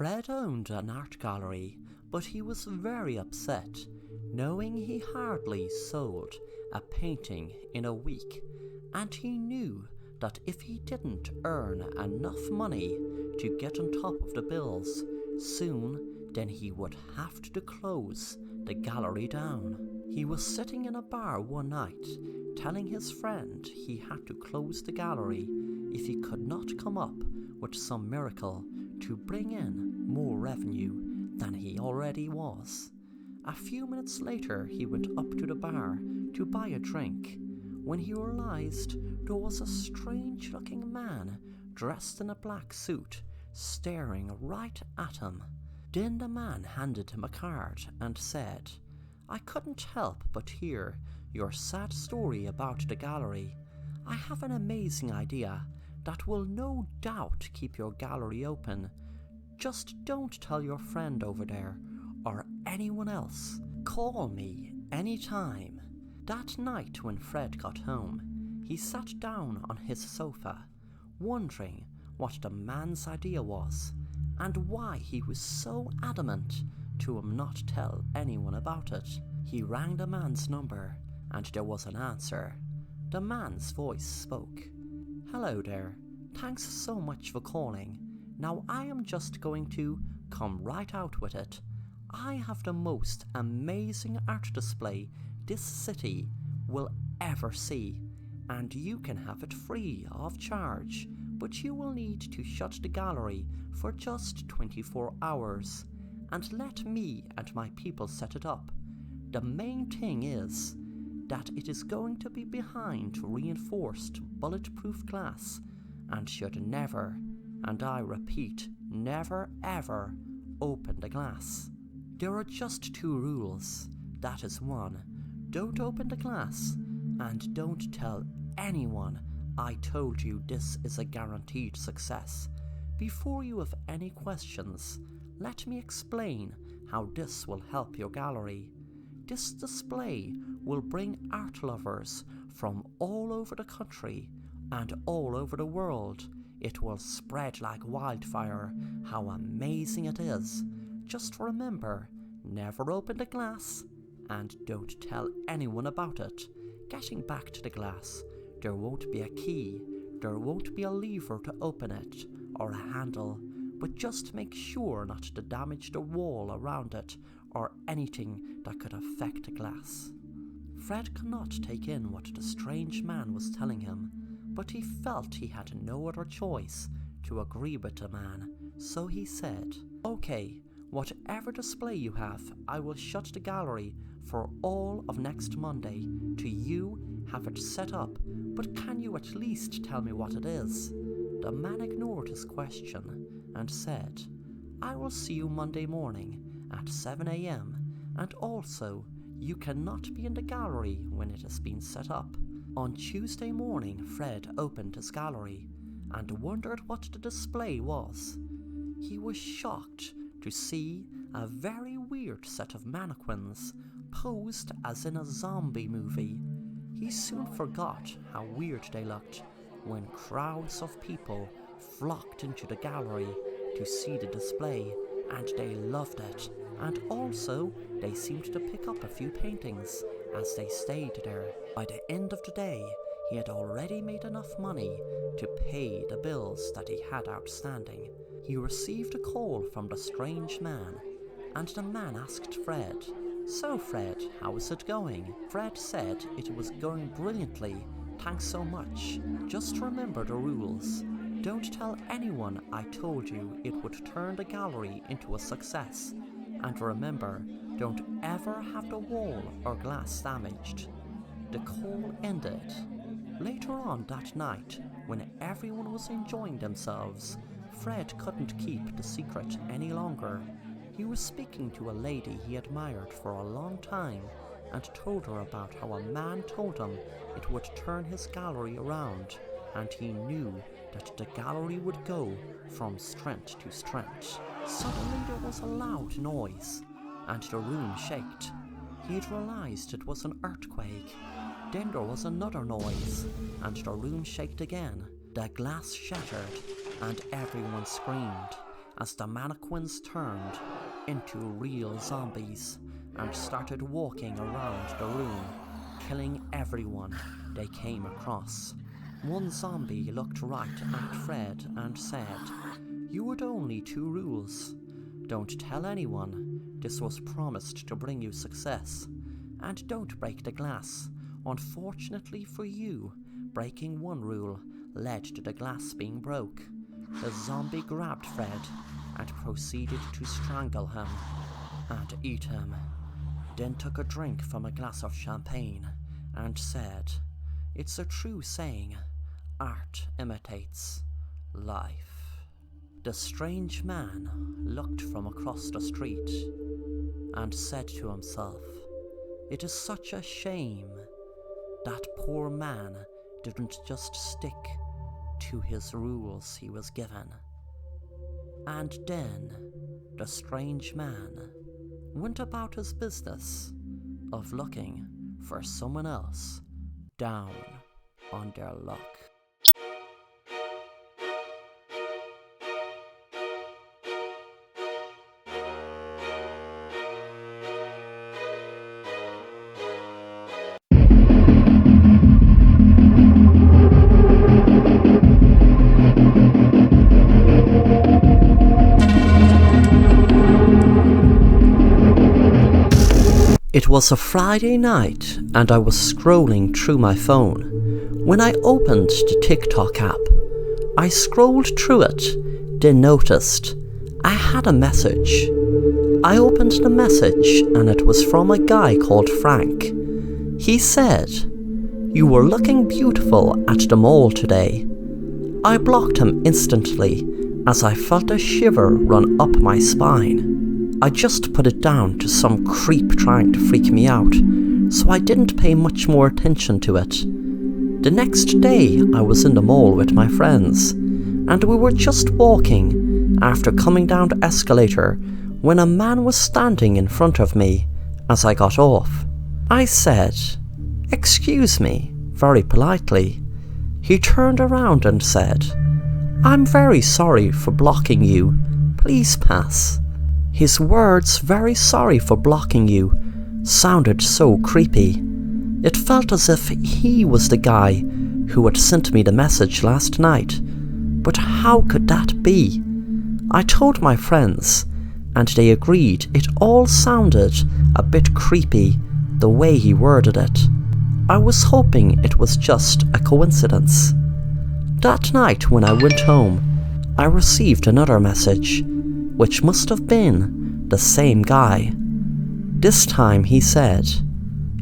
Fred owned an art gallery, but he was very upset, knowing he hardly sold a painting in a week, and he knew that if he didn't earn enough money to get on top of the bills, soon then he would have to close the gallery down. He was sitting in a bar one night, telling his friend he had to close the gallery if he could not come up with some miracle to bring in more revenue than he already was. A few minutes later he went up to the bar to buy a drink, when he realized there was a strange-looking man dressed in a black suit staring right at him. Then the man handed him a card and said, "I couldn't help but hear your sad story about the gallery. I have an amazing idea that will no doubt keep your gallery open. Just don't tell your friend over there or anyone else. Call me anytime." That night when Fred got home, he sat down on his sofa, wondering what the man's idea was, and why he was so adamant to him not tell anyone about it. He rang the man's number, and there was an answer. The man's voice spoke. "Hello there, thanks so much for calling. Now I am just going to come right out with it. I have the most amazing art display this city will ever see, and you can have it free of charge, but you will need to shut the gallery for just 24 hours, and let me and my people set it up. The main thing is that it is going to be behind reinforced bulletproof glass, and should never, and I repeat, never ever, open the glass. There are just 2 rules. That is 1, don't open the glass, and don't tell anyone I told you this is a guaranteed success. Before you have any questions, let me explain how this will help your gallery. This display will bring art lovers from all over the country and all over the world. It will spread like wildfire how amazing it is. Just remember, never open the glass, and don't tell anyone about it. Getting back to the glass, there won't be a key, there won't be a lever to open it, or a handle, but just make sure not to damage the wall around it or anything that could affect the glass." Fred could not take in what the strange man was telling him, but he felt he had no other choice to agree with the man, so he said, "Okay, whatever display you have, I will shut the gallery for all of next Monday to you have it set up, but can you at least tell me what it is?" The man ignored his question and said, "I will see you Monday morning at 7 a.m, and also you cannot be in the gallery when it has been set up." On Tuesday morning, Fred opened his gallery and wondered what the display was. He was shocked to see a very weird set of mannequins posed as in a zombie movie. He soon forgot how weird they looked when crowds of people flocked into the gallery to see the display, and they loved it, and also they seemed to pick up a few paintings as they stayed there. By the end of the day, he had already made enough money to pay the bills that he had outstanding. He received a call from the strange man, and the man asked Fred, "So Fred, how is it going?" Fred said it was going brilliantly, thanks so much. Just remember the rules. Don't tell anyone I told you it would turn the gallery into a success. And remember, don't ever have the wall or glass damaged. The call ended. Later on that night, when everyone was enjoying themselves, Fred couldn't keep the secret any longer. He was speaking to a lady he admired for a long time and told her about how a man told him it would turn his gallery around, and he knew that the gallery would go from strength to strength. Suddenly there was a loud noise, and the room shaked. He'd realized it was an earthquake. Then there was another noise, and the room shaked again. The glass shattered, and everyone screamed. as the mannequins turned into real zombies and started walking around the room, killing everyone they came across. One zombie looked right at Fred and said, "You had only 2 rules. Don't tell anyone. This was promised to bring you success. And don't break the glass. Unfortunately for you, breaking 1 rule led to the glass being broke." The zombie grabbed Fred and proceeded to strangle him and eat him. Then took a drink from a glass of champagne and said, "It's a true saying, art imitates life." The strange man looked from across the street and said to himself, "It is such a shame that poor man didn't just stick to his rules he was given." And then the strange man went about his business of looking for someone else down on their luck. It was a Friday night and I was scrolling through my phone when I opened the TikTok app. I scrolled through it, then noticed I had a message. I opened the message and it was from a guy called Frank. He said, "You were looking beautiful at the mall today." I blocked him instantly as I felt a shiver run up my spine. I just put it down to some creep trying to freak me out, so I didn't pay much more attention to it. The next day I was in the mall with my friends, and we were just walking after coming down the escalator when a man was standing in front of me as I got off. I said, "Excuse me," very politely. He turned around and said, "I'm very sorry for blocking you. Please pass." His words, "very sorry for blocking you," sounded so creepy. It felt as if he was the guy who had sent me the message last night. But how could that be? I told my friends, and they agreed it all sounded a bit creepy the way he worded it. I was hoping it was just a coincidence. That night when I went home, I received another message, which must have been the same guy. This time he said,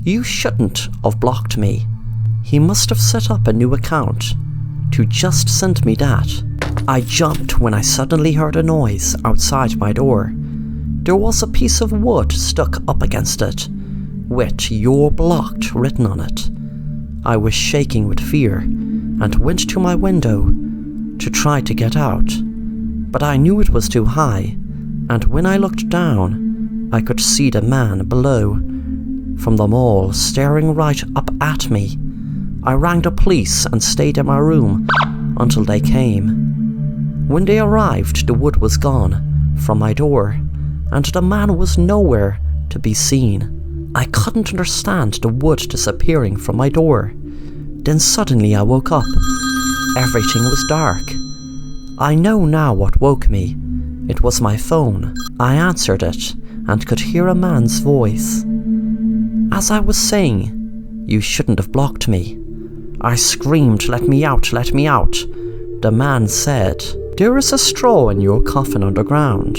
"You shouldn't have blocked me." He must have set up a new account to just send me that. I jumped when I suddenly heard a noise outside my door. There was a piece of wood stuck up against it, with "You're blocked" written on it. I was shaking with fear and went to my window to try to get out, but I knew it was too high, and when I looked down, I could see the man below from the mall staring right up at me. I rang the police and stayed in my room until they came. When they arrived, the wood was gone from my door, and the man was nowhere to be seen. I couldn't understand the wood disappearing from my door. Then suddenly I woke up. Everything was dark. I know now what woke me. It was my phone. I answered it and could hear a man's voice. As I was saying, "You shouldn't have blocked me," I screamed, "Let me out, let me out." The man said, "There is a straw in your coffin underground.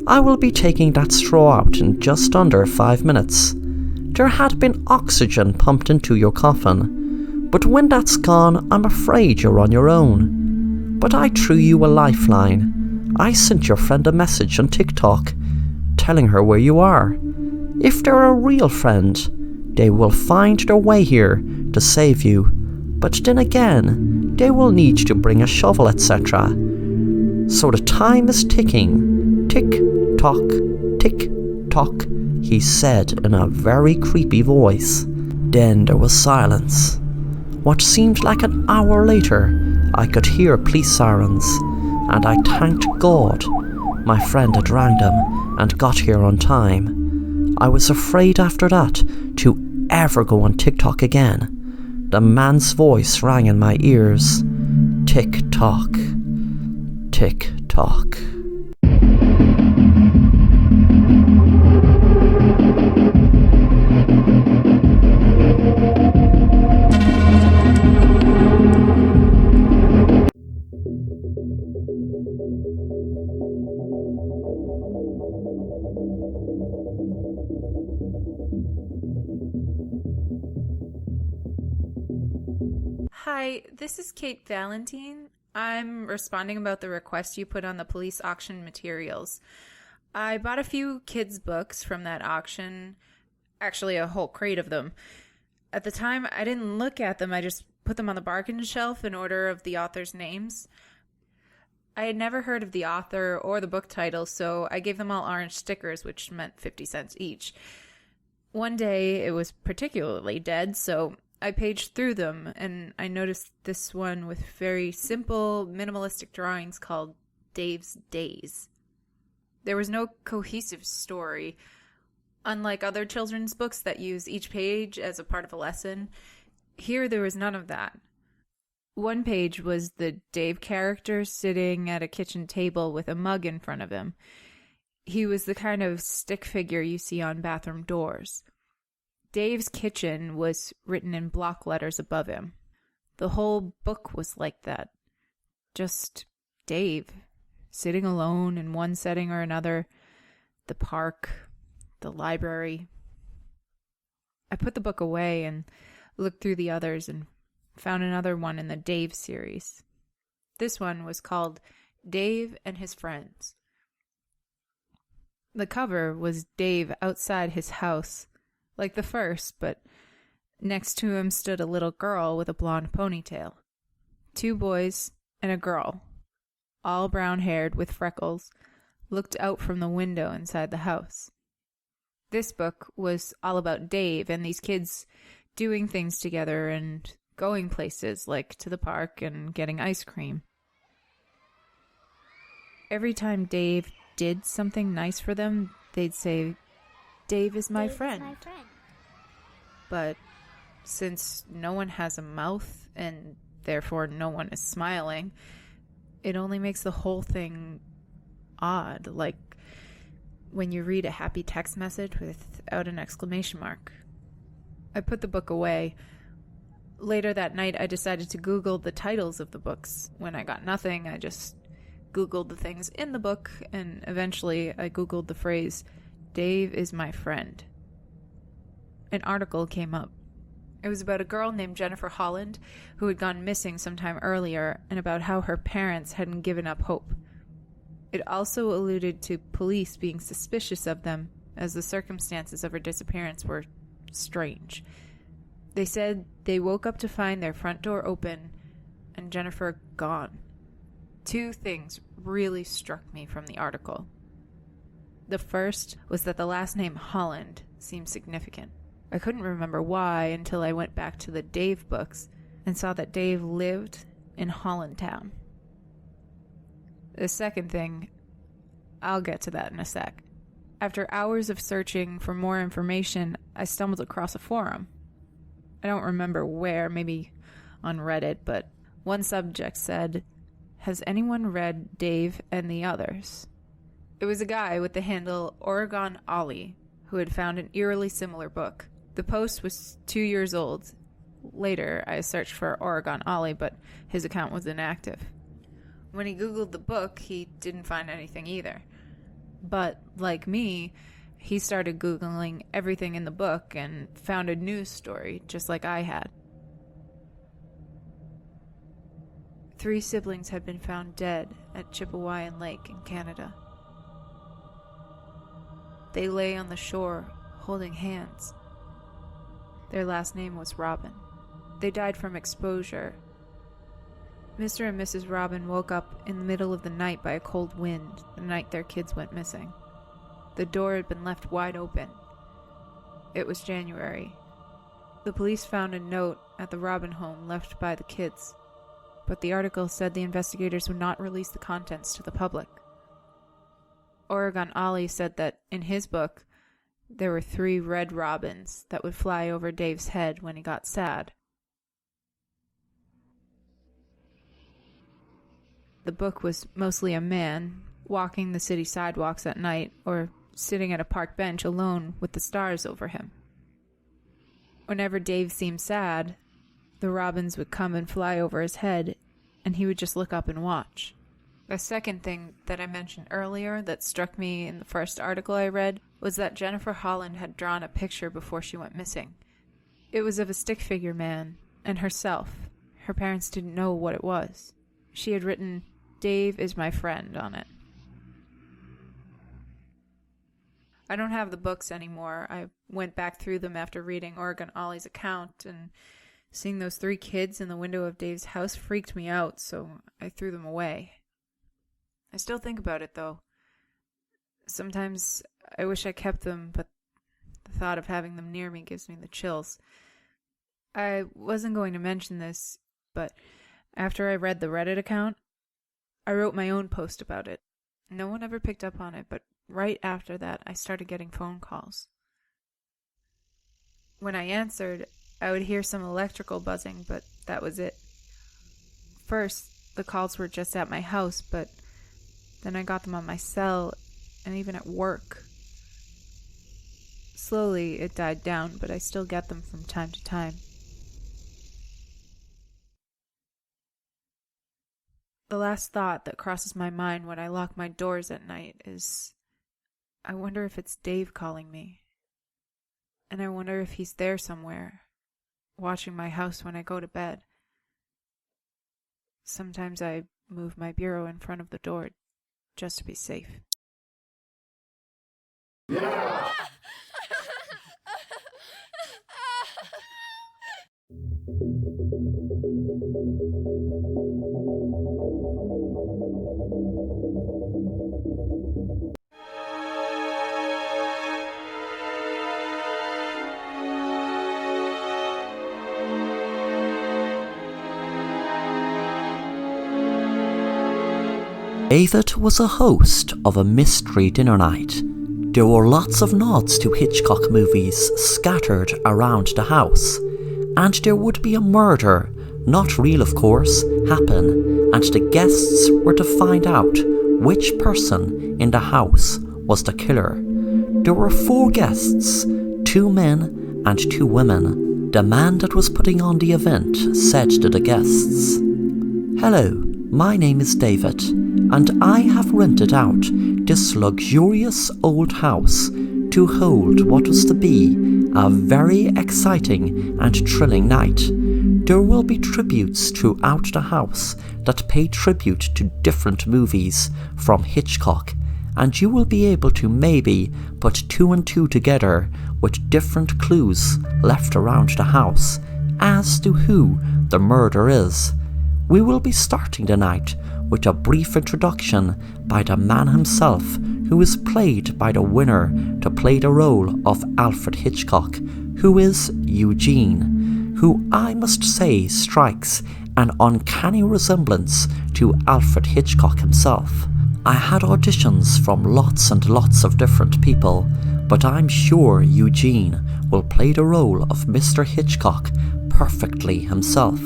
I will be taking that straw out in just under 5 minutes. There had been oxygen pumped into your coffin, but when that's gone, I'm afraid you're on your own. But I threw you a lifeline. I sent your friend a message on TikTok, telling her where you are. If they're a real friend, they will find their way here to save you. But then again, they will need to bring a shovel, etc. So the time is ticking. Tick tock, tick tock," he said in a very creepy voice. Then there was silence. What seemed like an hour later, I could hear police sirens, and I thanked God my friend had rang them and got here on time. I was afraid after that to ever go on TikTok again. The man's voice rang in my ears. Tick-tock. Tick-tock. Hi, this is Kate Valentine. I'm responding about the request you put on the police auction materials. I bought a few kids' books from that auction, actually a whole crate of them. At the time, I didn't look at them, I just put them on the bargain shelf in order of the author's names. I had never heard of the author or the book title, so I gave them all orange stickers, which meant 50 cents each. One day, it was particularly dead, so I paged through them, and I noticed this one with very simple, minimalistic drawings called Dave's Days. There was no cohesive story. Unlike other children's books that use each page as a part of a lesson, here there was none of that. One page was the Dave character sitting at a kitchen table with a mug in front of him. He was the kind of stick figure you see on bathroom doors. Dave's kitchen was written in block letters above him. The whole book was like that. Just Dave, sitting alone in one setting or another. The park, the library. I put the book away and looked through the others and found another one in the Dave series. This one was called Dave and His Friends. The cover was Dave outside his house, like the first, but next to him stood a little girl with a blonde ponytail. 2 boys and a girl, all brown-haired with freckles, looked out from the window inside the house. This book was all about Dave and these kids doing things together and going places like to the park and getting ice cream. Every time Dave did something nice for them, they'd say, "Dave is my friend." But since no one has a mouth and therefore no one is smiling, it only makes the whole thing odd, like when you read a happy text message without an exclamation mark. I put the book away. Later that night, I decided to Google the titles of the books. When I got nothing, I just Googled the things in the book, and eventually I Googled the phrase, "Dave is my friend." An article came up. It was about a girl named Jennifer Holland who had gone missing sometime earlier and about how her parents hadn't given up hope. It also alluded to police being suspicious of them as the circumstances of her disappearance were strange. They said they woke up to find their front door open and Jennifer gone. 2 things really struck me from the article. The first was that the last name Holland seemed significant. I couldn't remember why until I went back to the Dave books and saw that Dave lived in Hollandtown. The second thing, I'll get to that in a sec. After hours of searching for more information, I stumbled across a forum. I don't remember where, maybe on Reddit, but one subject said, "Has anyone read Dave and the Others?" It was a guy with the handle Oregon Ollie who had found an eerily similar book. The post was 2 years old. Later, I searched for Oregon Ollie, but his account was inactive. When he Googled the book, he didn't find anything either. But, like me, he started Googling everything in the book and found a news story, just like I had. 3 siblings had been found dead at Chipewyan Lake in Canada. They lay on the shore, holding hands. Their last name was Robin. They died from exposure. Mr. and Mrs. Robin woke up in the middle of the night by a cold wind the night their kids went missing. The door had been left wide open. It was January. The police found a note at the Robin home left by the kids, but the article said the investigators would not release the contents to the public. Oregon Ollie said that in his book, there were 3 red robins that would fly over Dave's head when he got sad. The book was mostly a man walking the city sidewalks at night or sitting at a park bench alone with the stars over him. Whenever Dave seemed sad, the robins would come and fly over his head, and he would just look up and watch. The second thing that I mentioned earlier that struck me in the first article I read was that Jennifer Holland had drawn a picture before she went missing. It was of a stick figure man and herself. Her parents didn't know what it was. She had written, "Dave is my friend," on it. I don't have the books anymore. I went back through them after reading Oregon Ollie's account, and seeing those 3 kids in the window of Dave's house freaked me out, so I threw them away. I still think about it, though. Sometimes I wish I kept them, but the thought of having them near me gives me the chills. I wasn't going to mention this, but after I read the Reddit account, I wrote my own post about it. No one ever picked up on it, but right after that, I started getting phone calls. When I answered, I would hear some electrical buzzing, but that was it. First, the calls were just at my house, but then I got them on my cell and even at work. Slowly, it died down, but I still get them from time to time. The last thought that crosses my mind when I lock my doors at night is, I wonder if it's Dave calling me. And I wonder if he's there somewhere, watching my house when I go to bed. Sometimes I move my bureau in front of the door just to be safe. Yeah! David was a host of a mystery dinner night. There were lots of nods to Hitchcock movies scattered around the house, and there would be a murder, not real of course, happen, and the guests were to find out which person in the house was the killer. There were 4 guests, 2 men and 2 women. The man that was putting on the event said to the guests, "Hello, my name is David, and I have rented out this luxurious old house to hold what was to be a very exciting and thrilling night. There will be tributes throughout the house that pay tribute to different movies from Hitchcock, and you will be able to maybe put 2 and 2 together with different clues left around the house as to who the murderer is. We will be starting the night with a brief introduction by the man himself, who is played by the winner to play the role of Alfred Hitchcock, who is Eugene, who I must say strikes an uncanny resemblance to Alfred Hitchcock himself. I had auditions from lots and lots of different people, but I'm sure Eugene will play the role of Mr. Hitchcock perfectly himself.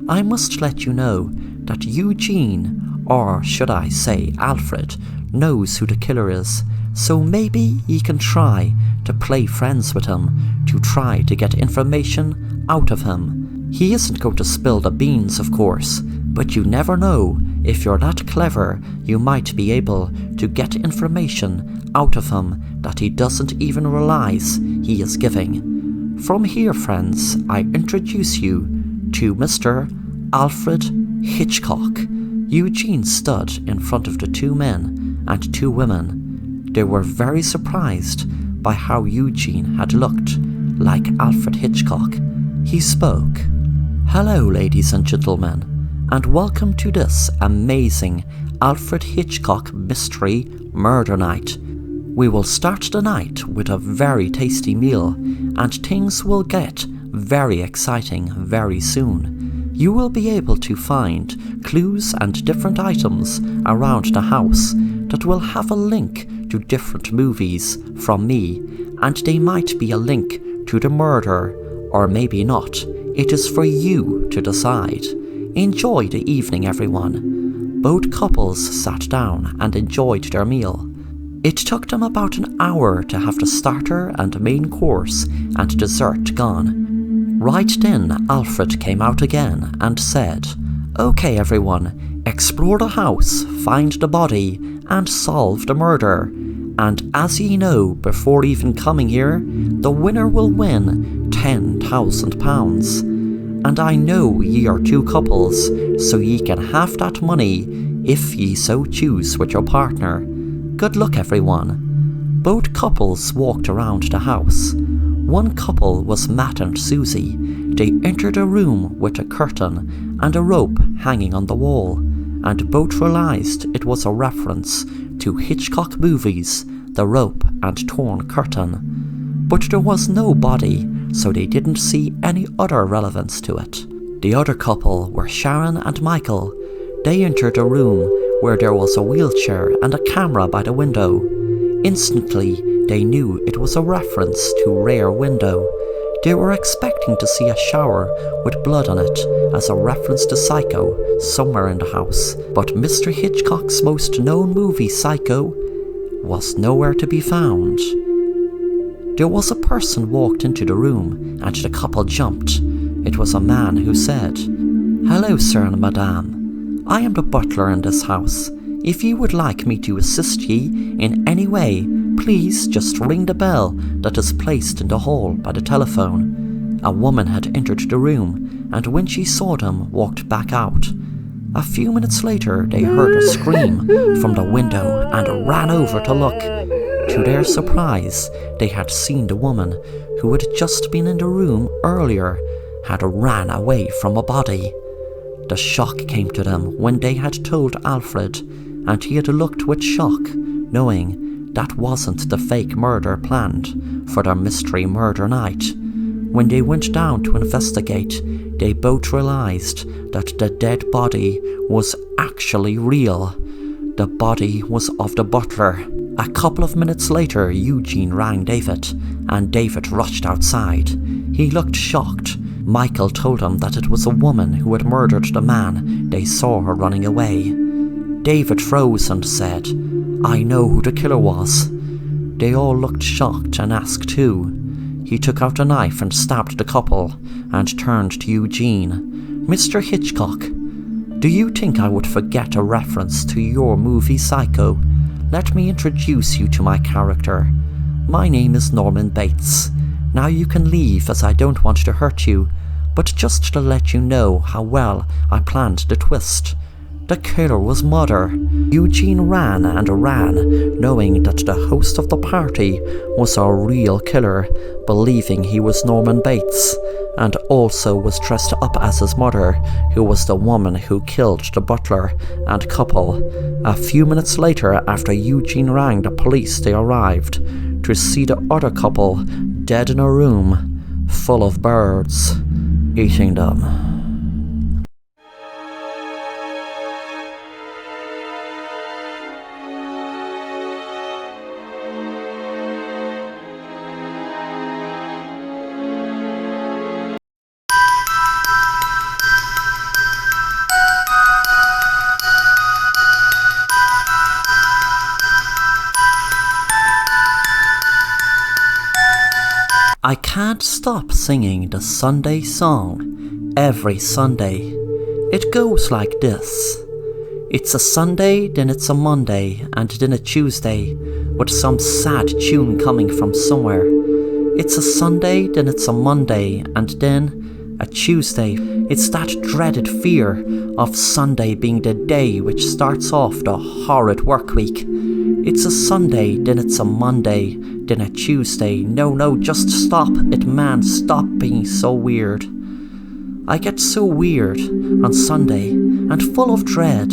I must let you know that Eugene, or should I say Alfred, knows who the killer is, so maybe he can try to play friends with him to try to get information out of him. He isn't going to spill the beans, of course, but you never know. If you're that clever, you might be able to get information out of him that he doesn't even realize he is giving. From here, friends, I introduce you to Mr. Alfred Hitchcock. Eugene stood in front of the 2 men and 2 women. They were very surprised by how Eugene had looked like Alfred Hitchcock. He spoke. "Hello, ladies and gentlemen, and welcome to this amazing Alfred Hitchcock mystery murder night. We will start the night with a very tasty meal, and things will get very exciting very soon. You will be able to find clues and different items around the house that will have a link to different movies from me, and they might be a link to the murder, or maybe not. It is for you to decide. Enjoy the evening, everyone. Both couples sat down and enjoyed their meal. It took them about an hour to have the starter and main course and dessert gone. Right then, Alfred came out again and said, "Okay, everyone, explore the house, find the body, and solve the murder. And as ye know, before even coming here, the winner will win £10,000. And I know ye are two couples, so ye can have that money if ye so choose with your partner. Good luck, everyone." Both couples walked around the house. One couple was Matt and Susie. They entered a room with a curtain and a rope hanging on the wall, and both realized it was a reference to Hitchcock movies, The Rope and Torn Curtain. But there was no body, so they didn't see any other relevance to it. The other couple were Sharon and Michael. They entered a room where there was a wheelchair and a camera by the window. Instantly, they knew it was a reference to Rear Window. They were expecting to see a shower with blood on it as a reference to Psycho somewhere in the house, but Mr. Hitchcock's most known movie, Psycho, was nowhere to be found. There was a person walked into the room, and the couple jumped. It was a man who said, "Hello, sir and madame. I am the butler in this house. If you would like me to assist ye in any way, please just ring the bell that is placed in the hall by the telephone." A woman had entered the room, and when she saw them, walked back out. A few minutes later, they heard a scream from the window and ran over to look. To their surprise, they had seen the woman who had just been in the room earlier had ran away from a body. The shock came to them when they had told Alfred, and he had looked with shock, knowing that wasn't the fake murder planned for their mystery murder night. When they went down to investigate, they both realized that the dead body was actually real. The body was of the butler. A couple of minutes later, Eugene rang David, and David rushed outside. He looked shocked. Michael told him that it was a woman who had murdered the man they saw her running away. David froze and said, "I know who the killer was." They all looked shocked and asked who. He took out a knife and stabbed the couple, and turned to Eugene. "Mr. Hitchcock, do you think I would forget a reference to your movie Psycho? Let me introduce you to my character. My name is Norman Bates. Now you can leave, as I don't want to hurt you, but just to let you know how well I planned the twist. The killer was Mother." Eugene ran and ran, knowing that the host of the party was a real killer, believing he was Norman Bates, and also was dressed up as his mother, who was the woman who killed the butler and couple. A few minutes later, after Eugene rang the police, they arrived to see the other couple dead in a room full of birds, eating them. I can't stop singing the Sunday song every Sunday. It goes like this. It's a Sunday, then it's a Monday, and then a Tuesday, with some sad tune coming from somewhere. It's a Sunday, then it's a Monday, and then a Tuesday. It's that dreaded fear of Sunday being the day which starts off the horrid work week. It's a Sunday, then it's a Monday, then a Tuesday. No, just stop it, man, stop being so weird. I get so weird on Sunday and full of dread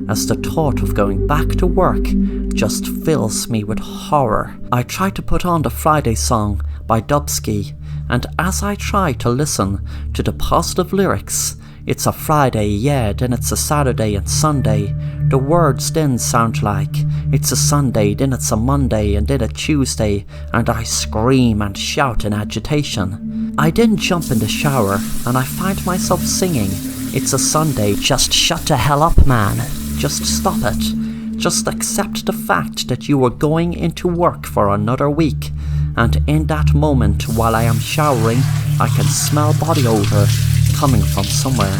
as the thought of going back to work just fills me with horror. I try to put on the Friday song by Dubsky, and as I try to listen to the positive lyrics, It's a Friday, yeah, then it's a Saturday and Sunday. The words then sound like it's a Sunday, then it's a Monday, and then a Tuesday, and I scream and shout in agitation. I then jump in the shower, and I find myself singing, "It's a Sunday, just shut the hell up, man. Just stop it. Just accept the fact that you are going into work for another week." And in that moment, while I am showering, I can smell body odour coming from somewhere.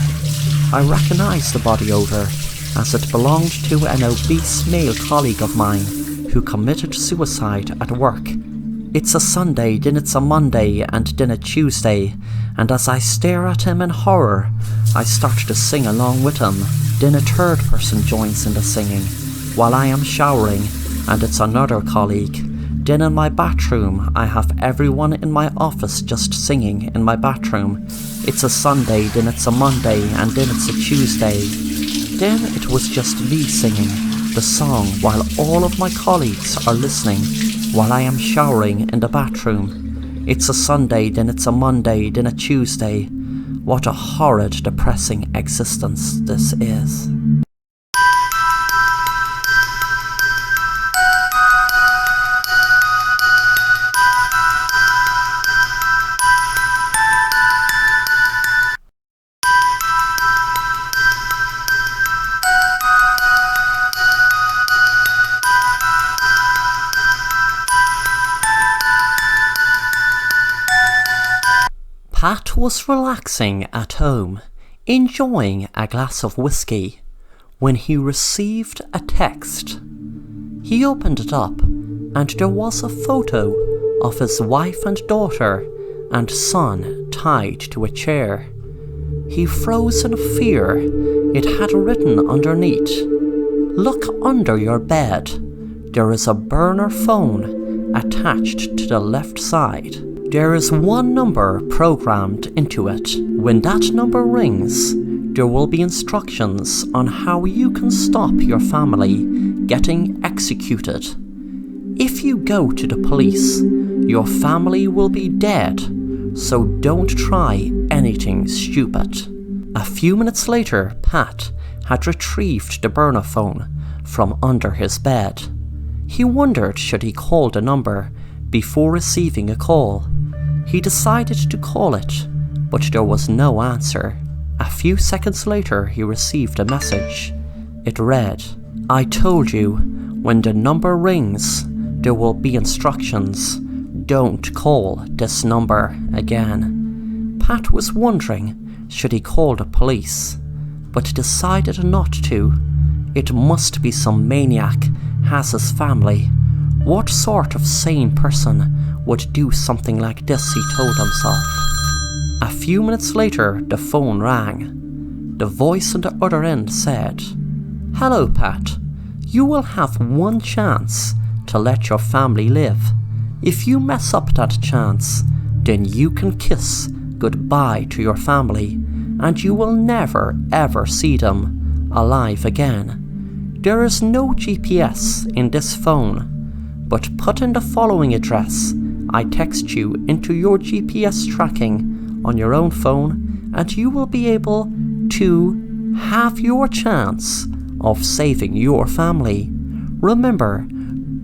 I recognise the body odour, as it belonged to an obese male colleague of mine who committed suicide at work. It's a Sunday, then it's a Monday, and then a Tuesday, and as I stare at him in horror, I start to sing along with him. Then a third person joins in the singing, while I am showering, and it's another colleague. Then in my bathroom, I have everyone in my office just singing in my bathroom. It's a Sunday, then it's a Monday, and then it's a Tuesday. Then it was just me singing the song while all of my colleagues are listening while I am showering in the bathroom. It's a Sunday, then it's a Monday, then a Tuesday. What a horrid, depressing existence this is. Pat was relaxing at home, enjoying a glass of whiskey, when he received a text. He opened it up, and there was a photo of his wife and daughter and son tied to a chair. He froze in fear. It had written underneath, "Look under your bed. There is a burner phone attached to the left side. There is one number programmed into it. When that number rings, there will be instructions on how you can stop your family getting executed. If you go to the police, your family will be dead, so don't try anything stupid." A few minutes later, Pat had retrieved the burner phone from under his bed. He wondered should he call the number before receiving a call. He decided to call it, but there was no answer. A few seconds later, he received a message. It read, "I told you, when the number rings, there will be instructions. Don't call this number again." Pat was wondering, should he call the police, but decided not to. It must be some maniac has his family. What sort of sane person would do something like this, he told himself. A few minutes later, the phone rang. The voice on the other end said, "Hello, Pat. You will have one chance to let your family live. If you mess up that chance, then you can kiss goodbye to your family, and you will never ever see them alive again. There is no GPS in this phone, but put in the following address. I text you into your GPS tracking on your own phone, and you will be able to have your chance of saving your family. Remember,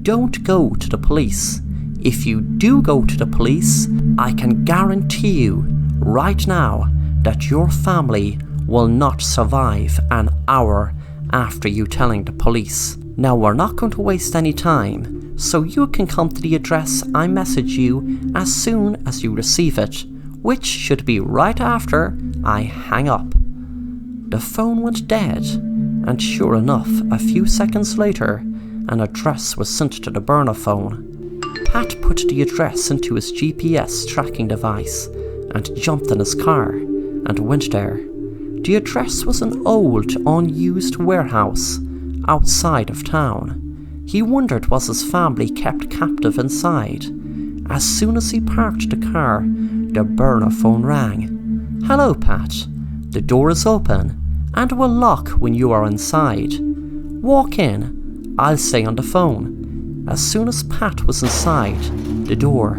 don't go to the police. If you do go to the police, I can guarantee you right now that your family will not survive an hour after you telling the police. Now, we're not going to waste any time, so you can come to the address I message you as soon as you receive it, which should be right after I hang up." The phone went dead, and sure enough, a few seconds later, an address was sent to the burner phone. Pat put the address into his GPS tracking device and jumped in his car and went there. The address was an old, unused warehouse outside of town. He wondered was his family kept captive inside. As soon as he parked the car, the burner phone rang. "Hello, Pat. The door is open and will lock when you are inside. Walk in. I'll stay on the phone." As soon as Pat was inside the door,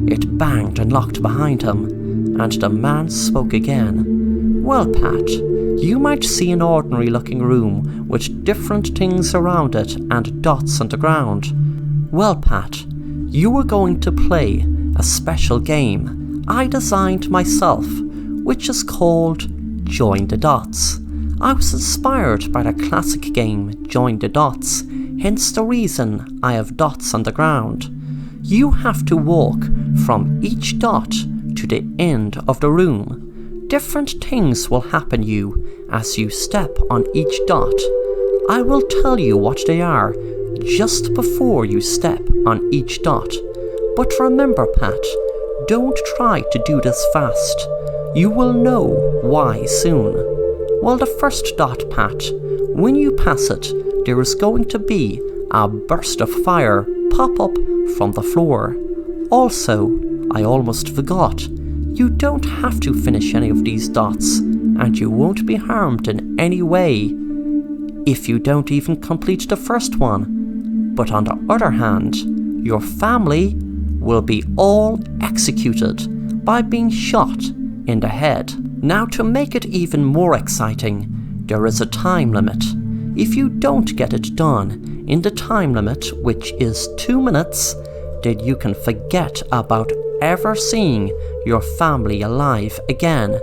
it banged and locked behind him, and the man spoke again. Well, Pat, you might see an ordinary looking room with different things around it and dots on the ground. Well, Pat, you were going to play a special game I designed myself, which is called Join the Dots. I was inspired by the classic game Join the Dots, hence the reason I have dots on the ground. You have to walk from each dot to the end of the room. Different things will happen you as you step on each dot. I will tell you what they are just before you step on each dot. But remember, Pat, don't try to do this fast. You will know why soon. Well, the first dot, Pat, when you pass it, there is going to be a burst of fire pop up from the floor. Also, I almost forgot, you don't have to finish any of these dots, and you won't be harmed in any way if you don't even complete the first one. But on the other hand, your family will be all executed by being shot in the head. Now, to make it even more exciting, there is a time limit. If you don't get it done in the time limit, which is 2 minutes, then you can forget about ever seeing your family alive again.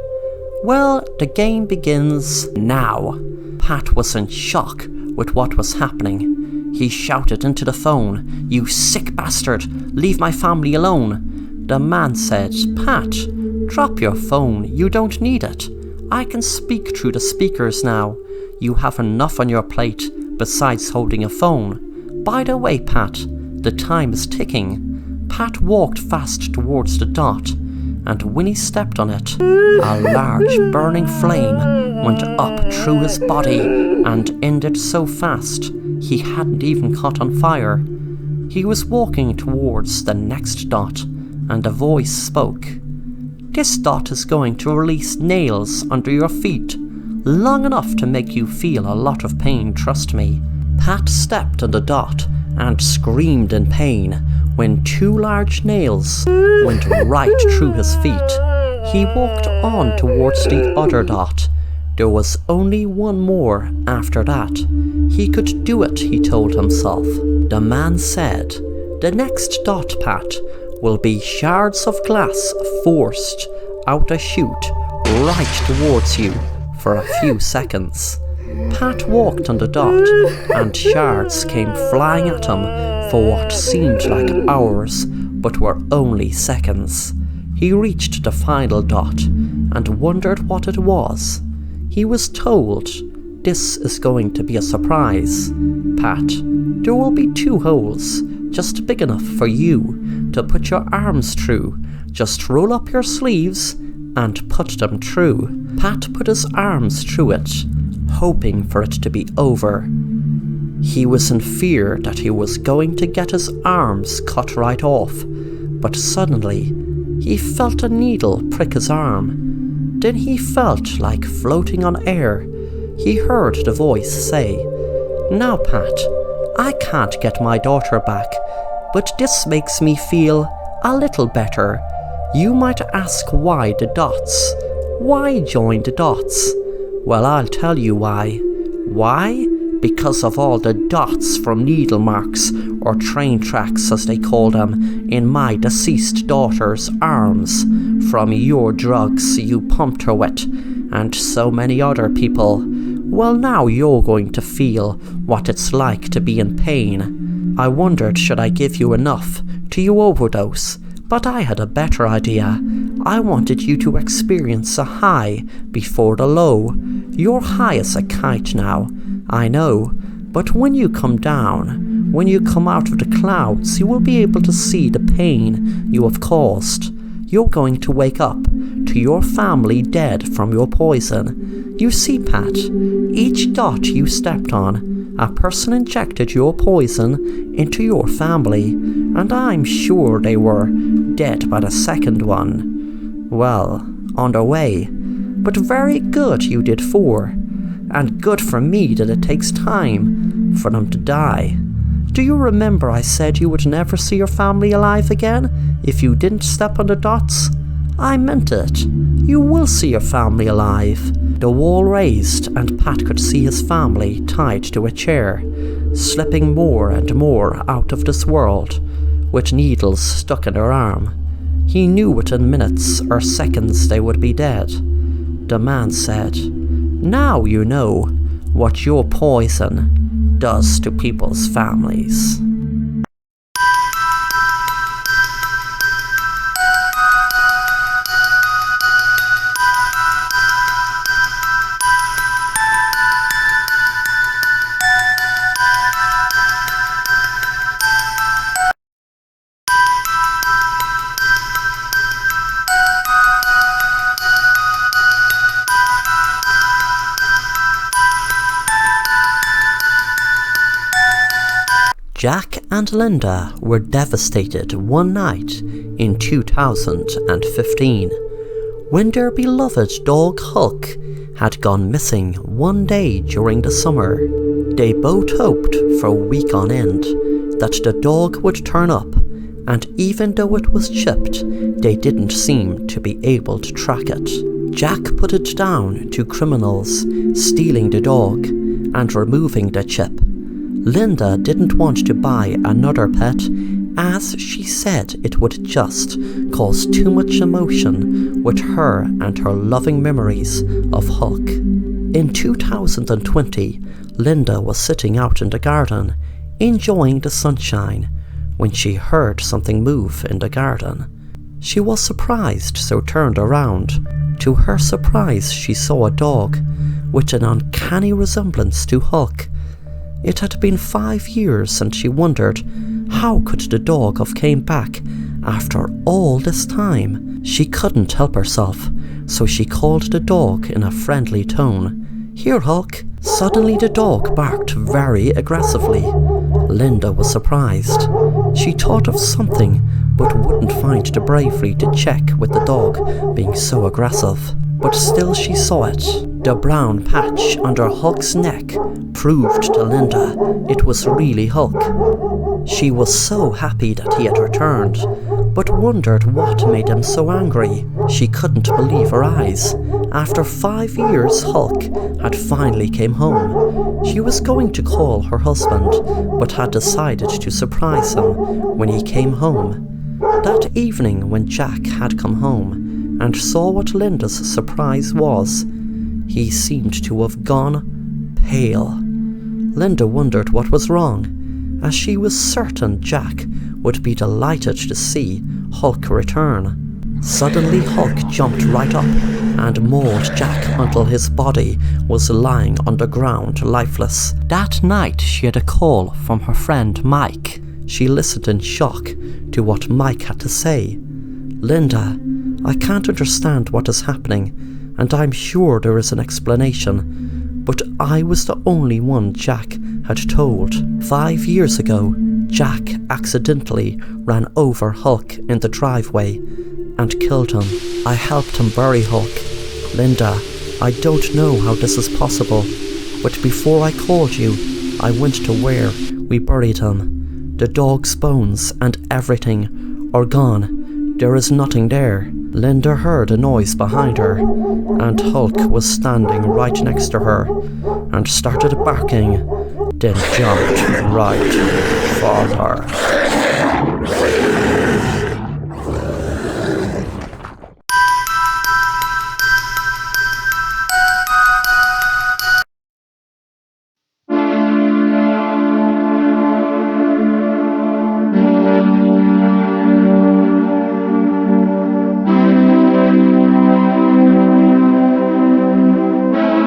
Well, the game begins now. Pat was in shock with what was happening. He shouted into the phone, "You sick bastard, leave my family alone." The man said, "Pat, drop your phone, you don't need it. I can speak through the speakers now. You have enough on your plate besides holding a phone. By the way, Pat, the time is ticking." Pat walked fast towards the dot, and when he stepped on it, a large burning flame went up through his body and ended so fast he hadn't even caught on fire. He was walking towards the next dot, and a voice spoke. "This dot is going to release nails under your feet, long enough to make you feel a lot of pain, trust me." Pat stepped on the dot and screamed in pain when 2 large nails went right through his feet. He walked on towards the other dot. There was only one more after that. He could do it, he told himself. The man said, "The next dot, Pat, will be shards of glass forced out a chute right towards you for a few seconds." Pat walked on the dot, and shards came flying at him for what seemed like hours, but were only seconds. He reached the final dot, and wondered what it was. He was told, "This is going to be a surprise, Pat. There will be 2 holes, just big enough for you to put your arms through. Just roll up your sleeves and put them through." Pat put his arms through it, hoping for it to be over. He was in fear that he was going to get his arms cut right off, but suddenly he felt a needle prick his arm. Then he felt like floating on air. He heard the voice say, "Now, Pat, I can't get my daughter back, but this makes me feel a little better. You might ask why the dots? Why join the dots? Well, I'll tell you why. Why? Because of all the dots from needle marks, or train tracks as they call them, in my deceased daughter's arms, from your drugs you pumped her with, and so many other people. Well, now you're going to feel what it's like to be in pain. I wondered, should I give you enough till you overdose, but I had a better idea. I wanted you to experience a high before the low. You're high as a kite now, I know, but when you come down, when you come out of the clouds, you will be able to see the pain you have caused. You're going to wake up to your family dead from your poison. You see, Pat, each dot you stepped on, a person injected your poison into your family, and I'm sure they were dead by the second one. Well, on their way, but very good you did 4. And good for me that it takes time for them to die. Do you remember I said you would never see your family alive again if you didn't step on the dots? I meant it. You will see your family alive." The wall raised and Pat could see his family tied to a chair, slipping more and more out of this world, with needles stuck in their arm. He knew within minutes or seconds they would be dead. The man said, "Now you know what your poison does to people's families." Jack and Linda were devastated one night in 2015 when their beloved dog Hulk had gone missing one day during the summer. They both hoped for a week on end that the dog would turn up, and even though it was chipped, they didn't seem to be able to track it. Jack put it down to criminals stealing the dog and removing the chip. Linda didn't want to buy another pet, as she said it would just cause too much emotion with her and her loving memories of Hulk. In 2020, Linda was sitting out in the garden, enjoying the sunshine, when she heard something move in the garden. She was surprised, so turned around. To her surprise, she saw a dog with an uncanny resemblance to Hulk. It had been 5 years, and she wondered, how could the dog have came back after all this time? She couldn't help herself, so she called the dog in a friendly tone. "Here, Hulk." Suddenly the dog barked very aggressively. Linda was surprised. She thought of something, but wouldn't find the bravery to check with the dog being so aggressive. But still she saw it. The brown patch under Hulk's neck proved to Linda it was really Hulk. She was so happy that he had returned, but wondered what made him so angry. She couldn't believe her eyes. After 5 years, Hulk had finally came home. She was going to call her husband, but had decided to surprise him when he came home. That evening, when Jack had come home and saw what Linda's surprise was, he seemed to have gone pale. Linda wondered what was wrong, as she was certain Jack would be delighted to see Hulk return. Suddenly Hulk jumped right up and mauled Jack until his body was lying on the ground lifeless. That night she had a call from her friend Mike. She listened in shock to what Mike had to say. "Linda, I can't understand what is happening, and I'm sure there is an explanation, but I was the only one Jack had told. 5 years ago, Jack accidentally ran over Hulk in the driveway and killed him. I helped him bury Hulk. Linda, I don't know how this is possible, but before I called you, I went to where we buried him. The dog's bones and everything are gone. There is nothing there." Linda heard a noise behind her, and Hulk was standing right next to her and started barking, then jumped right for her.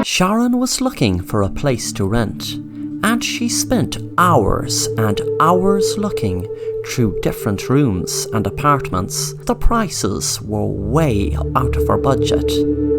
Sharon was looking for a place to rent, and she spent hours and hours looking through different rooms and apartments. The prices were way out of her budget.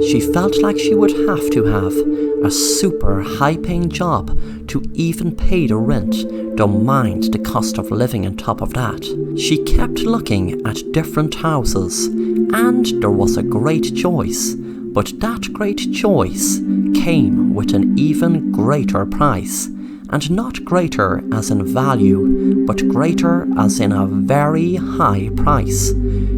She felt like she would have to have a super high-paying job to even pay the rent, don't mind the cost of living on top of that. She kept looking at different houses, and there was a great choice, but that great choice came with an even greater price, and not greater as in value, but greater as in a very high price.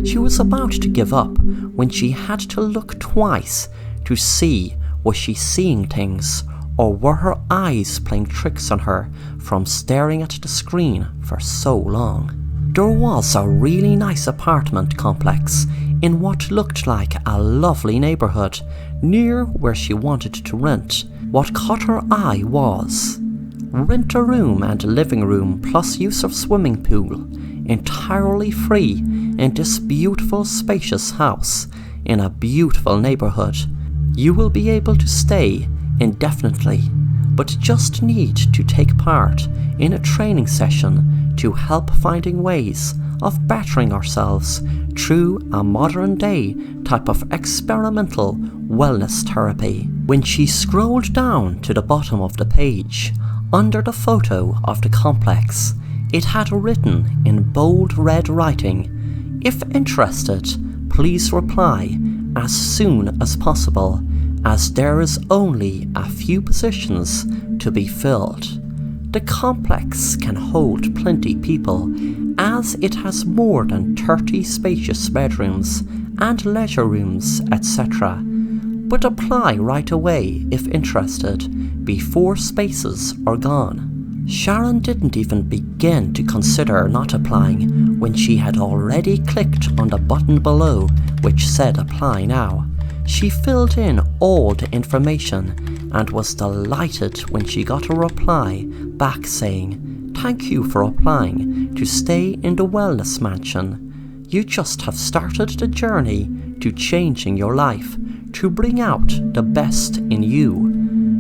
She was about to give up when she had to look twice to see was she seeing things or were her eyes playing tricks on her from staring at the screen for so long. There was a really nice apartment complex in what looked like a lovely neighbourhood near where she wanted to rent. What caught her eye was rent a room and a living room plus use of swimming pool, entirely free in this beautiful spacious house in a beautiful neighbourhood. You will be able to stay indefinitely, but just need to take part in a training session to help finding ways of bettering ourselves through a modern day type of experimental wellness therapy. When she scrolled down to the bottom of the page, under the photo of the complex, it had written in bold red writing, "If interested, please reply as soon as possible, as there is only a few positions to be filled." The complex can hold plenty people, as it has more than 30 spacious bedrooms and leisure rooms, etc. But apply right away if interested, before spaces are gone. Sharon didn't even begin to consider not applying when she had already clicked on the button below which said apply now. She filled in all the information and was delighted when she got a reply back saying, "Thank you for applying to stay in the wellness mansion. You just have started the journey to changing your life to bring out the best in you."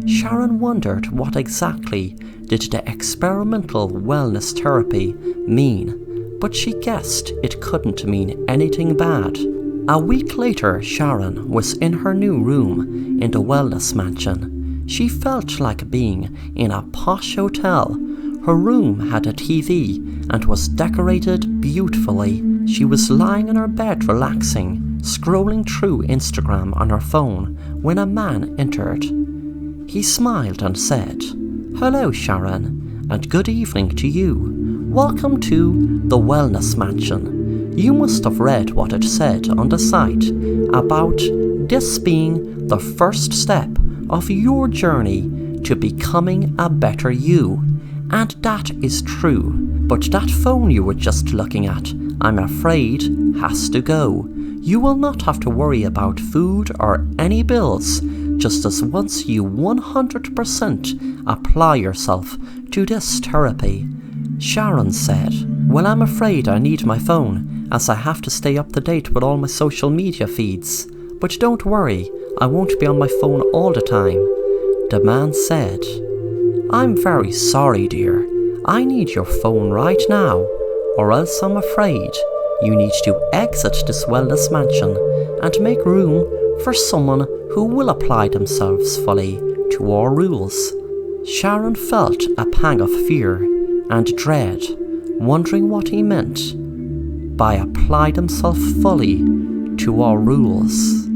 Sharon wondered what exactly did the experimental wellness therapy mean, but she guessed it couldn't mean anything bad. A week later, Sharon was in her new room in the wellness mansion. She felt like being in a posh hotel. Her room had a TV and was decorated beautifully. She was lying on her bed relaxing, scrolling through Instagram on her phone when a man entered. He smiled and said, "Hello Sharon, and good evening to you. Welcome to the Wellness Mansion. You must have read what it said on the site about this being the first step of your journey to becoming a better you. And that is true. But that phone you were just looking at, I'm afraid, has to go. You will not have to worry about food or any bills, just as once you 100% apply yourself to this therapy." Sharon said, "Well, I'm afraid I need my phone, as I have to stay up to date with all my social media feeds. But don't worry, I won't be on my phone all the time." The man said, "I'm very sorry, dear. I need your phone right now, or else I'm afraid you need to exit this wellness mansion and make room for someone who will apply themselves fully to our rules." Sharon felt a pang of fear and dread, wondering what he meant by apply themselves fully to our rules.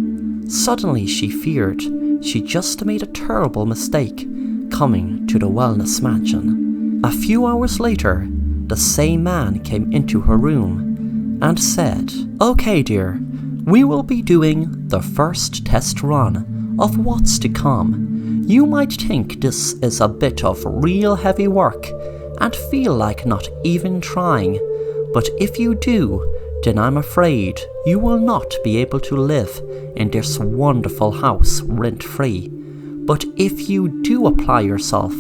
Suddenly she feared she just made a terrible mistake coming to the wellness mansion. A few hours later, the same man came into her room and said, "Okay dear, we will be doing the first test run of what's to come. You might think this is a bit of real heavy work and feel like not even trying, but if you do, then I'm afraid you will not be able to live in this wonderful house rent-free. But if you do apply yourself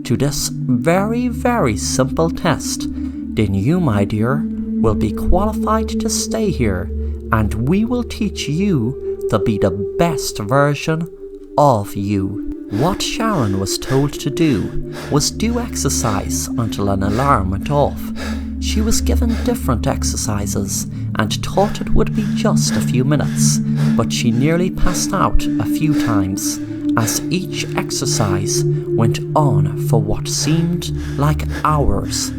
to this very, very simple test, then you, my dear, will be qualified to stay here, and we will teach you to be the best version of you." What Sharon was told to do was do exercise until an alarm went off. She was given different exercises and thought it would be just a few minutes, but she nearly passed out a few times as each exercise went on for what seemed like hours.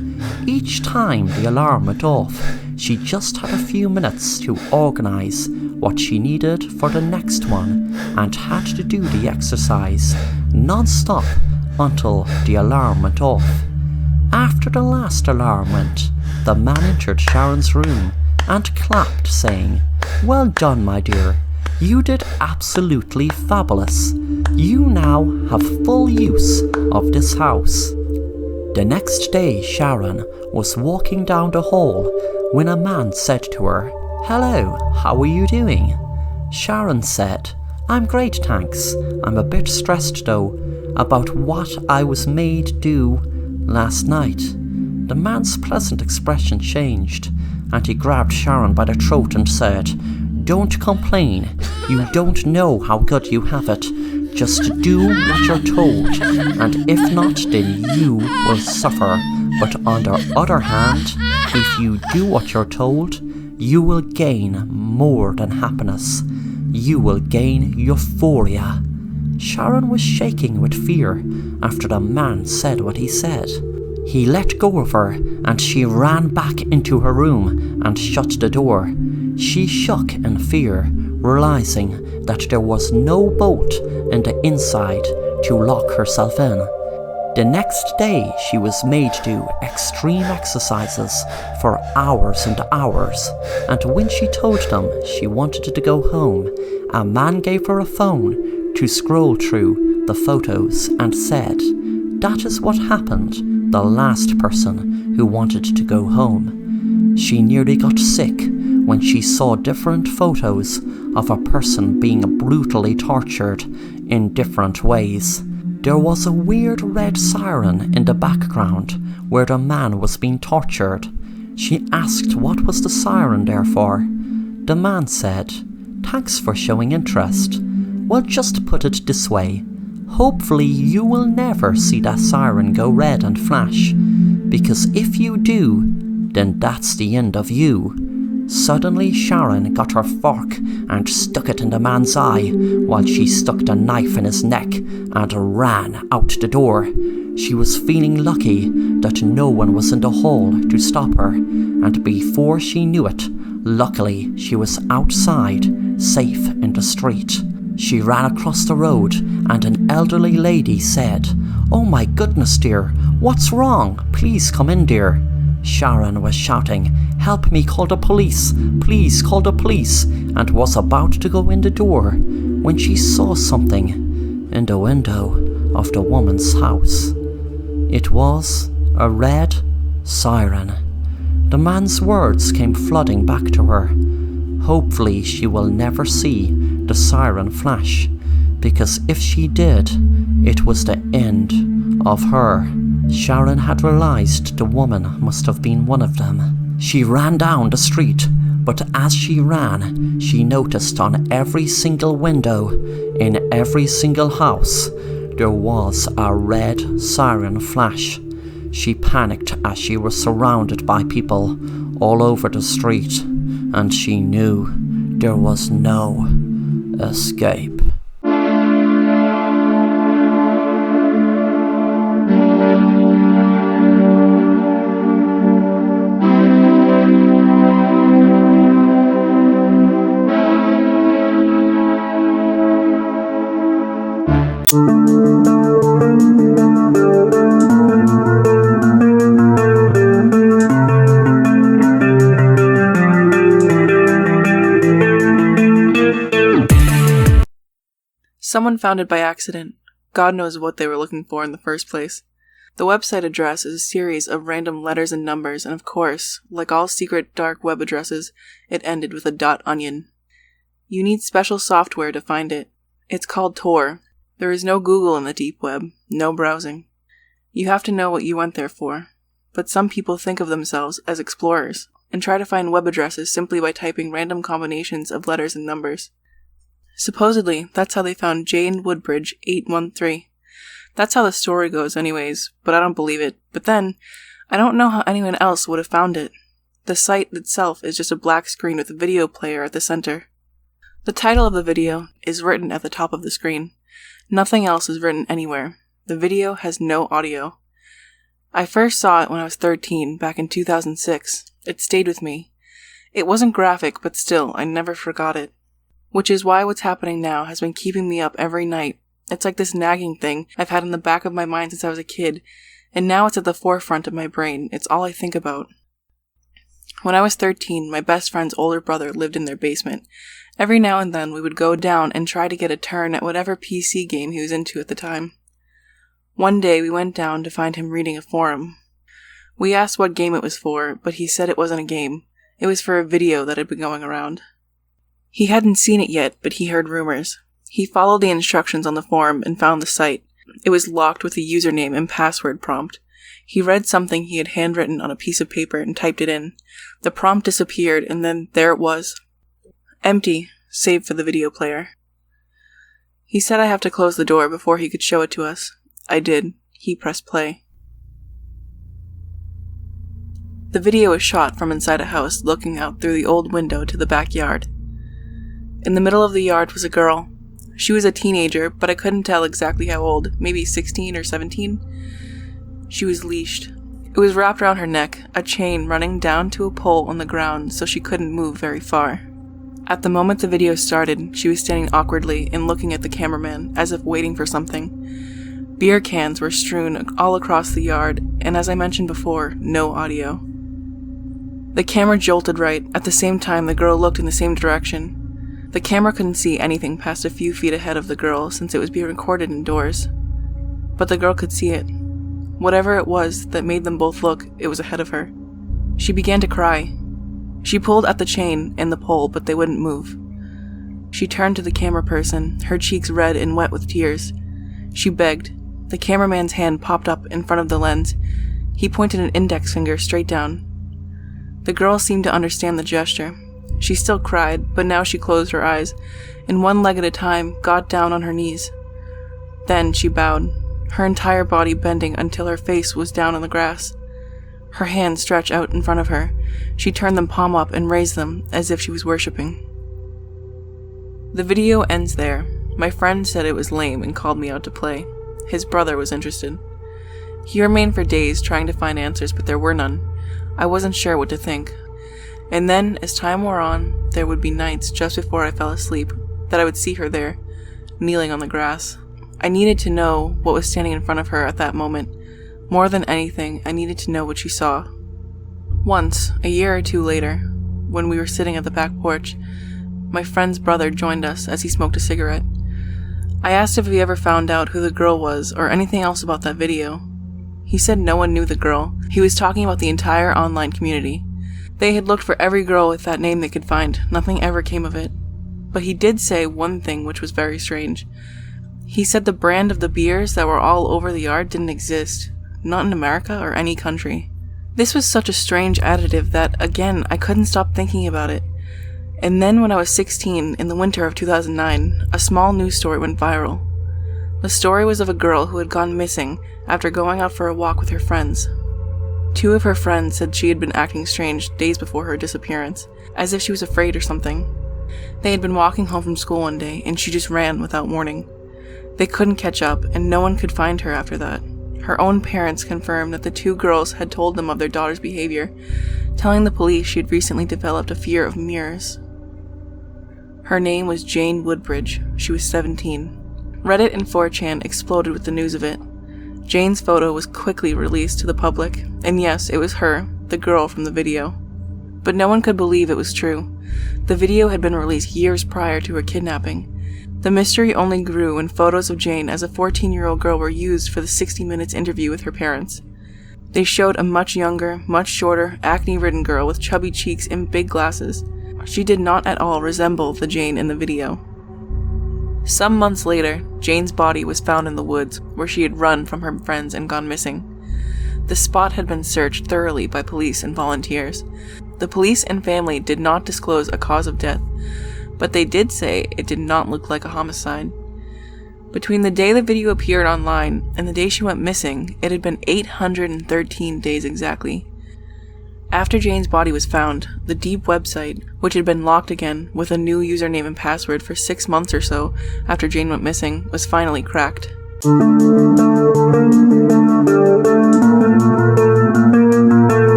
Each time the alarm went off, she just had a few minutes to organise what she needed for the next one and had to do the exercise non-stop until the alarm went off. After the last alarm went, the man entered Sharon's room and clapped, saying, "Well done, my dear. You did absolutely fabulous. You now have full use of this house." The next day, Sharon was walking down the hall when a man said to her, "Hello, how are you doing?" Sharon said, "I'm great, thanks. I'm a bit stressed though about what I was made do last night." The man's pleasant expression changed, and he grabbed Sharon by the throat and said, "Don't complain. You don't know how good you have it. Just do what you're told, and if not, then you will suffer. But on the other hand, if you do what you're told, you will gain more than happiness. You will gain euphoria." Sharon was shaking with fear after the man said what he said. He let go of her, and she ran back into her room and shut the door. She shook in fear, realizing that there was no bolt in the inside to lock herself in. The next day, she was made do extreme exercises for hours and hours, and when she told them she wanted to go home, a man gave her a phone to scroll through the photos and said, "That is what happened the last person who wanted to go home." She nearly got sick when she saw different photos of a person being brutally tortured in different ways. There was a weird red siren in the background where the man was being tortured. She asked what was the siren there for. The man said, "Thanks for showing interest. Well, just put it this way. Hopefully you will never see that siren go red and flash, because if you do, then that's the end of you." Suddenly Sharon got her fork and stuck it in the man's eye while she stuck the knife in his neck and ran out the door. She was feeling lucky that no one was in the hall to stop her, and before she knew it, luckily she was outside, safe in the street. She ran across the road and an elderly lady said, "Oh my goodness, dear, what's wrong? Please come in, dear." Sharon was shouting, "Help me, call the police, please call the police," and was about to go in the door when she saw something in the window of the woman's house. It was a red siren. The man's words came flooding back to her. Hopefully she will never see the siren flash, because if she did, it was the end of her. Sharon had realized the woman must have been one of them. She ran down the street, but as she ran, she noticed on every single window, in every single house, there was a red siren flash. She panicked as she was surrounded by people all over the street, and she knew there was no escape. Someone found it by accident. God knows what they were looking for in the first place. The website address is a series of random letters and numbers, and of course, like all secret dark web addresses, it ended with a .onion. You need special software to find it. It's called Tor. There is no Google in the deep web, no browsing. You have to know what you went there for. But some people think of themselves as explorers, and try to find web addresses simply by typing random combinations of letters and numbers. Supposedly, that's how they found Jane Woodbridge 813. That's how the story goes anyways, but I don't believe it. But then, I don't know how anyone else would have found it. The site itself is just a black screen with a video player at the center. The title of the video is written at the top of the screen. Nothing else is written anywhere. The video has no audio. I first saw it when I was 13, back in 2006. It stayed with me. It wasn't graphic, but still, I never forgot it. Which is why what's happening now has been keeping me up every night. It's like this nagging thing I've had in the back of my mind since I was a kid, and now it's at the forefront of my brain. It's all I think about. When I was 13, my best friend's older brother lived in their basement. Every now and then we would go down and try to get a turn at whatever PC game he was into at the time. One day we went down to find him reading a forum. We asked what game it was for, but he said it wasn't a game. It was for a video that had been going around. He hadn't seen it yet, but he heard rumors. He followed the instructions on the forum and found the site. It was locked with a username and password prompt. He read something he had handwritten on a piece of paper and typed it in. The prompt disappeared, and then there it was. Empty, save for the video player. He said I have to close the door before he could show it to us. I did. He pressed play. The video was shot from inside a house looking out through the old window to the backyard. In the middle of the yard was a girl. She was a teenager, but I couldn't tell exactly how old, maybe 16 or 17. She was leashed. It was wrapped around her neck, a chain running down to a pole on the ground so she couldn't move very far. At the moment the video started, she was standing awkwardly and looking at the cameraman, as if waiting for something. Beer cans were strewn all across the yard, and as I mentioned before, no audio. The camera jolted right. At the same time, the girl looked in the same direction. The camera couldn't see anything past a few feet ahead of the girl since it was being recorded indoors. But the girl could see it. Whatever it was that made them both look, it was ahead of her. She began to cry. She pulled at the chain and the pole, but they wouldn't move. She turned to the camera person, her cheeks red and wet with tears. She begged. The cameraman's hand popped up in front of the lens. He pointed an index finger straight down. The girl seemed to understand the gesture. She still cried, but now she closed her eyes, and one leg at a time got down on her knees. Then she bowed, her entire body bending until her face was down on the grass. Her hands stretched out in front of her. She turned them palm up and raised them as if she was worshipping. The video ends there. My friend said it was lame and called me out to play. His brother was interested. He remained for days trying to find answers, but there were none. I wasn't sure what to think. And then, as time wore on, there would be nights just before I fell asleep that I would see her there, kneeling on the grass. I needed to know what was standing in front of her at that moment. More than anything, I needed to know what she saw. Once, a year or two later, when we were sitting at the back porch, my friend's brother joined us as he smoked a cigarette. I asked if he ever found out who the girl was or anything else about that video. He said no one knew the girl. He was talking about the entire online community. They had looked for every girl with that name they could find. Nothing ever came of it. But he did say one thing which was very strange. He said the brand of the beers that were all over the yard didn't exist. Not in America or any country. This was such a strange additive that, again, I couldn't stop thinking about it. And then when I was 16, in the winter of 2009, a small news story went viral. The story was of a girl who had gone missing after going out for a walk with her friends. Two of her friends said she had been acting strange days before her disappearance, as if she was afraid or something. They had been walking home from school one day, and she just ran without warning. They couldn't catch up, and no one could find her after that. Her own parents confirmed that the two girls had told them of their daughter's behavior, telling the police she had recently developed a fear of mirrors. Her name was Jane Woodbridge. She was 17. Reddit and 4chan exploded with the news of it. Jane's photo was quickly released to the public, and yes, it was her, the girl from the video. But no one could believe it was true. The video had been released years prior to her kidnapping. The mystery only grew when photos of Jane as a 14-year-old girl were used for the 60 Minutes interview with her parents. They showed a much younger, much shorter, acne-ridden girl with chubby cheeks and big glasses. She did not at all resemble the Jane in the video. Some months later, Jane's body was found in the woods, where she had run from her friends and gone missing. The spot had been searched thoroughly by police and volunteers. The police and family did not disclose a cause of death, but they did say it did not look like a homicide. Between the day the video appeared online and the day she went missing, it had been 813 days exactly. After Jane's body was found, the Deep website, which had been locked again with a new username and password for 6 months or so after Jane went missing, was finally cracked.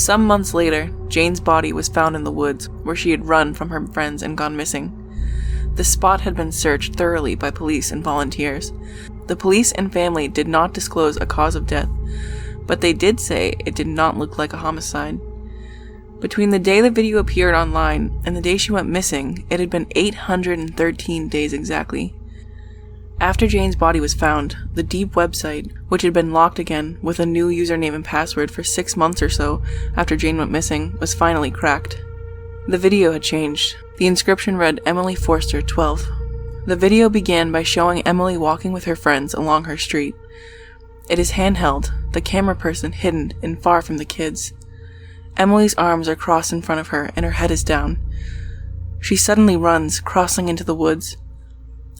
Some months later, Jane's body was found in the woods where she had run from her friends and gone missing. The spot had been searched thoroughly by police and volunteers. The police and family did not disclose a cause of death, but they did say it did not look like a homicide. Between the day the video appeared online and the day she went missing, it had been 813 days exactly. After Jane's body was found, the Deep website, which had been locked again with a new username and password for 6 months or so after Jane went missing, was finally cracked. The video had changed. The inscription read Emily Forster, 12. The video began by showing Emily walking with her friends along her street. It is handheld, the camera person hidden and far from the kids. Emily's arms are crossed in front of her and her head is down. She suddenly runs, crossing into the woods.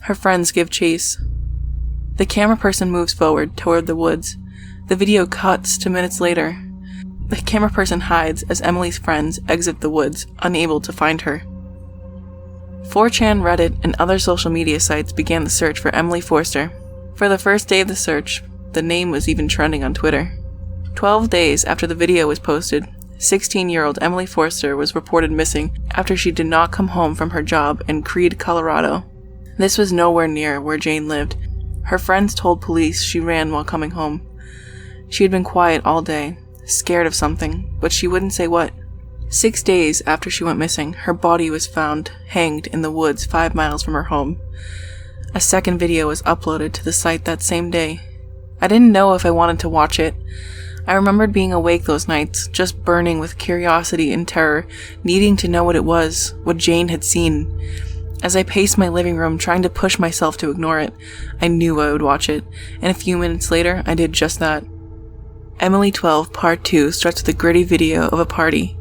Her friends give chase. The camera person moves forward toward the woods. The video cuts to minutes later. The camera person hides as Emily's friends exit the woods, unable to find her. 4chan, Reddit, and other social media sites began the search for Emily Forster. For the first day of the search, the name was even trending on Twitter. 12 days after the video was posted, 16-year-old Emily Forster was reported missing after she did not come home from her job in Creede, Colorado. This was nowhere near where Jane lived. Her friends told police she ran while coming home. She had been quiet all day, scared of something, but she wouldn't say what. 6 days after she went missing, her body was found hanged in the woods 5 miles from her home. A second video was uploaded to the site that same day. I didn't know if I wanted to watch it. I remembered being awake those nights, just burning with curiosity and terror, needing to know what it was, what Jane had seen. As I paced my living room, trying to push myself to ignore it, I knew I would watch it, and a few minutes later, I did just that. Emily 12 Part 2 starts with a gritty video of a party.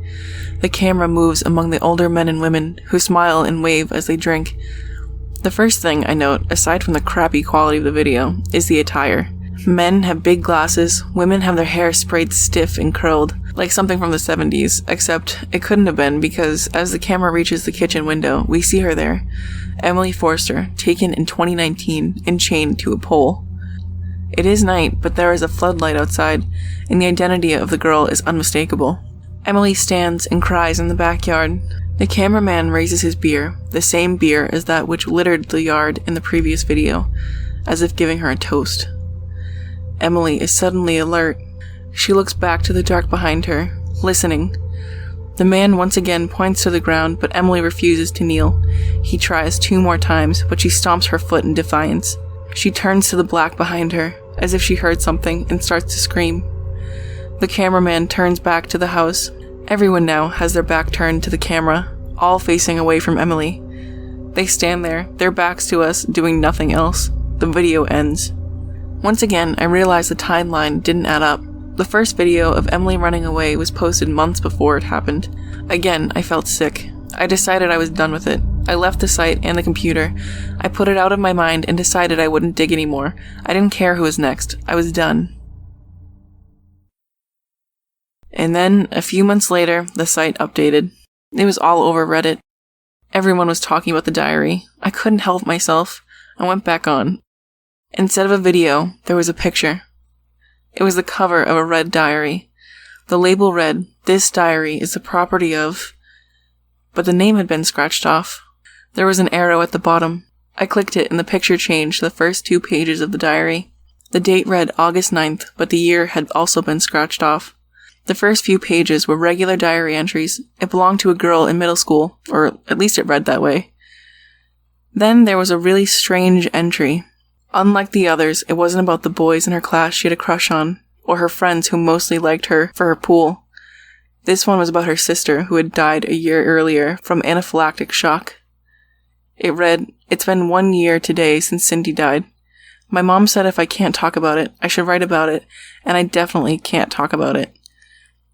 The camera moves among the older men and women, who smile and wave as they drink. The first thing I note, aside from the crappy quality of the video, is the attire. Men have big glasses, women have their hair sprayed stiff and curled, like something from the 70s, except it couldn't have been because as the camera reaches the kitchen window, we see her there. Emily Forster, taken in 2019 and chained to a pole. It is night, but there is a floodlight outside, and the identity of the girl is unmistakable. Emily stands and cries in the backyard. The cameraman raises his beer, the same beer as that which littered the yard in the previous video, as if giving her a toast. Emily is suddenly alert. She looks back to the dark behind her, listening. The man once again points to the ground, but Emily refuses to kneel. He tries 2 more times, but she stomps her foot in defiance. She turns to the black behind her, as if she heard something, and starts to scream. The cameraman turns back to the house. Everyone now has their back turned to the camera, all facing away from Emily. They stand there, their backs to us, doing nothing else. The video ends. Once again, I realized the timeline didn't add up. The first video of Emily running away was posted months before it happened. Again, I felt sick. I decided I was done with it. I left the site and the computer. I put it out of my mind and decided I wouldn't dig anymore. I didn't care who was next. I was done. And then, a few months later, the site updated. It was all over Reddit. Everyone was talking about the diary. I couldn't help myself. I went back on. Instead of a video, there was a picture. It was the cover of a red diary. The label read, "This diary is the property of..." But the name had been scratched off. There was an arrow at the bottom. I clicked it and the picture changed the first 2 pages of the diary. The date read August 9th, but the year had also been scratched off. The first few pages were regular diary entries. It belonged to a girl in middle school, or at least it read that way. Then there was a really strange entry. Unlike the others, it wasn't about the boys in her class she had a crush on, or her friends who mostly liked her for her pool. This one was about her sister, who had died a year earlier from anaphylactic shock. It read, "It's been 1 year today since Cindy died. My mom said if I can't talk about it, I should write about it, and I definitely can't talk about it.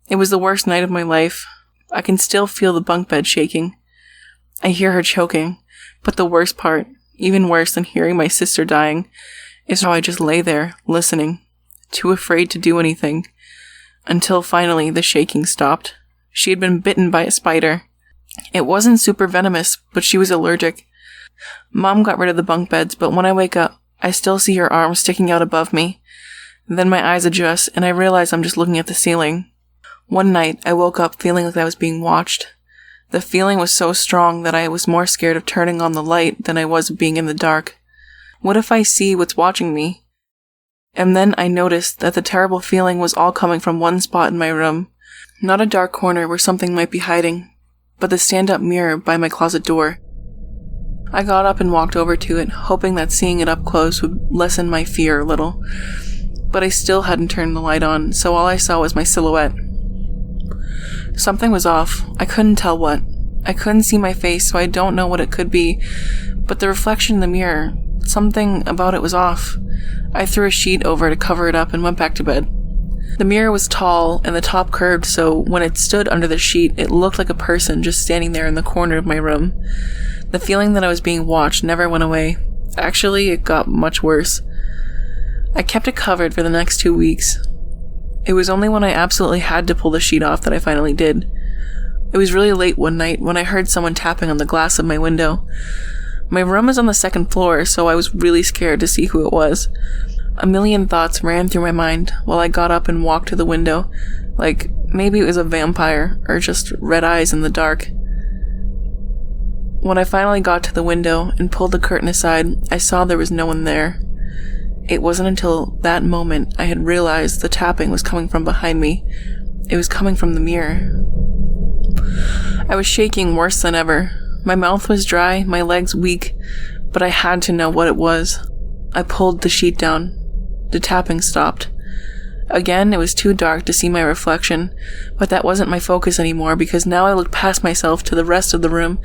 It was the worst night of my life. I can still feel the bunk bed shaking. I hear her choking, but the worst part, even worse than hearing my sister dying, is how I just lay there, listening, too afraid to do anything, until finally the shaking stopped. She had been bitten by a spider. It wasn't super venomous, but she was allergic. Mom got rid of the bunk beds, but when I wake up, I still see her arm sticking out above me. Then my eyes adjust, and I realize I'm just looking at the ceiling. One night, I woke up feeling like I was being watched. The feeling was so strong that I was more scared of turning on the light than I was of being in the dark. What if I see what's watching me? And then I noticed that the terrible feeling was all coming from one spot in my room. Not a dark corner where something might be hiding, but the stand-up mirror by my closet door. I got up and walked over to it, hoping that seeing it up close would lessen my fear a little. But I still hadn't turned the light on, so all I saw was my silhouette. Something was off. I couldn't tell what. I couldn't see my face, so I don't know what it could be. But the reflection in the mirror, something about it was off. I threw a sheet over to cover it up and went back to bed. The mirror was tall and the top curved, so when it stood under the sheet, it looked like a person just standing there in the corner of my room. The feeling that I was being watched never went away. Actually, it got much worse. I kept it covered for the next 2 weeks. It was only when I absolutely had to pull the sheet off that I finally did. It was really late one night when I heard someone tapping on the glass of my window. My room is on the 2nd floor, so I was really scared to see who it was. A million thoughts ran through my mind while I got up and walked to the window, like maybe it was a vampire or just red eyes in the dark. When I finally got to the window and pulled the curtain aside, I saw there was no one there. It wasn't until that moment I had realized the tapping was coming from behind me. It was coming from the mirror. I was shaking worse than ever. My mouth was dry, my legs weak, but I had to know what it was. I pulled the sheet down. The tapping stopped. Again, it was too dark to see my reflection, but that wasn't my focus anymore because now I looked past myself to the rest of the room,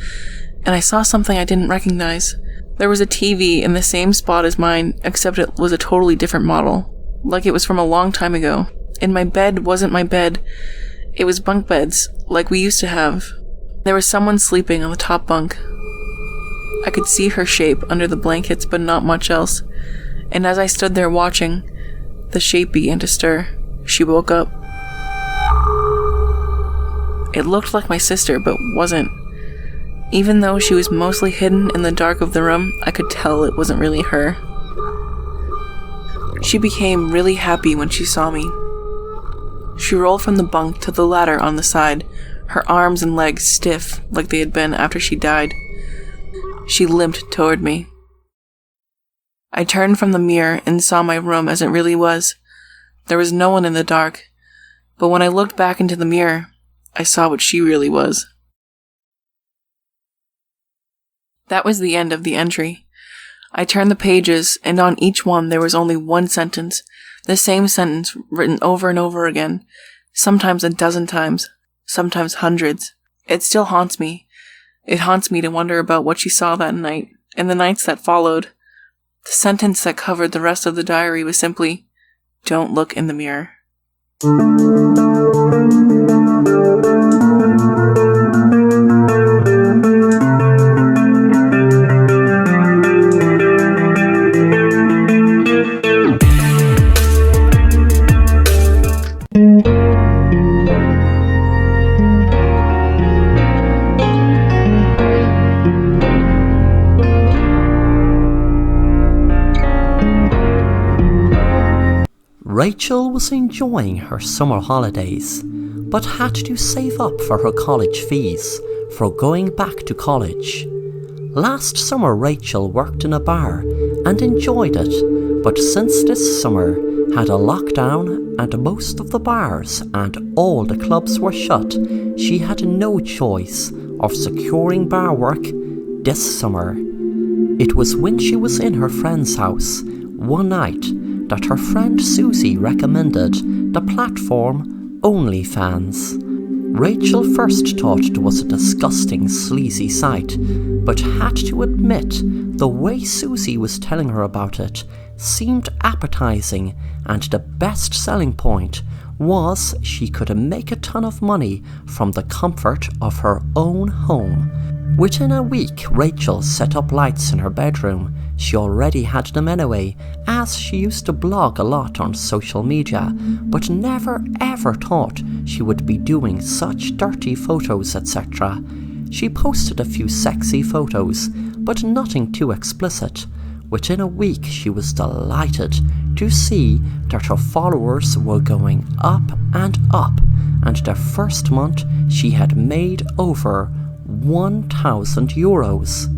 and I saw something I didn't recognize. There was a TV in the same spot as mine, except it was a totally different model, like it was from a long time ago. And my bed wasn't my bed. It was bunk beds, like we used to have. There was someone sleeping on the top bunk. I could see her shape under the blankets, but not much else. And as I stood there watching, the shape began to stir. She woke up. It looked like my sister, but wasn't. Even though she was mostly hidden in the dark of the room, I could tell it wasn't really her. She became really happy when she saw me. She rolled from the bunk to the ladder on the side, her arms and legs stiff like they had been after she died. She limped toward me. I turned from the mirror and saw my room as it really was. There was no one in the dark, but when I looked back into the mirror, I saw what she really was. That was the end of the entry. I turned the pages, and on each one there was only one sentence, the same sentence written over and over again, sometimes a dozen times, sometimes hundreds. It still haunts me. It haunts me to wonder about what she saw that night, and the nights that followed. The sentence that covered the rest of the diary was simply, "Don't look in the mirror." Rachel was enjoying her summer holidays, but had to save up for her college fees for going back to college. Last summer Rachel worked in a bar and enjoyed it, but since this summer had a lockdown and most of the bars and all the clubs were shut, she had no choice of securing bar work this summer. It was when she was in her friend's house one night that her friend Susie recommended the platform OnlyFans. Rachel first thought it was a disgusting, sleazy site, but had to admit the way Susie was telling her about it seemed appetizing, and the best selling point was she could make a ton of money from the comfort of her own home. Within a week, Rachel set up lights in her bedroom. She already had them anyway, as she used to blog a lot on social media, but never ever thought she would be doing such dirty photos, etc. She posted a few sexy photos, but nothing too explicit. Within a week, she was delighted to see that her followers were going up and up, and the first month she had made over €1,000.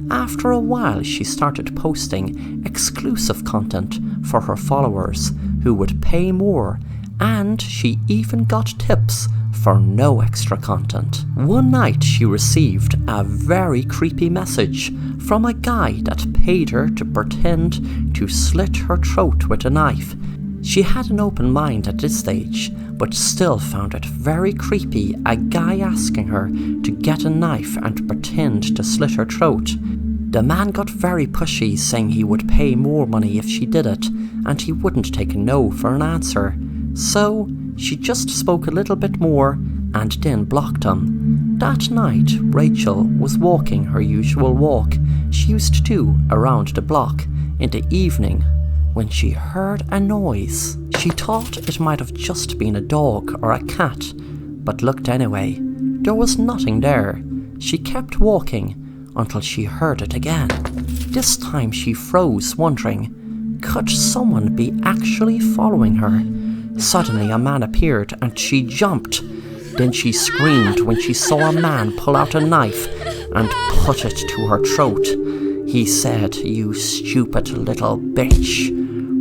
After a while, she started posting exclusive content for her followers who would pay more, and she even got tips for no extra content. One night she received a very creepy message from a guy that paid her to pretend to slit her throat with a knife. She had an open mind at this stage, but still found it very creepy, a guy asking her to get a knife and pretend to slit her throat. The man got very pushy, saying he would pay more money if she did it, and he wouldn't take no for an answer. So she just spoke a little bit more and then blocked him. That night, Rachel was walking her usual walk she used to do around the block in the evening when she heard a noise. She thought it might have just been a dog or a cat, but looked anyway. There was nothing there. She kept walking until she heard it again. This time she froze, wondering, could someone be actually following her? Suddenly a man appeared and she jumped. Then she screamed when she saw a man pull out a knife and put it to her throat. He said, "You stupid little bitch."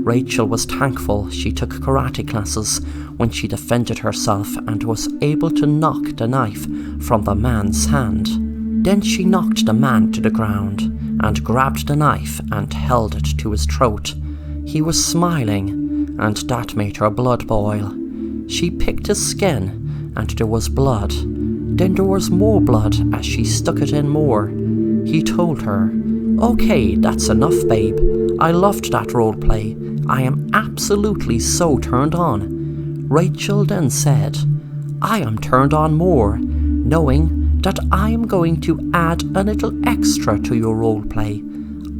Rachel was thankful she took karate classes when she defended herself and was able to knock the knife from the man's hand. Then she knocked the man to the ground and grabbed the knife and held it to his throat. He was smiling, and that made her blood boil. She picked his skin, and there was blood. Then there was more blood as she stuck it in more. He told her, "Okay, that's enough, babe. I loved that roleplay. I am absolutely so turned on." Rachel then said, "I am turned on more, knowing that I am going to add a little extra to your roleplay.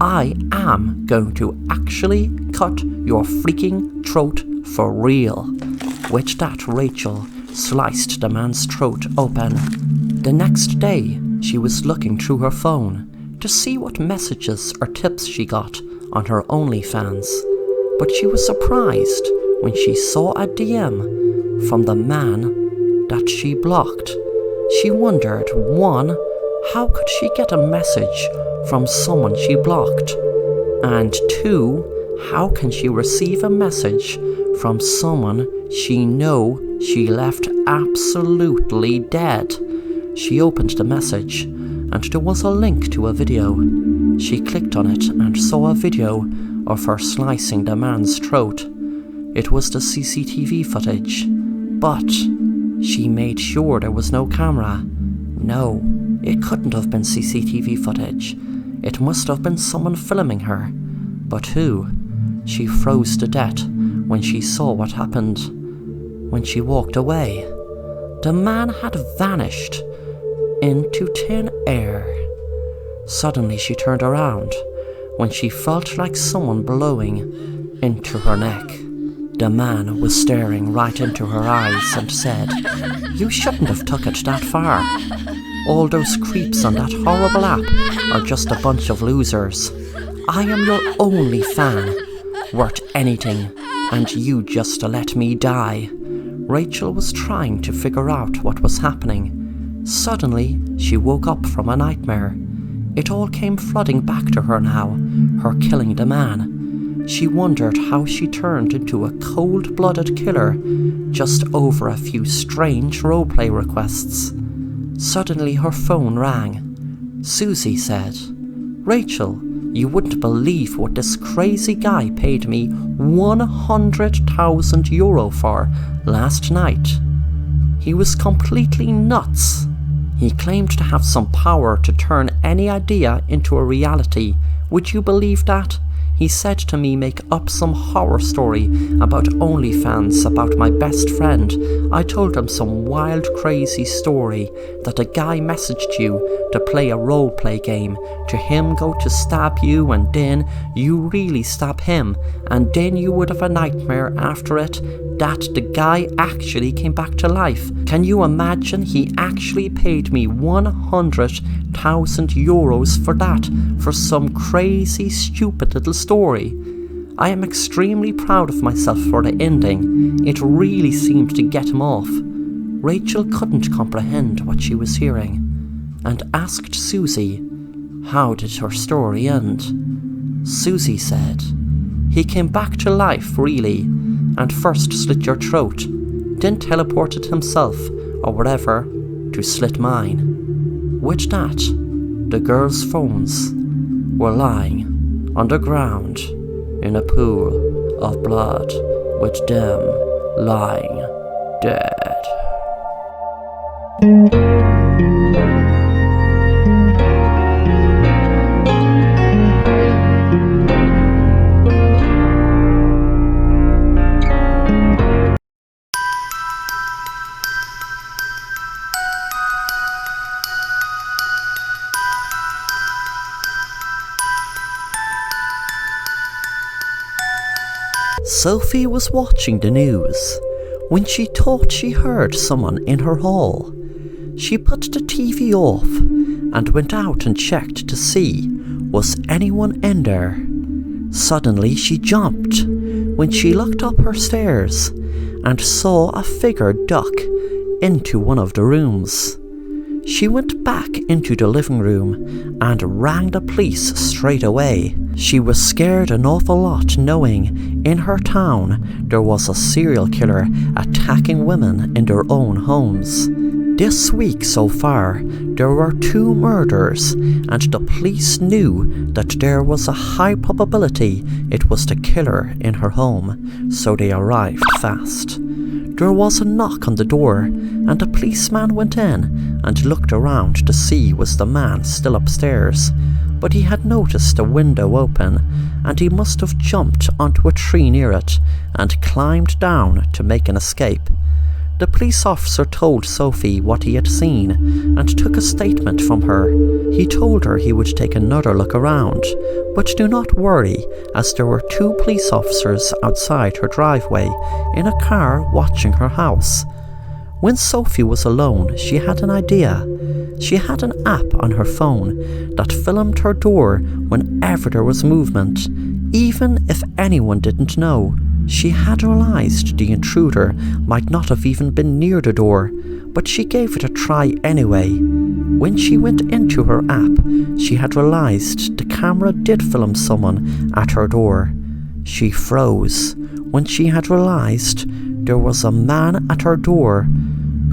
I am going to actually cut your freaking throat for real." With that, Rachel sliced the man's throat open. The next day, she was looking through her phone to see what messages or tips she got on her OnlyFans, but she was surprised when she saw a DM from the man that she blocked. She wondered, 1, how could she get a message from someone she blocked? And 2, how can she receive a message from someone she know she left absolutely dead? She opened the message, and there was a link to a video. She clicked on it and saw a video of her slicing the man's throat. It was the CCTV footage, but she made sure there was no camera. No, it couldn't have been CCTV footage. It must have been someone filming her. But who? She froze to death when she saw what happened. When she walked away, the man had vanished into thin air. Suddenly she turned around when she felt like someone blowing into her neck. The man was staring right into her eyes and said, "You shouldn't have took it that far. All those creeps on that horrible app are just a bunch of losers. I am your only fan, worth anything, and you just let me die." Rachel was trying to figure out what was happening. Suddenly, she woke up from a nightmare. It all came flooding back to her now, her killing the man. She wondered how she turned into a cold-blooded killer just over a few strange roleplay requests. Suddenly her phone rang. Susie said, "Rachel, you wouldn't believe what this crazy guy paid me €100,000 for last night. He was completely nuts. He claimed to have some power to turn any idea into a reality. Would you believe that? He said to me make up some horror story about OnlyFans about my best friend. I told him some wild crazy story that a guy messaged you to play a roleplay game, to him go to stab you and then you really stab him and then you would have a nightmare after it, that the guy actually came back to life. Can you imagine? He actually paid me €100,000 for that, for some crazy stupid little story. I am extremely proud of myself for the ending. It really seemed to get him off. Rachel couldn't comprehend what she was hearing, and asked Susie, how did her story end? Susie said, he came back to life really, and first slit your throat, then teleported himself, or whatever, to slit mine. With that, the girls' phones were lying on the ground in a pool of blood, with them lying dead. Sophie was watching the news when she thought she heard someone in her hall. She put the TV off and went out and checked to see was anyone in there. Suddenly she jumped when she looked up her stairs and saw a figure duck into one of the rooms. She went back into the living room and rang the police straight away. She was scared an awful lot knowing in her town there was a serial killer attacking women in their own homes. This week so far, there were 2 murders, and the police knew that there was a high probability it was the killer in her home, so they arrived fast. There was a knock on the door, and the policeman went in and looked around to see was the man still upstairs, but he had noticed a window open, and he must have jumped onto a tree near it and climbed down to make an escape. The police officer told Sophie what he had seen and took a statement from her. He told her he would take another look around, but do not worry, as there were 2 police officers outside her driveway in a car watching her house. When Sophie was alone, she had an idea. She had an app on her phone that filmed her door whenever there was movement, even if anyone didn't know. She had realised the intruder might not have even been near the door, but she gave it a try anyway. When she went into her app, she had realised the camera did film someone at her door. She froze when she had realised there was a man at her door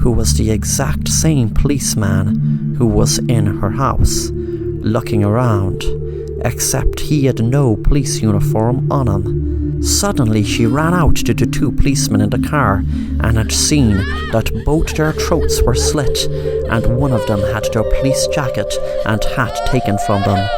who was the exact same policeman who was in her house, looking around, except he had no police uniform on him. Suddenly she ran out to the 2 policemen in the car and had seen that both their throats were slit and one of them had their police jacket and hat taken from them.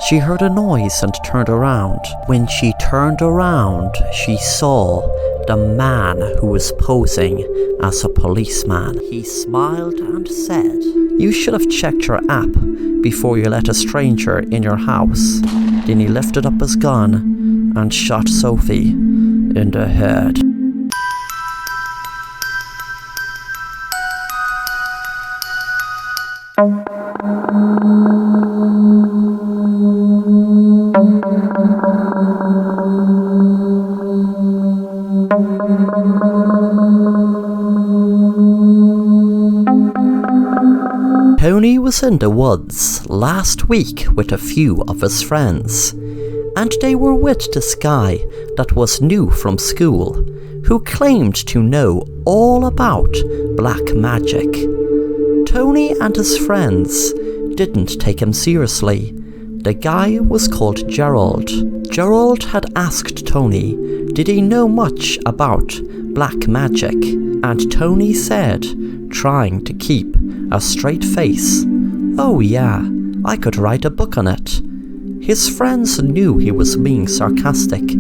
She heard a noise and turned around. When she turned around, she saw the man who was posing as a policeman. He smiled and said, "You should have checked your app before you let a stranger in your house." Then he lifted up his gun and shot Sophie in the head. Tony was in the woods last week with a few of his friends, and they were with this guy that was new from school, who claimed to know all about black magic. Tony and his friends didn't take him seriously. The guy was called Gerald. Gerald had asked Tony, did he know much about black magic? And Tony said, trying to keep a straight face, "Oh yeah, I could write a book on it." His friends knew he was being sarcastic.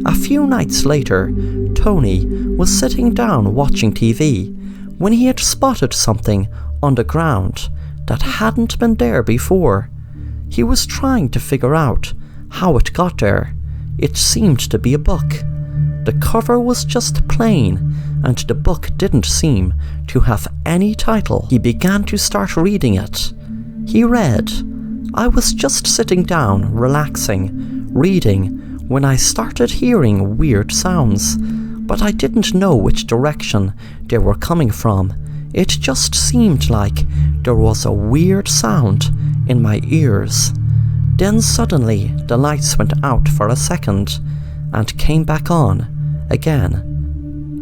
A few nights later, Tony was sitting down watching TV when he had spotted something on the ground that hadn't been there before. He was trying to figure out how it got there. It seemed to be a book. The cover was just plain, and the book didn't seem to have any title. He began to start reading it. He read, "I was just sitting down, relaxing, reading, when I started hearing weird sounds, but I didn't know which direction they were coming from. It just seemed like there was a weird sound in my ears. Then suddenly the lights went out for a second and came back on again.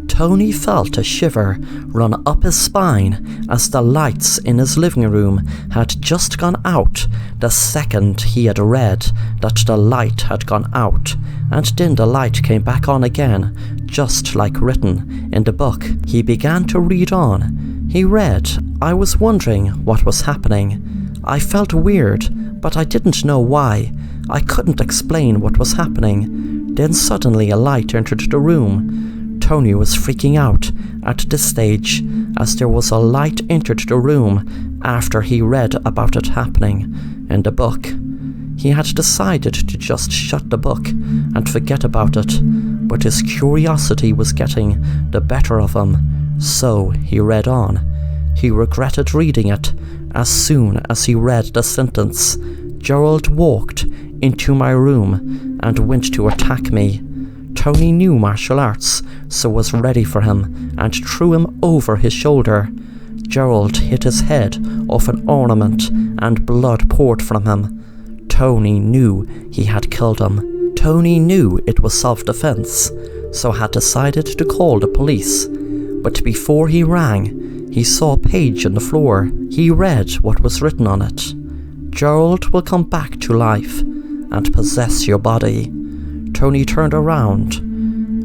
Tony felt a shiver run up his spine as the lights in his living room had just gone out the second he had read that the light had gone out, and then the light came back on again, just like written in the book. He began to read on. He read, "I was wondering what was happening. I felt weird, but I didn't know why. I couldn't explain what was happening. Then suddenly a light entered the room." Tony was freaking out at this stage, as there was a light entered the room after he read about it happening in the book. He had decided to just shut the book and forget about it, but his curiosity was getting the better of him, so he read on. He regretted reading it as soon as he read the sentence, "Gerald walked into my room and went to attack me." Tony knew martial arts, so was ready for him and threw him over his shoulder. Gerald hit his head off an ornament and blood poured from him. Tony knew he had killed him. Tony knew it was self-defense, so had decided to call the police. But before he rang, he saw a page on the floor. He read what was written on it. "Gerald will come back to life and possess your body." Tony turned around,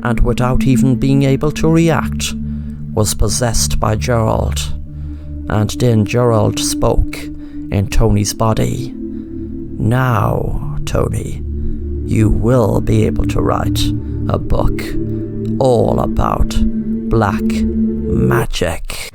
and without even being able to react, was possessed by Gerald. And then Gerald spoke in Tony's body. "Now, Tony, you will be able to write a book all about black magic."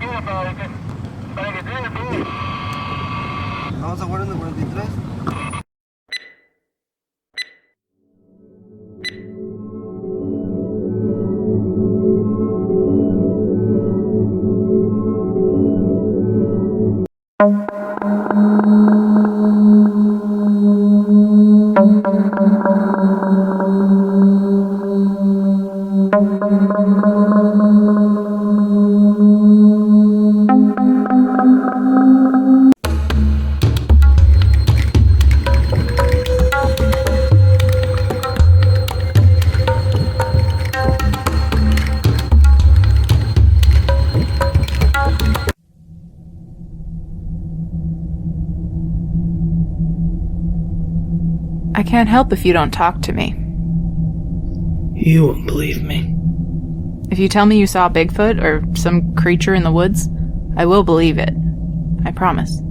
I can't help if you don't talk to me. You won't believe me. If you tell me you saw Bigfoot or some creature in the woods, I will believe it. I promise.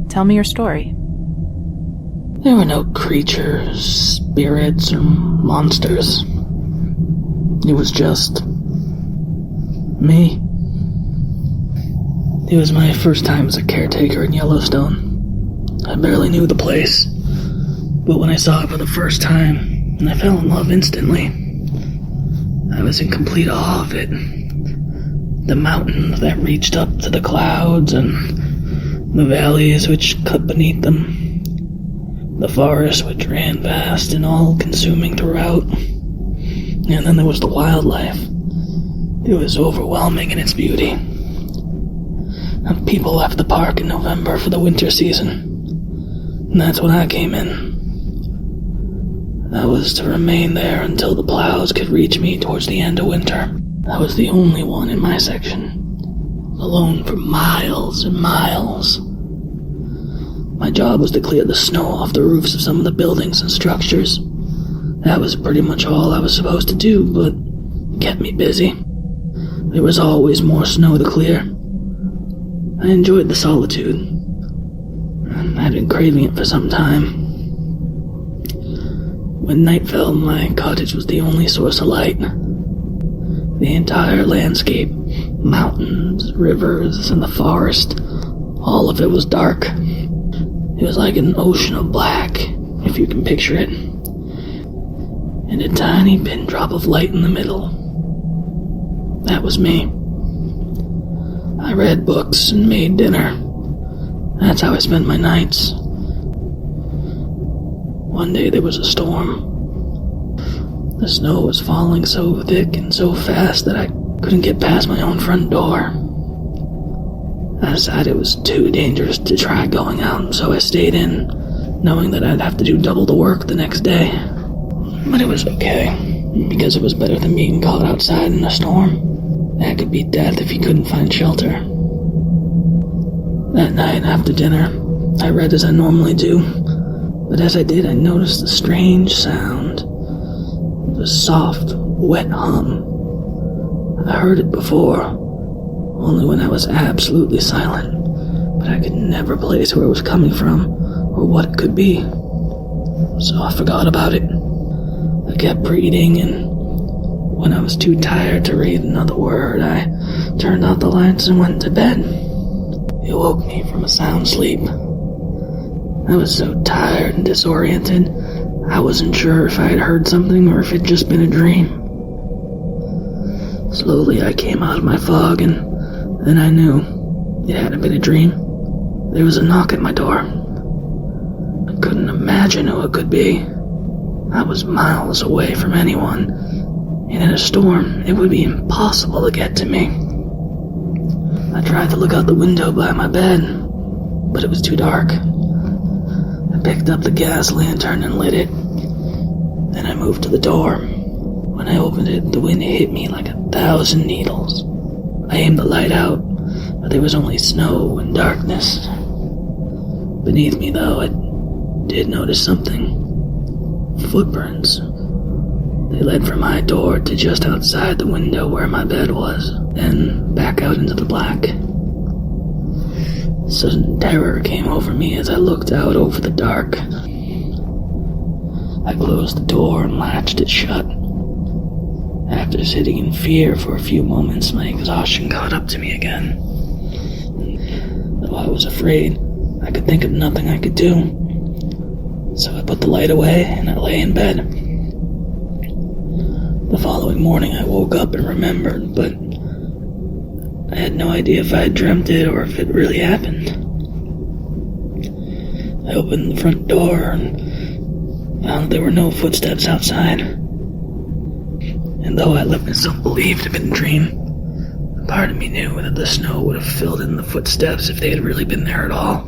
Tell me your story. There were no creatures, spirits, or monsters. It was just me. It was my first time as a caretaker in Yellowstone. I barely knew the place, but when I saw it for the first time, and I fell in love instantly. I was in complete awe of it. The mountains that reached up to the clouds, and the valleys which cut beneath them. The forest which ran vast and all-consuming throughout. And then there was the wildlife. It was overwhelming in its beauty. And people left the park in November for the winter season. And that's when I came in. I was to remain there until the plows could reach me towards the end of winter. I was the only one in my section, alone for miles and miles. My job was to clear the snow off the roofs of some of the buildings and structures. That was pretty much all I was supposed to do, but it kept me busy. There was always more snow to clear. I enjoyed the solitude, and I'd been craving it for some time. When night fell, my cottage was the only source of light. The entire landscape, mountains, rivers, and the forest, all of it was dark. It was like an ocean of black, if you can picture it. And a tiny pin drop of light in the middle. That was me. I read books and made dinner. That's how I spent my nights. One day there was a storm. The snow was falling so thick and so fast that I couldn't get past my own front door. I decided it was too dangerous to try going out, so I stayed in, knowing that I'd have to do double the work the next day. But it was okay, because it was better than being caught outside in a storm. That could be death if you couldn't find shelter. That night, after dinner, I read as I normally do, but as I did, I noticed a strange sound. A soft, wet hum. I heard it before, only when I was absolutely silent, but I could never place where it was coming from or what it could be. So I forgot about it. I kept reading, and when I was too tired to read another word, I turned out the lights and went to bed. It woke me from a sound sleep. I was so tired and disoriented, I wasn't sure if I had heard something or if it'd just been a dream. Slowly I came out of my fog, and then I knew it hadn't been a dream. There was a knock at my door. I couldn't imagine who it could be. I was miles away from anyone, and in a storm, it would be impossible to get to me. I tried to look out the window by my bed, but it was too dark. I picked up the gas lantern and lit it. Then I moved to the door. When I opened it, the wind hit me like 1,000 needles. I aimed the light out, but there was only snow and darkness. Beneath me, though, I did notice something. Footprints. They led from my door to just outside the window where my bed was, then back out into the black. Sudden terror came over me as I looked out over the dark. I closed the door and latched it shut. After sitting in fear for a few moments, my exhaustion caught up to me again. Though I was afraid, I could think of nothing I could do. So I put the light away and I lay in bed. The following morning I woke up and remembered, but I had no idea if I had dreamt it or if it really happened. I opened the front door and found there were no footsteps outside. And though I let myself believe it had been a dream, part of me knew that the snow would have filled in the footsteps if they had really been there at all.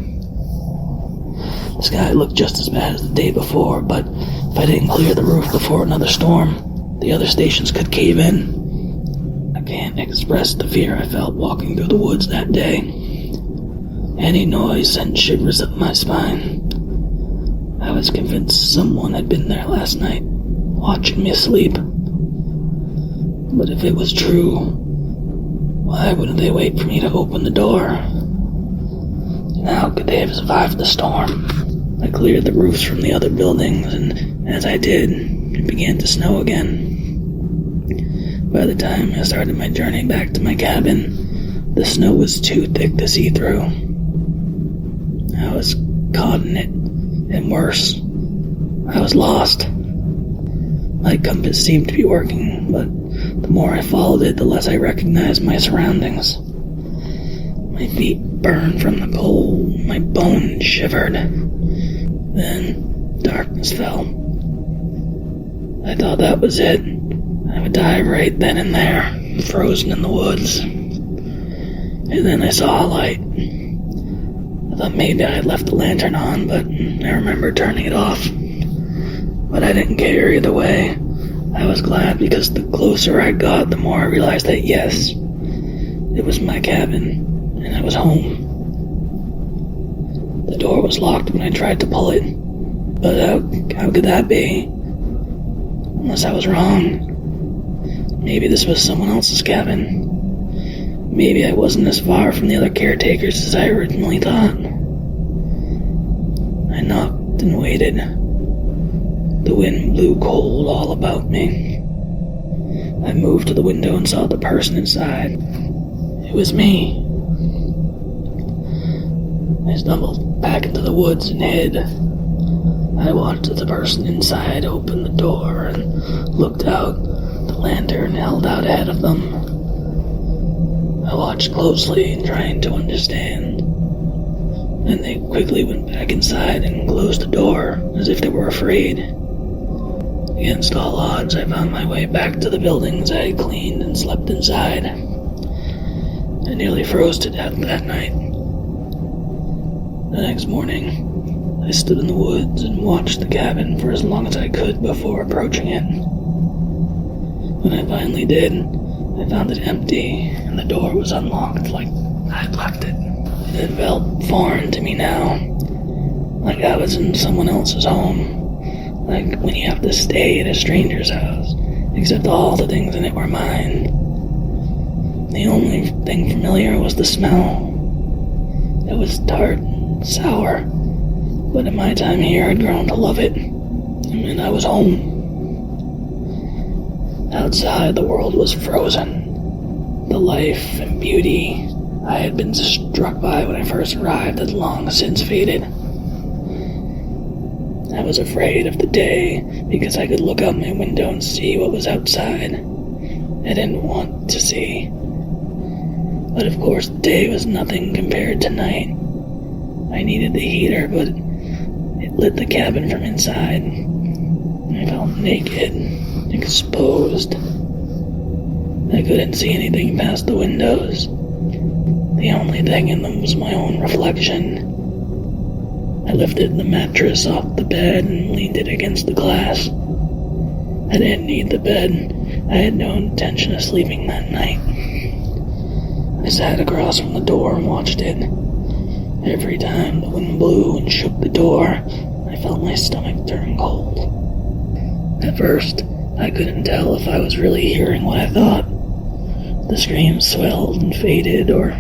The sky looked just as bad as the day before, but if I didn't clear the roof before another storm, the other stations could cave in. I can't express the fear I felt walking through the woods that day. Any noise sent shivers up my spine. I was convinced someone had been there last night, watching me sleep. But if it was true, why wouldn't they wait for me to open the door? And how could they have survived the storm? I cleared the roofs from the other buildings, and as I did, it began to snow again. By the time I started my journey back to my cabin, the snow was too thick to see through. I was caught in it, and worse, I was lost. My compass seemed to be working, but the more I followed it, the less I recognized my surroundings. My feet burned from the cold, my bones shivered. Then darkness fell. I thought that was it. I would die right then and there, frozen in the woods. And then I saw a light. I thought maybe I had left the lantern on, but I remembered turning it off. But I didn't care either way. I was glad because the closer I got, the more I realized that yes, it was my cabin, and I was home. The door was locked when I tried to pull it, but how could that be? Unless I was wrong. Maybe this was someone else's cabin. Maybe I wasn't as far from the other caretakers as I originally thought. I knocked and waited. The wind blew cold all about me. I moved to the window and saw the person inside. It was me. I stumbled back into the woods and hid. I watched as the person inside opened the door and looked out, the lantern held out ahead of them. I watched closely, trying to understand. Then they quickly went back inside and closed the door, as if they were afraid. Against all odds, I found my way back to the buildings I had cleaned and slept inside. I nearly froze to death that night. The next morning, I stood in the woods and watched the cabin for as long as I could before approaching it. When I finally did, I found it empty and the door was unlocked like I'd left it. It felt foreign to me now, like I was in someone else's home, like when you have to stay at a stranger's house, except all the things in it were mine. The only thing familiar was the smell. It was tart and sour, but in my time here I'd grown to love it, and I was home. Outside, the world was frozen. The life and beauty I had been struck by when I first arrived had long since faded. I was afraid of the day because I could look out my window and see what was outside. I didn't want to see. But of course, the day was nothing compared to night. I needed the heater, but it lit the cabin from inside. I felt naked, exposed. I couldn't see anything past the windows. The only thing in them was my own reflection. I lifted the mattress off the bed and leaned it against the glass. I didn't need the bed. I had no intention of sleeping that night. I sat across from the door and watched it. Every time the wind blew and shook the door, I felt my stomach turn cold. At first, I couldn't tell if I was really hearing what I thought. The screams swelled and faded, or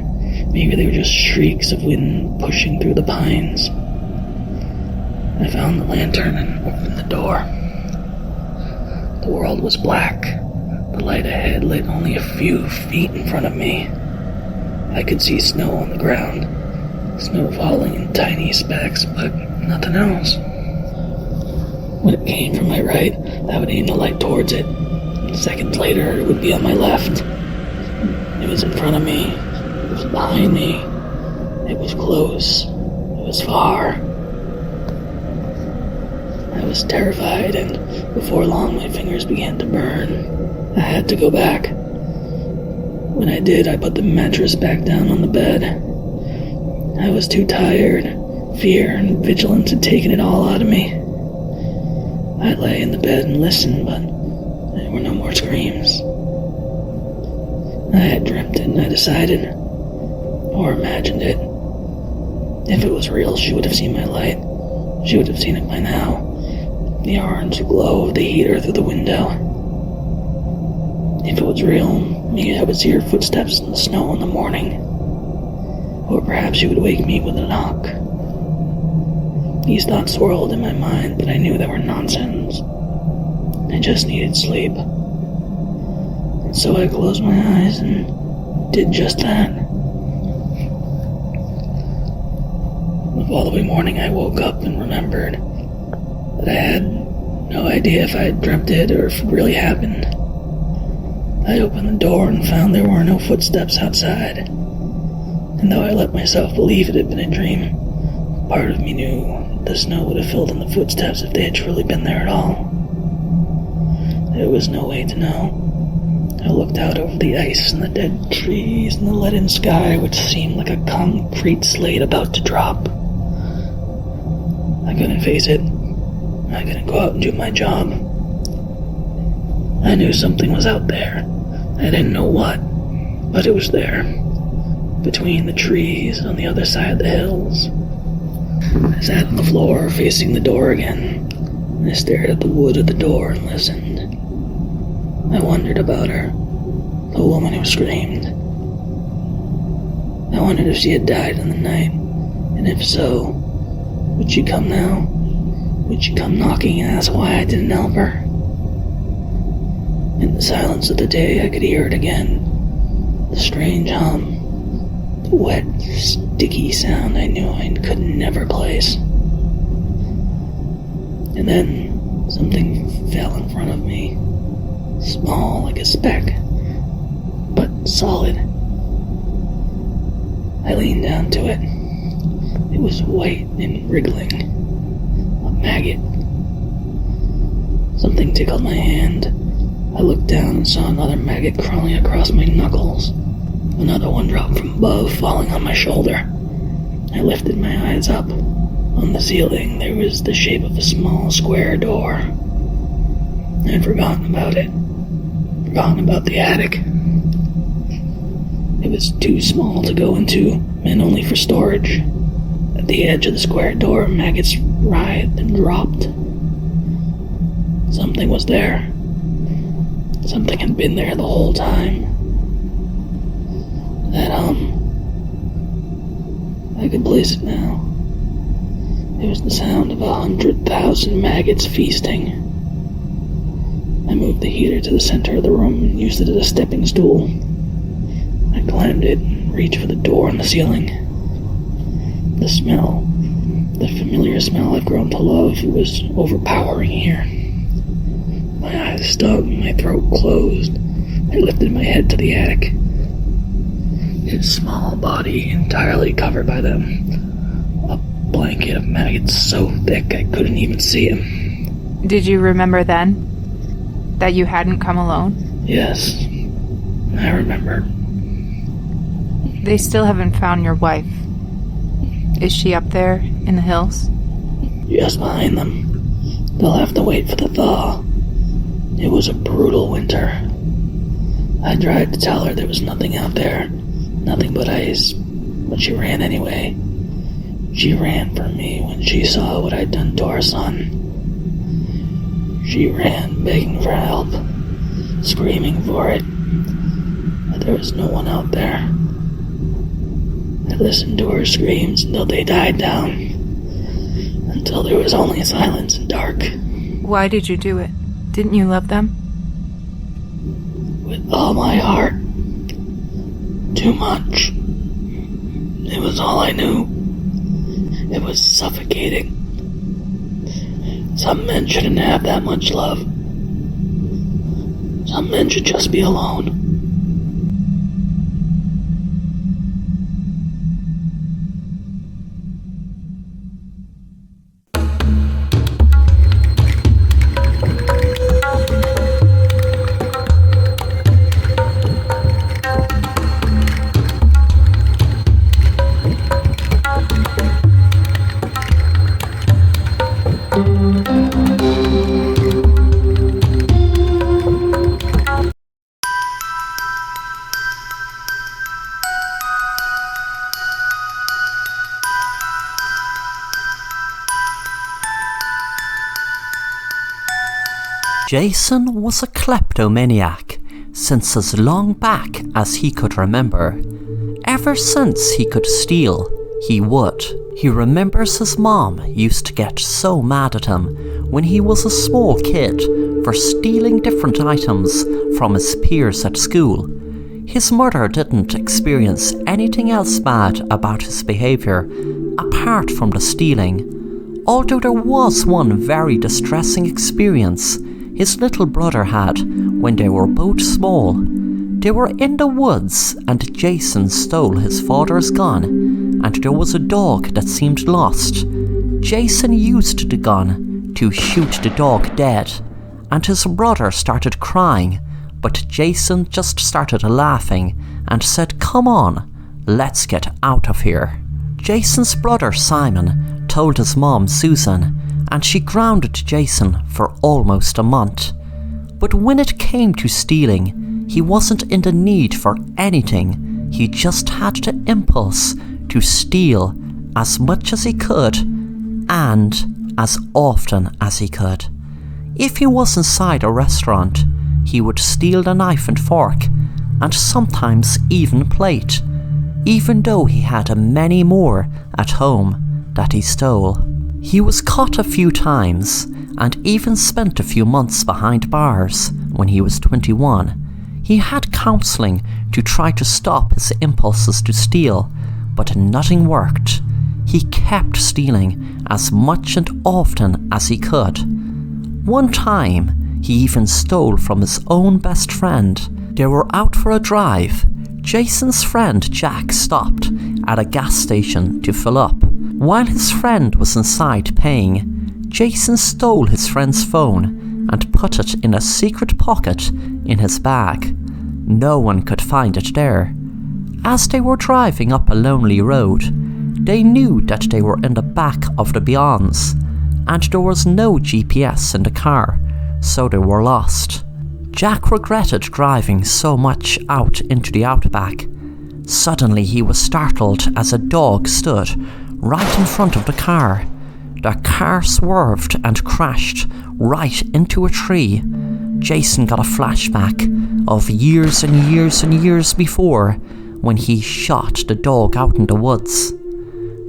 maybe they were just shrieks of wind pushing through the pines. I found the lantern and opened the door. The world was black. The light ahead lit only a few feet in front of me. I could see snow on the ground, snow falling in tiny specks, but nothing else. When it came from my right, I would aim the light towards it. Seconds later, it would be on my left. It was in front of me. It was behind me. It was close. It was far. I was terrified, and before long, my fingers began to burn. I had to go back. When I did, I put the mattress back down on the bed. I was too tired. Fear and vigilance had taken it all out of me. I lay in the bed and listened, but there were no more screams. I had dreamt it, and I decided, or imagined it. If it was real, she would have seen my light. She would have seen it by now. The orange glow of the heater through the window. If it was real, maybe I would see her footsteps in the snow in the morning. Or perhaps she would wake me with a knock. These thoughts swirled in my mind, but I knew they were nonsense. I just needed sleep. And so I closed my eyes and did just that. The following morning I woke up and remembered that I had no idea if I had dreamt it or if it really happened. I opened the door and found there were no footsteps outside. And though I let myself believe it had been a dream, part of me knew the snow would have filled in the footsteps if they had truly been there at all. There was no way to know. I looked out over the ice and the dead trees and the leaden sky, which seemed like a concrete slate about to drop. I couldn't face it. I couldn't go out and do my job. I knew something was out there. I didn't know what, but it was there. Between the trees on the other side of the hills. I sat on the floor facing the door again. I stared at the wood of the door and listened. I wondered about her, the woman who screamed. I wondered if she had died in the night, and if so, would she come now? Would she come knocking and ask why I didn't help her? In the silence of the day, I could hear it again. The strange hum. The wet, sticky sound I knew I could never place. And then something fell in front of me. Small like a speck, but solid. I leaned down to it. It was white and wriggling. A maggot. Something tickled my hand. I looked down and saw another maggot crawling across my knuckles. Another one dropped from above, falling on my shoulder. I lifted my eyes up. On the ceiling, there was the shape of a small square door. I'd forgotten about it. Forgotten about the attic. It was too small to go into, meant only for storage. At the edge of the square door, maggots writhed and dropped. Something was there. Something had been there the whole time. That I could place it now. It was the sound of 100,000 maggots feasting. I moved the heater to the center of the room and used it as a stepping stool. I climbed it and reached for the door on the ceiling. The smell, the familiar smell I've grown to love, was overpowering here. My eyes stung, my throat closed. I lifted my head to the attic. His small body entirely covered by them. A blanket of maggots so thick I couldn't even see him. Did you remember then that you hadn't come alone? Yes, I remember. They still haven't found your wife. Is she up there in the hills? Just behind them. They'll have to wait for the thaw. It was a brutal winter. I tried to tell her there was nothing out there, nothing but ice, but she ran anyway. She ran for me when she saw what I'd done to our son. She ran begging for help, screaming for it, but there was no one out there. I listened to her screams until they died down, until there was only silence and dark. Why did you do it? Didn't you love them? With all my heart. Too much. It was all I knew. It was suffocating. Some men shouldn't have that much love. Some men should just be alone. Jason was a kleptomaniac since as long back as he could remember. Ever since he could steal, he would. He remembers his mom used to get so mad at him when he was a small kid for stealing different items from his peers at school. His mother didn't experience anything else bad about his behaviour apart from the stealing, although there was one very distressing experience his little brother had when they were both small. They were in the woods and Jason stole his father's gun, and there was a dog that seemed lost. Jason used the gun to shoot the dog dead, and his brother started crying, but Jason just started laughing and said, "Come on, let's get out of here." Jason's brother Simon told his mom Susan, and she grounded Jason for almost a month. But when it came to stealing, he wasn't in the need for anything. He just had the impulse to steal as much as he could and as often as he could. If he was inside a restaurant, he would steal the knife and fork, and sometimes even plate, even though he had many more at home that he stole. He was caught a few times and even spent a few months behind bars when he was 21. He had counselling to try to stop his impulses to steal, but nothing worked. He kept stealing as much and often as he could. One time, he even stole from his own best friend. They were out for a drive. Jason's friend Jack stopped at a gas station to fill up. While his friend was inside paying, Jason stole his friend's phone and put it in a secret pocket in his bag. No one could find it there. As they were driving up a lonely road, they knew that they were in the back of the Beyonds, and there was no GPS in the car, so they were lost. Jack regretted driving so much out into the outback. Suddenly he was startled as a dog stood right in front of the car. The car swerved and crashed right into a tree. Jason got a flashback of years and years and years before when he shot the dog out in the woods.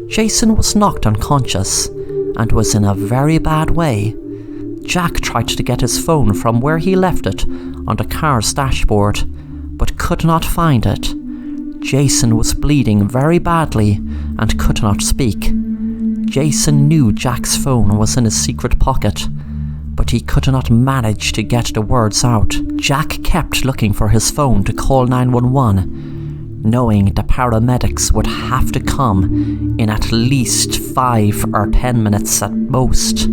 Jason was knocked unconscious and was in a very bad way. Jack tried to get his phone from where he left it on the car's dashboard, but could not find it. Jason was bleeding very badly and could not speak. Jason knew Jack's phone was in his secret pocket, but he could not manage to get the words out. Jack kept looking for his phone to call 911, knowing the paramedics would have to come in at least 5 or 10 minutes at most,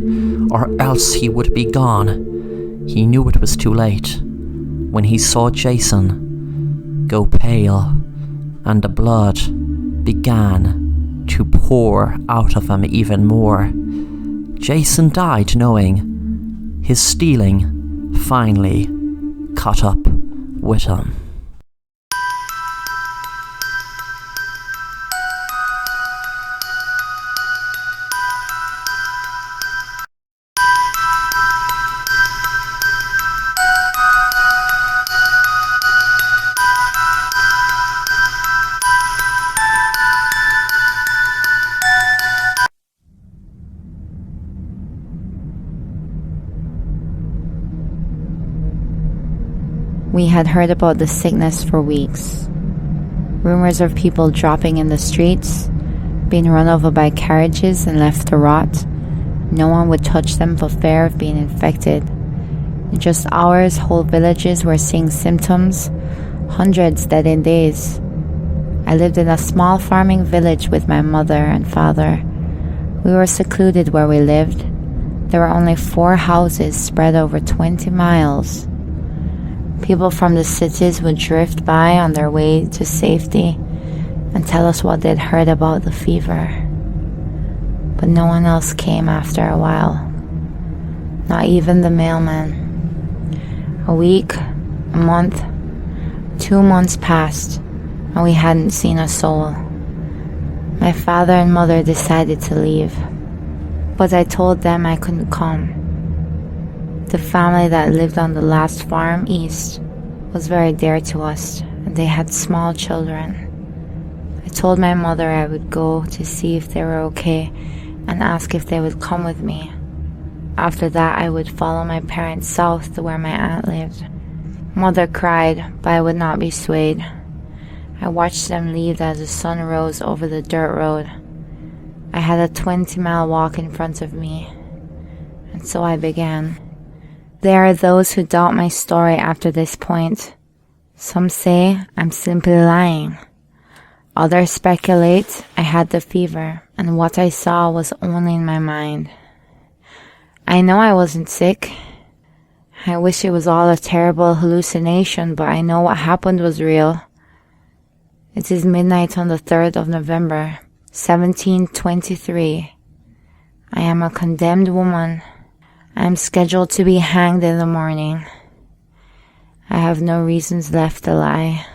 or else he would be gone. He knew it was too late when he saw Jason go pale and the blood began to pour out of him even more. Jason died knowing his stealing finally caught up with him. We had heard about the sickness for weeks. Rumors of people dropping in the streets, being run over by carriages and left to rot. No one would touch them for fear of being infected. In just hours, whole villages were seeing symptoms, hundreds dead in days. I lived in a small farming village with my mother and father. We were secluded where we lived. There were only 4 houses spread over 20 miles. People from the cities would drift by on their way to safety and tell us what they'd heard about the fever. But no one else came after a while. Not even the mailman. A week, a month, 2 months passed, and we hadn't seen a soul. My father and mother decided to leave, but I told them I couldn't come. The family that lived on the last farm east was very dear to us, and they had small children. I told my mother I would go to see if they were okay and ask if they would come with me. After that, I would follow my parents south to where my aunt lived. Mother cried, but I would not be swayed. I watched them leave as the sun rose over the dirt road. I had a 20-mile walk in front of me, and so I began. There are those who doubt my story after this point. Some say I'm simply lying. Others speculate I had the fever and what I saw was only in my mind. I know I wasn't sick. I wish it was all a terrible hallucination, but I know what happened was real. It is midnight on the 3rd of November, 1723. I am a condemned woman. I am scheduled to be hanged in the morning. I have no reasons left to lie.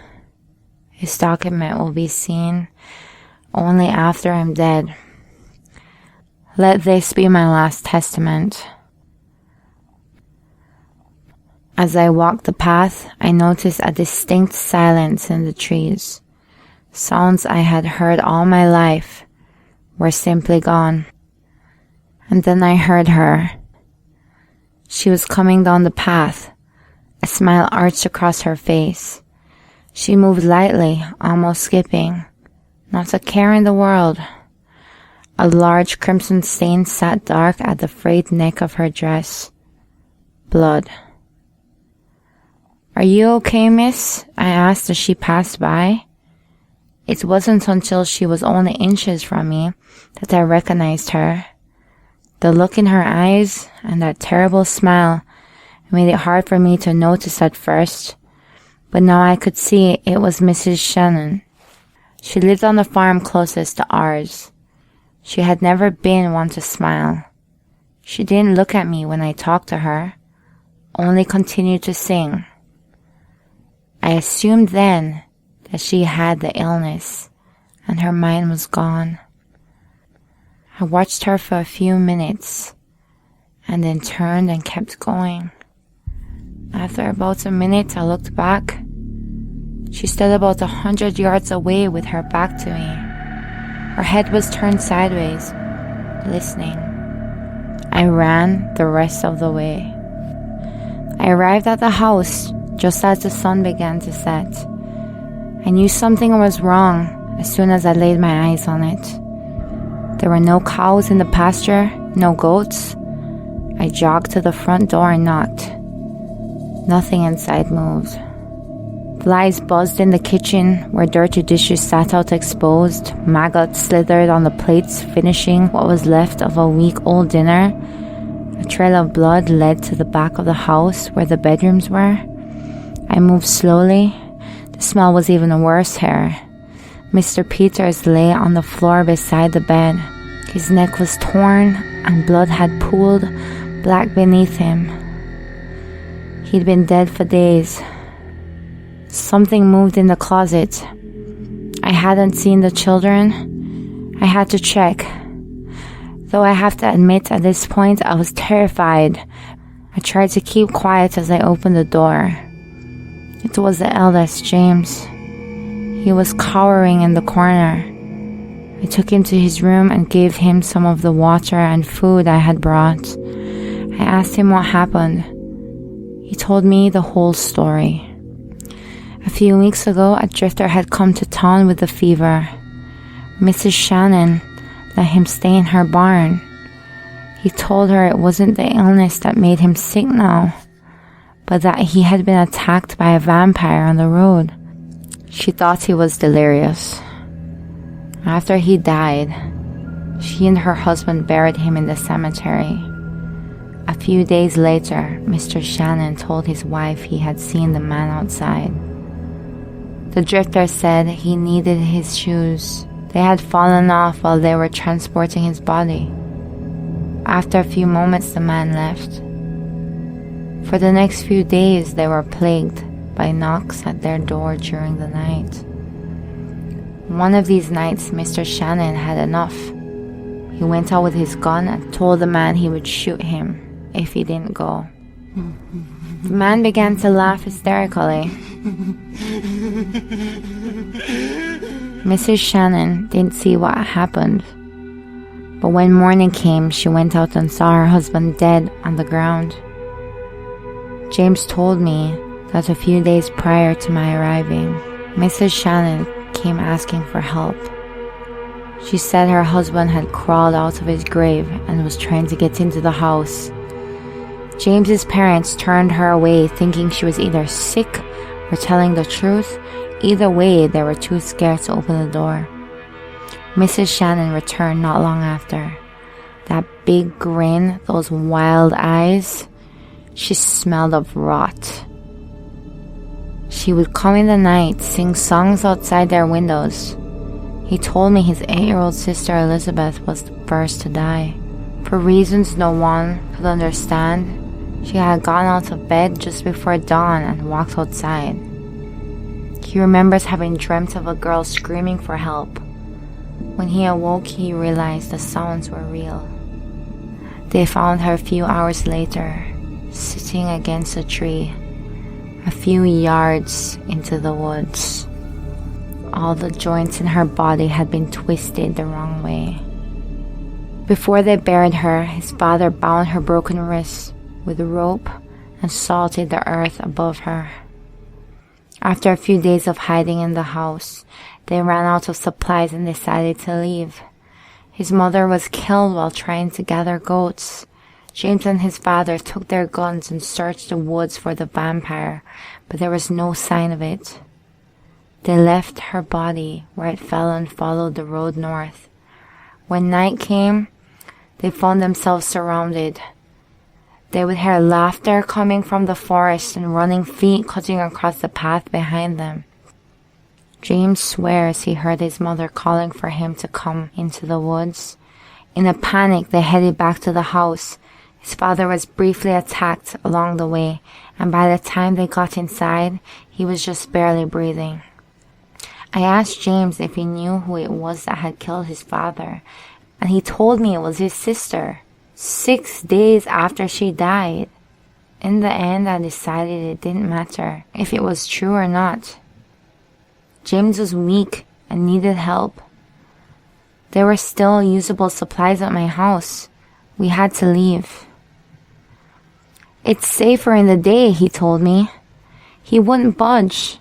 This document will be seen only after I'm dead. Let this be my last testament. As I walked the path, I noticed a distinct silence in the trees. Sounds I had heard all my life were simply gone. And then I heard her. She was coming down the path. A smile arched across her face. She moved lightly, almost skipping. Not a care in the world. A large crimson stain sat dark at the frayed neck of her dress. Blood. "Are you okay, miss?" I asked as she passed by. It wasn't until she was only inches from me that I recognized her. The look in her eyes and that terrible smile made it hard for me to notice at first, but now I could see it was Mrs. Shannon. She lived on the farm closest to ours. She had never been one to smile. She didn't look at me when I talked to her, only continued to sing. I assumed then that she had the illness and her mind was gone. I watched her for a few minutes and then turned and kept going. After about a minute, I looked back. She stood about 100 yards away with her back to me. Her head was turned sideways, listening. I ran the rest of the way. I arrived at the house just as the sun began to set. I knew something was wrong as soon as I laid my eyes on it. There were no cows in the pasture, no goats. I jogged to the front door and knocked. Nothing inside moved. Flies buzzed in the kitchen where dirty dishes sat out exposed. Maggots slithered on the plates, finishing what was left of a week-old dinner. A trail of blood led to the back of the house where the bedrooms were. I moved slowly. The smell was even worse here. Mr. Peters lay on the floor beside the bed. His neck was torn and blood had pooled black beneath him. He'd been dead for days. Something moved in the closet. I hadn't seen the children. I had to check. Though I have to admit at this point I was terrified. I tried to keep quiet as I opened the door. It was the eldest, James. He was cowering in the corner. I took him to his room and gave him some of the water and food I had brought. I asked him what happened. He told me the whole story. A few weeks ago, a drifter had come to town with a fever. Mrs. Shannon let him stay in her barn. He told her it wasn't the illness that made him sick now, but that he had been attacked by a vampire on the road. She thought he was delirious. After he died, she and her husband buried him in the cemetery. A few days later, Mr. Shannon told his wife he had seen the man outside. The drifter said he needed his shoes. They had fallen off while they were transporting his body. After a few moments, the man left. For the next few days, they were plagued by knocks at their door during the night. One of these nights, Mr. Shannon had enough. He went out with his gun and told the man he would shoot him if he didn't go. The man began to laugh hysterically. Mrs. Shannon didn't see what happened, but when morning came, she went out and saw her husband dead on the ground. James told me that a few days prior to my arriving, Mrs. Shannon came asking for help. She said her husband had crawled out of his grave and was trying to get into the house. James's parents turned her away, thinking she was either sick or telling the truth. Either way, they were too scared to open the door. Mrs. Shannon returned not long after. That big grin, those wild eyes. She smelled of rot. She would come in the night, sing songs outside their windows. He told me his 8-year-old sister Elizabeth was the first to die. For reasons no one could understand, she had gone out of bed just before dawn and walked outside. He remembers having dreamt of a girl screaming for help. When he awoke, he realized the sounds were real. They found her a few hours later, sitting against a tree, a few yards into the woods. All the joints in her body had been twisted the wrong way. Before they buried her, his father bound her broken wrists with a rope and salted the earth above her. After a few days of hiding in the house, they ran out of supplies and decided to leave. His mother was killed while trying to gather goats. James and his father took their guns and searched the woods for the vampire, but there was no sign of it. They left her body where it fell and followed the road north. When night came, they found themselves surrounded. They would hear laughter coming from the forest and running feet cutting across the path behind them. James swears he heard his mother calling for him to come into the woods. In a panic, they headed back to the house. His father was briefly attacked along the way, and by the time they got inside, he was just barely breathing. I asked James if he knew who it was that had killed his father, and he told me it was his sister, 6 days after she died. In the end, I decided it didn't matter if it was true or not. James was weak and needed help. There were still usable supplies at my house. We had to leave. It's safer in the day, he told me. He wouldn't budge.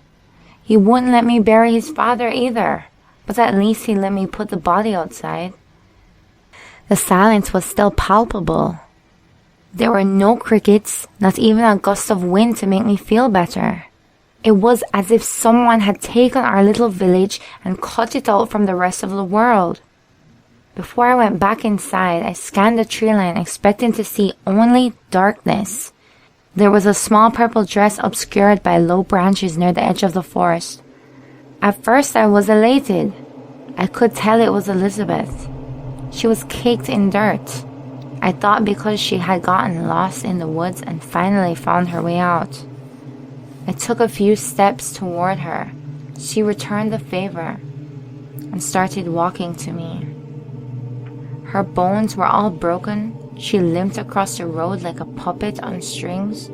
He wouldn't let me bury his father either, but at least he let me put the body outside. The silence was still palpable. There were no crickets, not even a gust of wind to make me feel better. It was as if someone had taken our little village and cut it out from the rest of the world. Before I went back inside, I scanned the tree line expecting to see only darkness. There was a small purple dress obscured by low branches near the edge of the forest. At first I was elated. I could tell it was Elizabeth. She was caked in dirt. I thought because she had gotten lost in the woods and finally found her way out. I took a few steps toward her. She returned the favor and started walking to me. Her bones were all broken. She limped across the road like a puppet on strings.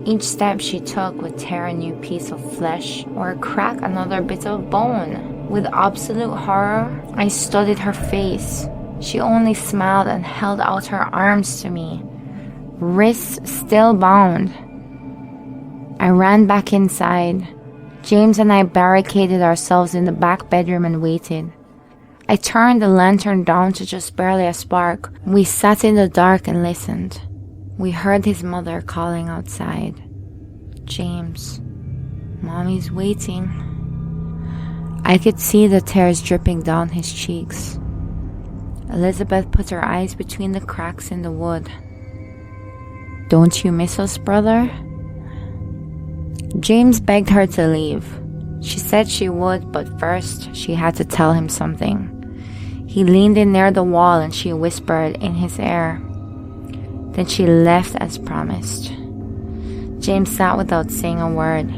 Each step she took would tear a new piece of flesh or crack another bit of bone. With absolute horror, I studied her face. She only smiled and held out her arms to me, wrists still bound. I ran back inside. James and I barricaded ourselves in the back bedroom and waited. I turned the lantern down to just barely a spark. We sat in the dark and listened. We heard his mother calling outside. James, Mommy's waiting. I could see the tears dripping down his cheeks. Elizabeth put her eyes between the cracks in the wood. Don't you miss us, brother? James begged her to leave. She said she would, but first she had to tell him something. He leaned in near the wall and she whispered in his ear. Then she left as promised. James sat without saying a word.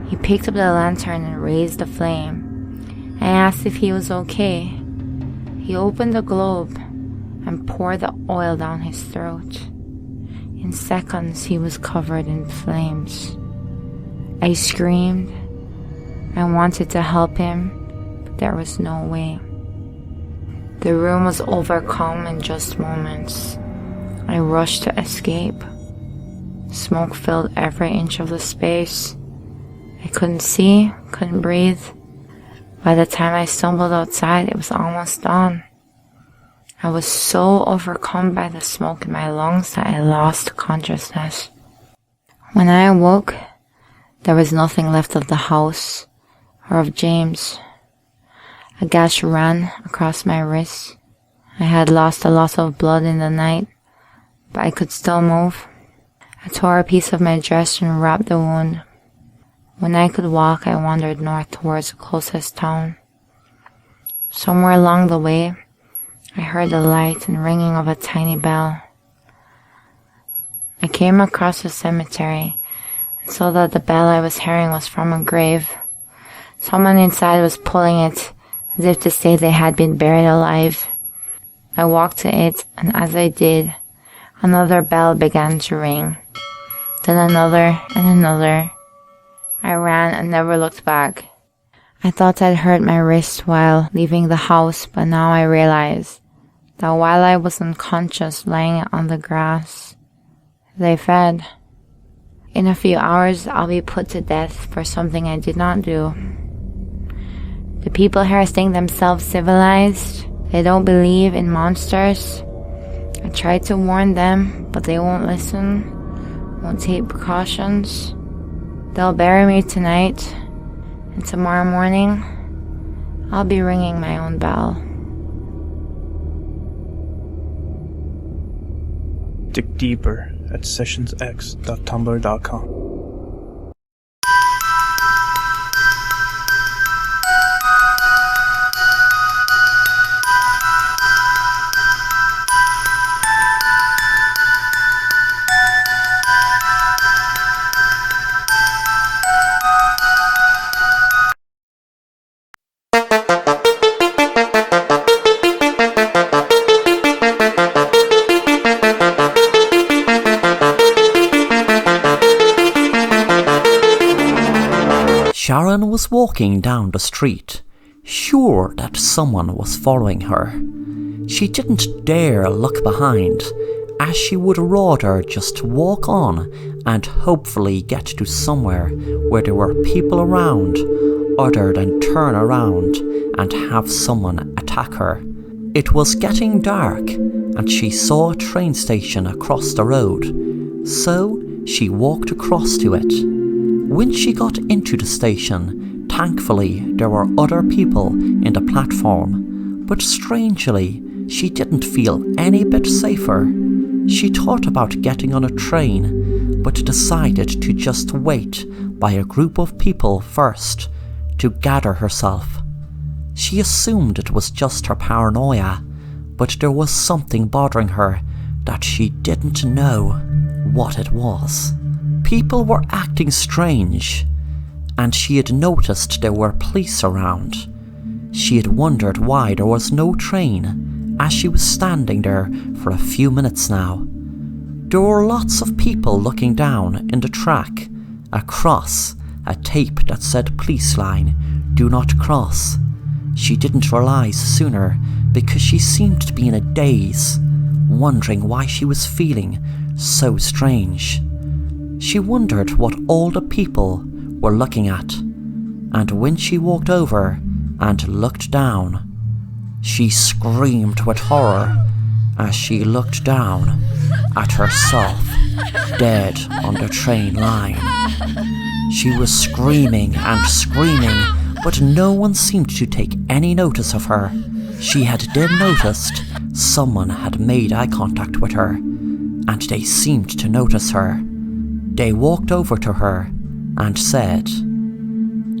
He picked up the lantern and raised the flame. I asked if he was okay. He opened the globe and poured the oil down his throat. In seconds, he was covered in flames. I screamed. I wanted to help him, but there was no way. The room was overcome in just moments. I rushed to escape. Smoke filled every inch of the space. I couldn't see, couldn't breathe. By the time I stumbled outside, it was almost dawn. I was so overcome by the smoke in my lungs that I lost consciousness. When I awoke, there was nothing left of the house or of James. A gash ran across my wrist. I had lost a lot of blood in the night, but I could still move. I tore a piece of my dress and wrapped the wound. When I could walk, I wandered north towards the closest town. Somewhere along the way, I heard the light and ringing of a tiny bell. I came across a cemetery and saw that the bell I was hearing was from a grave. Someone inside was pulling it as if to say they had been buried alive. I walked to it, and as I did, another bell began to ring. Then another and another. I ran and never looked back. I thought I'd hurt my wrist while leaving the house, but now I realize that while I was unconscious lying on the grass, they fed. In a few hours, I'll be put to death for something I did not do. The people here think themselves civilized. They don't believe in monsters. I tried to warn them, but they won't listen, won't take precautions. They'll bury me tonight, and tomorrow morning, I'll be ringing my own bell. Dig deeper at sessionsx.tumblr.com. Sharon was walking down the street, sure that someone was following her. She didn't dare look behind, as she would rather just walk on and hopefully get to somewhere where there were people around, other than turn around and have someone attack her. It was getting dark, and she saw a train station across the road, so she walked across to it. When she got into the station, thankfully there were other people in the platform, but strangely, she didn't feel any bit safer. She thought about getting on a train, but decided to just wait by a group of people first to gather herself. She assumed it was just her paranoia, but there was something bothering her that she didn't know what it was. People were acting strange, and she had noticed there were police around. She had wondered why there was no train, as she was standing there for a few minutes now. There were lots of people looking down in the track, across a tape that said police line, do not cross. She didn't realise sooner because she seemed to be in a daze, wondering why she was feeling so strange. She wondered what all the people were looking at, and when she walked over and looked down, she screamed with horror as she looked down at herself, dead on the train line. She was screaming and screaming, but no one seemed to take any notice of her. She had then noticed someone had made eye contact with her, and they seemed to notice her. They walked over to her and said,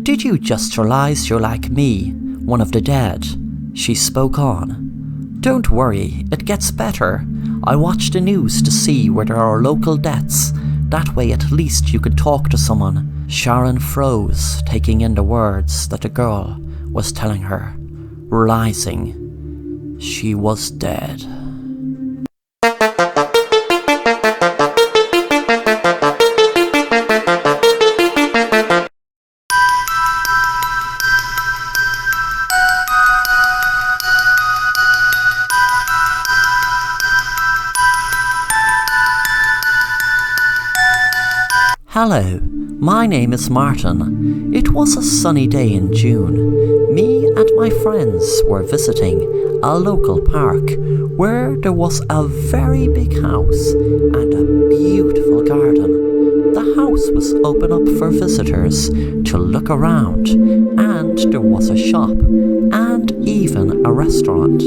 "Did you just realise you're like me, one of the dead?" She spoke on. "Don't worry, it gets better. I watch the news to see where there are local deaths. That way at least you could talk to someone." Sharon froze, taking in the words that the girl was telling her, realising she was dead. Hello, my name is Martin. It was a sunny day in June. Me and my friends were visiting a local park where there was a very big house and a beautiful garden. The house was open up for visitors to look around, and there was a shop and even a restaurant.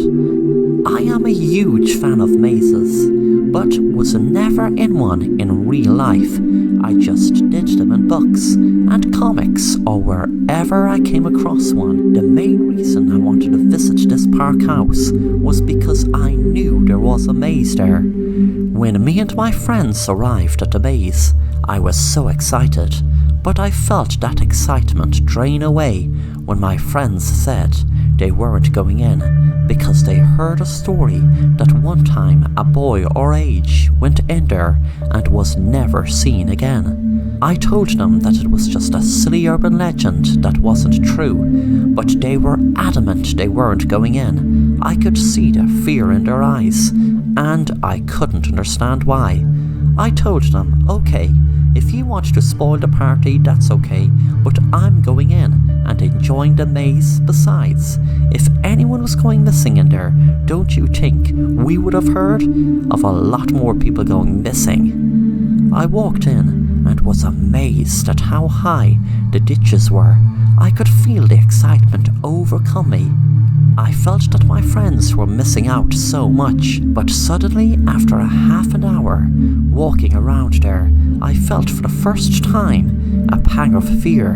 I am a huge fan of mazes, but was never in one in real life. I just did them in books and comics or wherever I came across one. The main reason I wanted to visit this park house was because I knew there was a maze there. When me and my friends arrived at the maze, I was so excited, but I felt that excitement drain away when my friends said they weren't going in because they heard a story that one time a boy our age went in there and was never seen again. I told them that it was just a silly urban legend that wasn't true, but they were adamant they weren't going in. I could see the fear in their eyes, and I couldn't understand why. I told them, okay, if you want to spoil the party, that's okay, but I'm going in and enjoying the maze. Besides, if anyone was going missing in there, don't you think we would have heard of a lot more people going missing? I walked in and was amazed at how high the ditches were. I could feel the excitement overcome me. I felt that my friends were missing out so much, but suddenly, after a half an hour walking around there, I felt for the first time a pang of fear,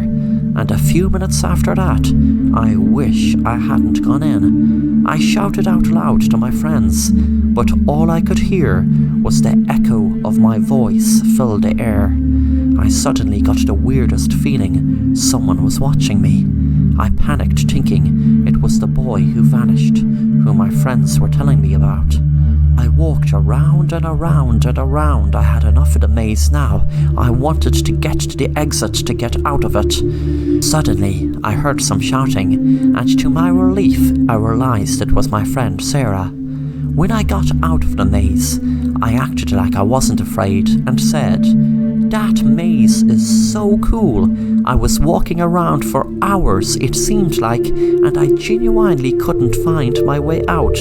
and a few minutes after that, I wish I hadn't gone in. I shouted out loud to my friends, but all I could hear was the echo of my voice fill the air. I suddenly got the weirdest feeling someone was watching me. I panicked, thinking it was the boy who vanished, who my friends were telling me about. I walked around and around and around. I had enough of the maze now. I wanted to get to the exit to get out of it. Suddenly, I heard some shouting, and to my relief, I realized it was my friend Sarah. When I got out of the maze, I acted like I wasn't afraid and said, "That maze is so cool. I was walking around for hours, it seemed like, and I genuinely couldn't find my way out.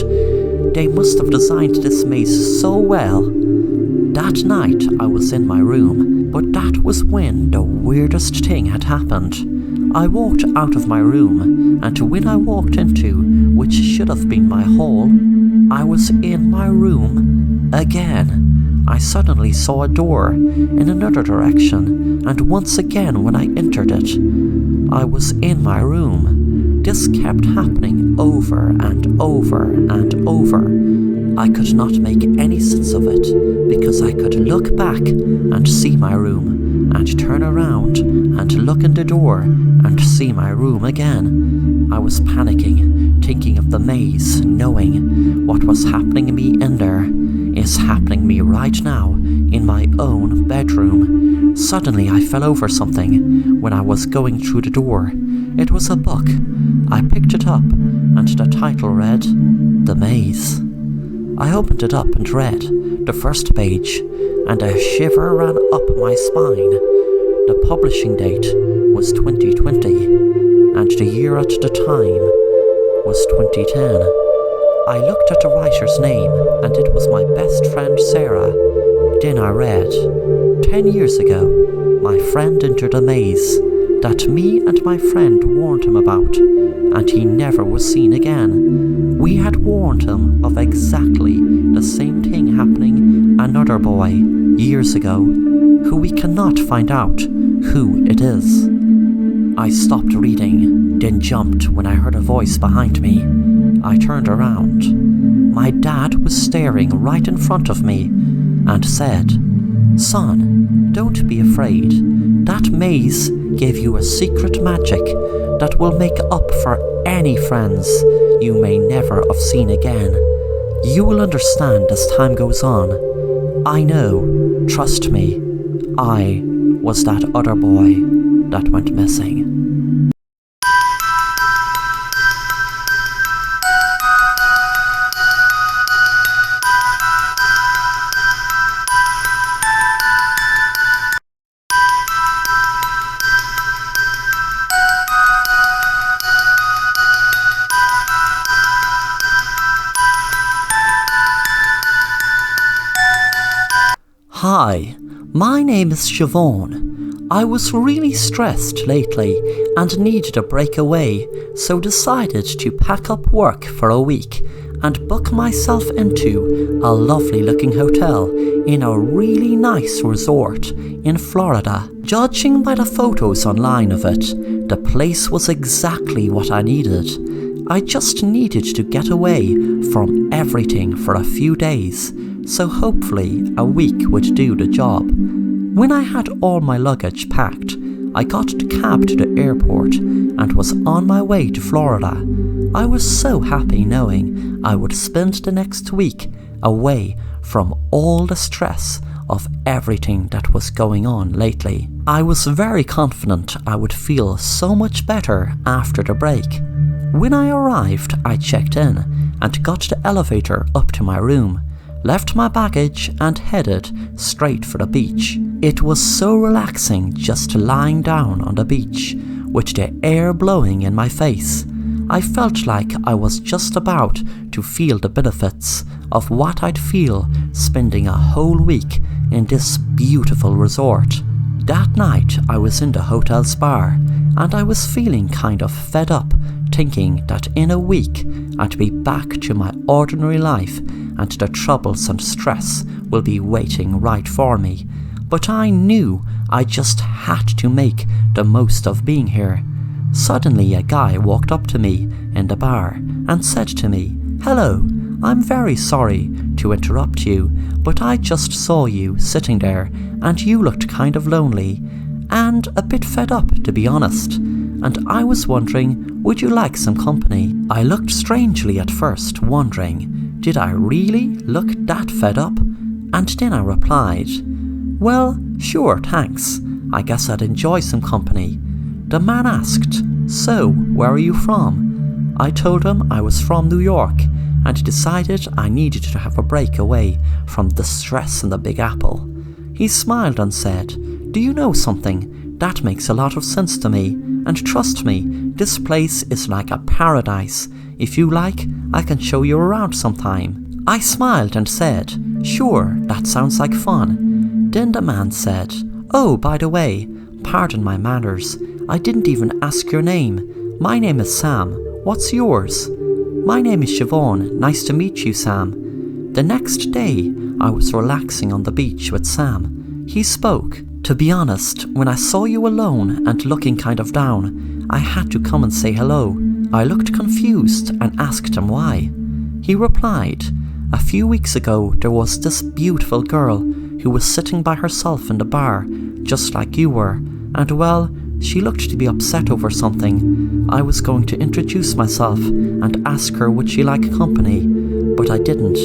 They must have designed this maze so well." That night I was in my room, but that was when the weirdest thing had happened. I walked out of my room, and when I walked into, which should have been my hall, I was in my room again. I suddenly saw a door in another direction, and once again when I entered it, I was in my room. This kept happening over and over and over. I could not make any sense of it, because I could look back and see my room, and turn around and look in the door and see my room again. I was panicking, thinking of the maze, knowing what was happening to me in there is happening to me right now in my own bedroom. Suddenly I fell over something when I was going through the door. It was a book. I picked it up, and the title read, "The Maze." I opened it up and read the first page, and a shiver ran up my spine. The publishing date was 2020, and the year at the time was 2010. I looked at the writer's name, and it was my best friend Sarah. Then I read, 10 years ago, my friend entered a maze that me and my friend warned him about, and he never was seen again. We had warned him of exactly the same thing happening another boy years ago, who we cannot find out who it is. I stopped reading, then jumped when I heard a voice behind me. I turned around. My dad was staring right in front of me and said, "Son, don't be afraid. That maze gave you a secret magic that will make up for any friends you may never have seen again. You will understand as time goes on. I know, trust me, I was that other boy that went missing." Hi, my name is Siobhan. I was really stressed lately and needed a break away, so decided to pack up work for a week and book myself into a lovely looking hotel in a really nice resort in Florida. Judging by the photos online of it, the place was exactly what I needed. I just needed to get away from everything for a few days, so hopefully a week would do the job. When I had all my luggage packed, I got the cab to the airport and was on my way to Florida. I was so happy knowing I would spend the next week away from all the stress of everything that was going on lately. I was very confident I would feel so much better after the break. When I arrived, I checked in and got the elevator up to my room, left my baggage and headed straight for the beach. It was so relaxing just lying down on the beach, with the air blowing in my face. I felt like I was just about to feel the benefits of what I'd feel spending a whole week in this beautiful resort. That night I was in the hotel's bar, and I was feeling kind of fed up, thinking that in a week I'd be back to my ordinary life and the troubles and stress will be waiting right for me. But I knew I just had to make the most of being here. Suddenly a guy walked up to me in the bar and said to me, "Hello, I'm very sorry to interrupt you, but I just saw you sitting there and you looked kind of lonely and a bit fed up, to be honest, and I was wondering, would you like some company?" I looked strangely at first, wondering, Did I really look that fed up? And then I replied, "Well, sure, thanks. I guess I'd enjoy some company." The man asked, "So, where are you from?" I told him I was from New York and decided I needed to have a break away from the stress in the Big Apple. He smiled and said, "Do you know something? That makes a lot of sense to me, and trust me, this place is like a paradise. If you like, I can show you around sometime." I smiled and said, "Sure, that sounds like fun." Then the man said, "Oh, by the way, pardon my manners, I didn't even ask your name. My name is Sam. What's yours?" "My name is Siobhan. Nice to meet you, Sam." The next day, I was relaxing on the beach with Sam. He spoke. "To be honest, when I saw you alone and looking kind of down, I had to come and say hello." I looked confused and asked him why. He replied, "A few weeks ago there was this beautiful girl who was sitting by herself in the bar, just like you were, and well, she looked to be upset over something. I was going to introduce myself and ask her would she like company, but I didn't.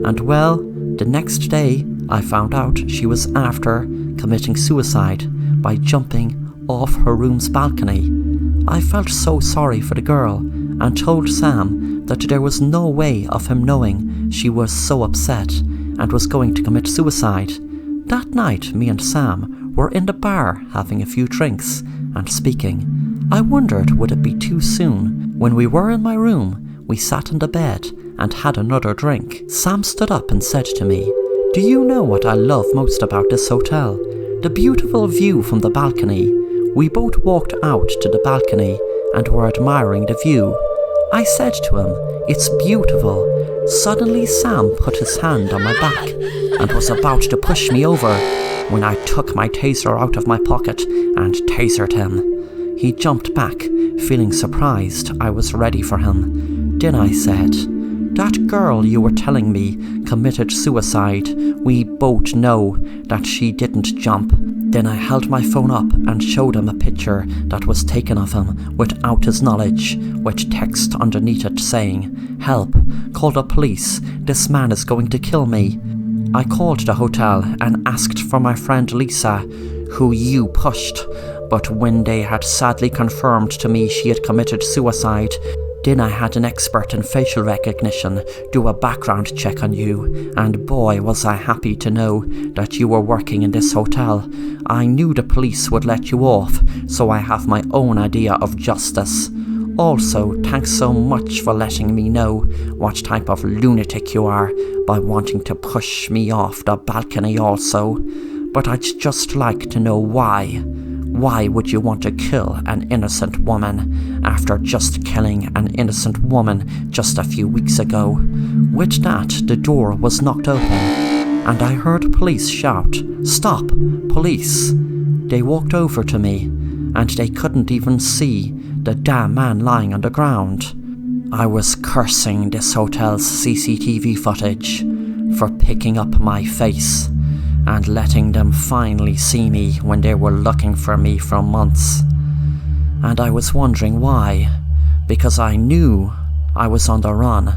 And well, the next day I found out she was after committing suicide by jumping off her room's balcony. I felt so sorry for the girl and told Sam that there was no way of him knowing she was so upset and was going to commit suicide. That night, me and Sam were in the bar having a few drinks and speaking. I wondered would it be too soon. When we were in my room, we sat on the bed and had another drink. Sam stood up and said to me, "Do you know what I love most about this hotel? The beautiful view from the balcony." We both walked out to the balcony and were admiring the view. I said to him, "It's beautiful." Suddenly Sam put his hand on my back and was about to push me over when I took my taser out of my pocket and tasered him. He jumped back, feeling surprised I was ready for him. Then I said, "That girl you were telling me committed suicide. We both know that she didn't jump." Then I held my phone up and showed him a picture that was taken of him without his knowledge, with text underneath it saying, "Help, call the police, this man is going to kill me." I called the hotel and asked for my friend Lisa, who you pushed, but when they had sadly confirmed to me she had committed suicide, then I had an expert in facial recognition do a background check on you, and boy was I happy to know that you were working in this hotel. I knew the police would let you off, so I have my own idea of justice. Also, thanks so much for letting me know what type of lunatic you are by wanting to push me off the balcony also. But I'd just like to know why. Why would you want to kill an innocent woman after just killing an innocent woman just a few weeks ago? With that, the door was knocked open, and I heard police shout, "Stop, police!" They walked over to me, and they couldn't even see the damn man lying on the ground. I was cursing this hotel's CCTV footage for picking up my face and letting them finally see me when they were looking for me for months. And I was wondering why, because I knew I was on the run,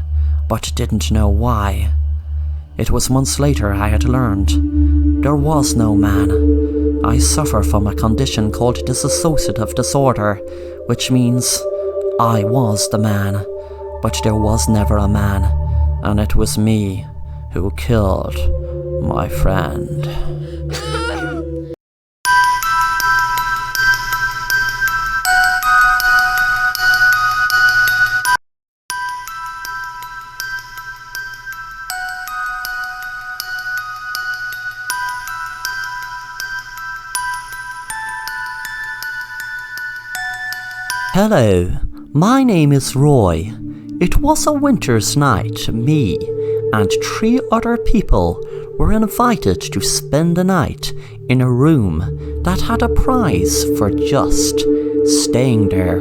but didn't know why. It was months later I had learned there was no man. I suffer from a condition called dissociative disorder, which means I was the man, but there was never a man, and it was me who killed my friend. Hello, my name is Roy. It was a winter's night. Me and 3 other people were invited to spend the night in a room that had a prize for just staying there.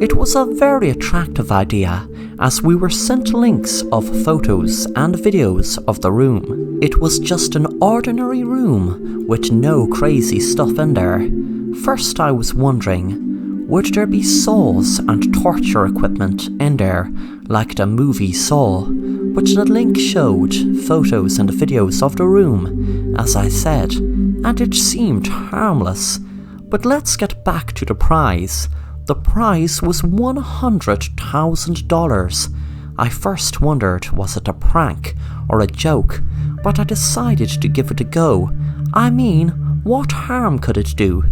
It was a very attractive idea, as we were sent links of photos and videos of the room. It was just an ordinary room with no crazy stuff in there. First I was wondering, would there be saws and torture equipment in there like the movie Saw? but the link showed photos and videos of the room, as I said, and it seemed harmless. But let's get back to the prize. The prize was $100,000. I first wondered, was it a prank or a joke, but I decided to give it a go. I mean, what harm could it do?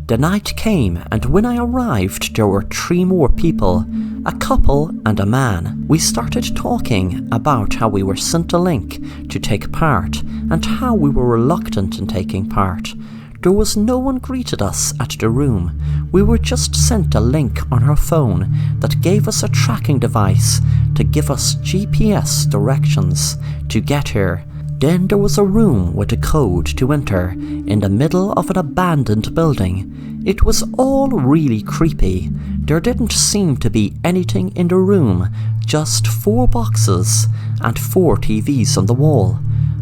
The night came, and when I arrived there were 3 more people, a couple and a man. We started talking about how we were sent a link to take part and how we were reluctant in taking part. There was no one greeted us at the room. We were just sent a link on our phone that gave us a tracking device to give us GPS directions to get here. Then there was a room with a code to enter in the middle of an abandoned building. It was all really creepy. There didn't seem to be anything in the room, just 4 boxes and 4 TVs on the wall.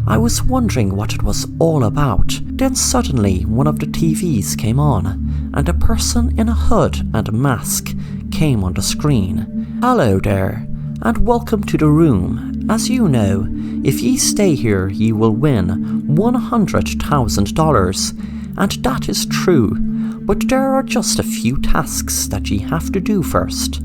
I was wondering what it was all about. Then suddenly one of the TVs came on, and a person in a hood and mask came on the screen. "Hello there, and welcome to the room. As you know, if ye stay here ye will win $100,000, and that is true, but there are just a few tasks that ye have to do first.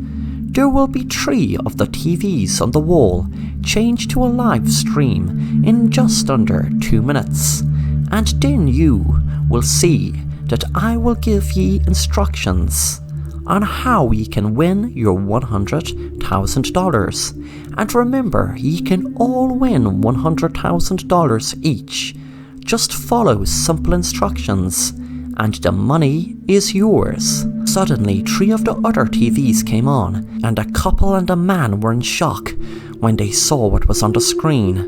There will be 3 of the TVs on the wall changed to a live stream in just under 2 minutes, and then you will see that I will give ye instructions on how ye can win your $100,000. And remember, ye can all win $100,000 each. Just follow simple instructions, and the money is yours." Suddenly, 3 of the other TVs came on, and a couple and a man were in shock when they saw what was on the screen.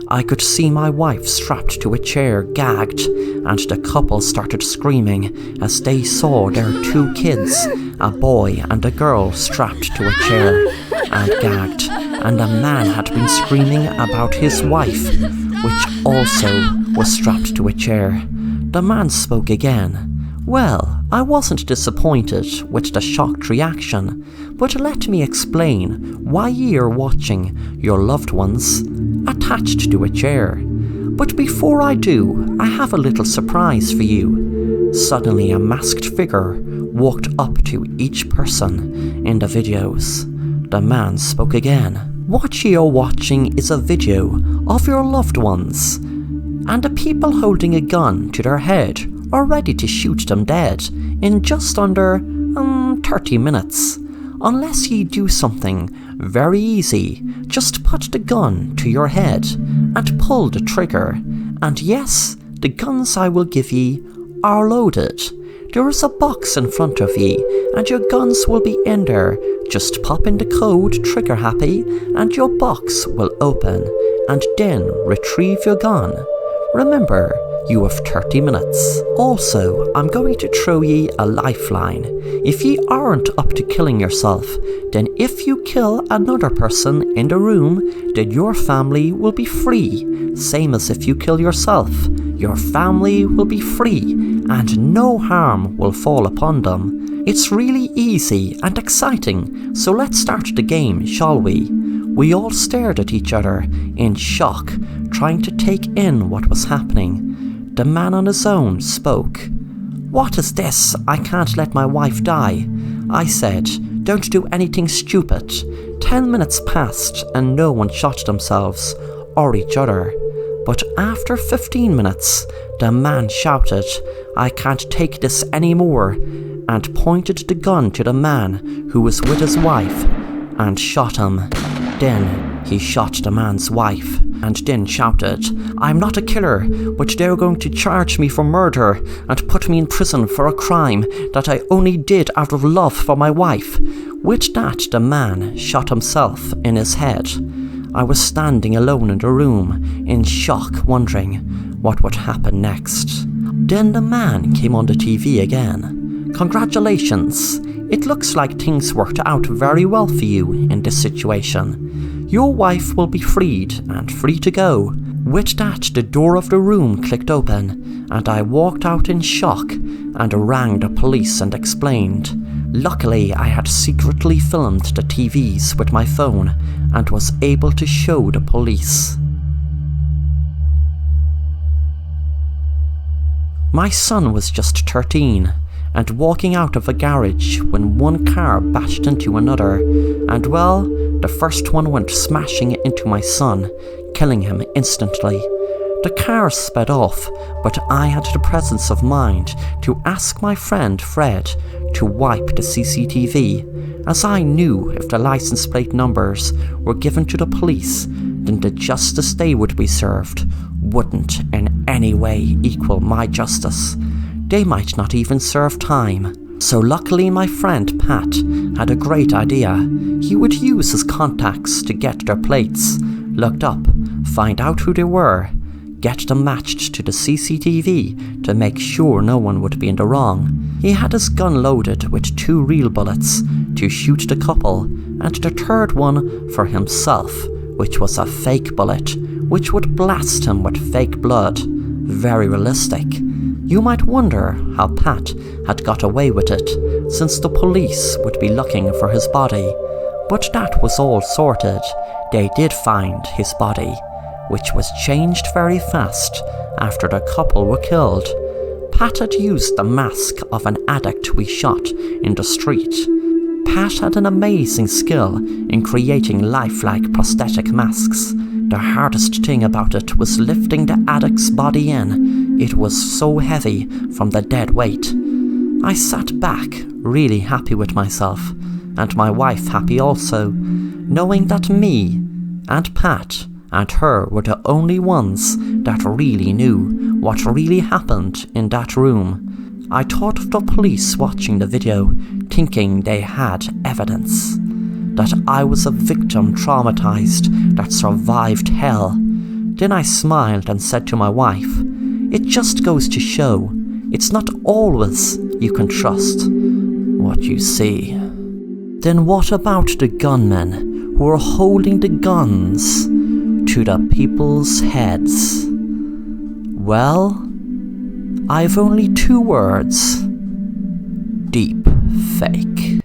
I could see my wife strapped to a chair, gagged, and the couple started screaming as they saw their 2 kids, a boy and a girl, strapped to a chair and gagged, and a man had been screaming about his wife, which also was strapped to a chair. The man spoke again. Well, I wasn't disappointed with the shocked reaction, but let me explain why ye are watching your loved ones attached to a chair. But before I do, I have a little surprise for you. Suddenly a masked figure walked up to each person in the videos. The man spoke again. What ye are watching is a video of your loved ones, and the people holding a gun to their head are ready to shoot them dead in just under 30 minutes. Unless ye do something very easy, just put the gun to your head and pull the trigger, and yes, the guns I will give ye are loaded. There is a box in front of ye, and your guns will be in there. Just pop in the code trigger happy, and your box will open, and then retrieve your gun. Remember, you have 30 minutes. Also, I'm going to throw ye a lifeline. If ye aren't up to killing yourself, then if you kill another person in the room, then your family will be free. Same as if you kill yourself. Your family will be free, and no harm will fall upon them. It's really easy and exciting, so let's start the game, shall we? We all stared at each other in shock, trying to take in what was happening. The man on his own spoke. "What is this? I can't let my wife die." I said, "Don't do anything stupid." 10 minutes passed and no one shot themselves or each other. But after 15 minutes, the man shouted, "I can't take this anymore," and pointed the gun to the man who was with his wife and shot him. Then he shot the man's wife and then shouted, "I'm not a killer, but they're going to charge me for murder and put me in prison for a crime that I only did out of love for my wife." With that, the man shot himself in his head. I was standing alone in the room, in shock, wondering what would happen next. Then the man came on the TV again. "Congratulations! It looks like things worked out very well for you in this situation. Your wife will be freed and free to go." With that, the door of the room clicked open, and I walked out in shock and rang the police and explained. Luckily, I had secretly filmed the TVs with my phone and was able to show the police. My son was just 13 and walking out of a garage when one car bashed into another, and well, the first one went smashing into my son, killing him instantly. The car sped off, but I had the presence of mind to ask my friend Fred to wipe the CCTV, as I knew if the license plate numbers were given to the police, then the justice they would be served wouldn't in any way equal my justice. They might not even serve time. So luckily my friend Pat had a great idea. He would use his contacts to get their plates looked up, find out who they were, get them matched to the CCTV to make sure no one would be in the wrong. He had his gun loaded with 2 real bullets to shoot the couple, and the third one for himself, which was a fake bullet, which would blast him with fake blood. Very realistic. You might wonder how Pat had got away with it, since the police would be looking for his body. But that was all sorted. They did find his body, which was changed very fast after the couple were killed. Pat had used the mask of an addict we shot in the street. Pat had an amazing skill in creating lifelike prosthetic masks. The hardest thing about it was lifting the addict's body in. It was so heavy from the dead weight. I sat back, really happy with myself, and my wife happy also, knowing that me and Pat and her were the only ones that really knew what really happened in that room. I thought of the police watching the video, thinking they had evidence. That I was a victim traumatized that survived hell. Then I smiled and said to my wife, "It just goes to show, it's not always you can trust what you see." Then what about the gunmen who were holding the guns to the people's heads? Well, I've only 2 words. Deep fake.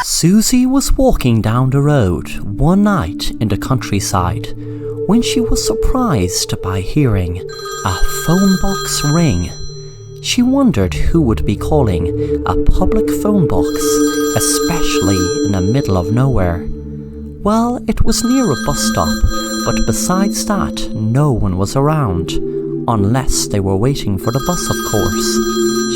Susie was walking down the road one night in the countryside when she was surprised by hearing a phone box ring. She wondered who would be calling a public phone box, especially in the middle of nowhere. Well, it was near a bus stop, but besides that, no one was around, unless they were waiting for the bus, of course.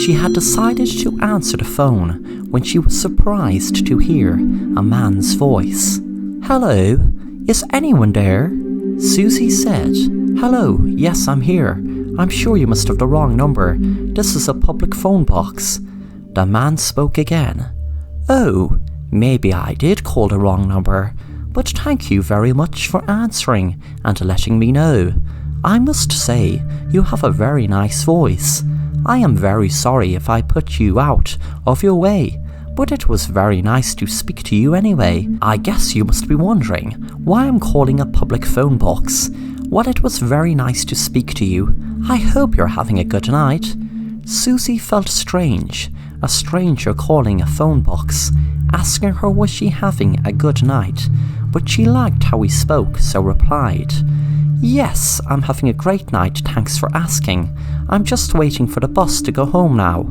She had decided to answer the phone when she was surprised to hear a man's voice. "Hello, is anyone there?" Susie said. "Hello, yes, I'm here. I'm sure you must have the wrong number. This is a public phone box." The man spoke again. "Oh, maybe I did call the wrong number, but thank you very much for answering and letting me know. I must say, you have a very nice voice. I am very sorry if I put you out of your way, but it was very nice to speak to you anyway. I guess you must be wondering why I'm calling a public phone box. Well, it was very nice to speak to you. I hope you're having a good night." Susie felt strange, a stranger calling a phone box, asking her was she having a good night, but she liked how he spoke, so replied, "Yes, I'm having a great night, thanks for asking. I'm just waiting for the bus to go home now."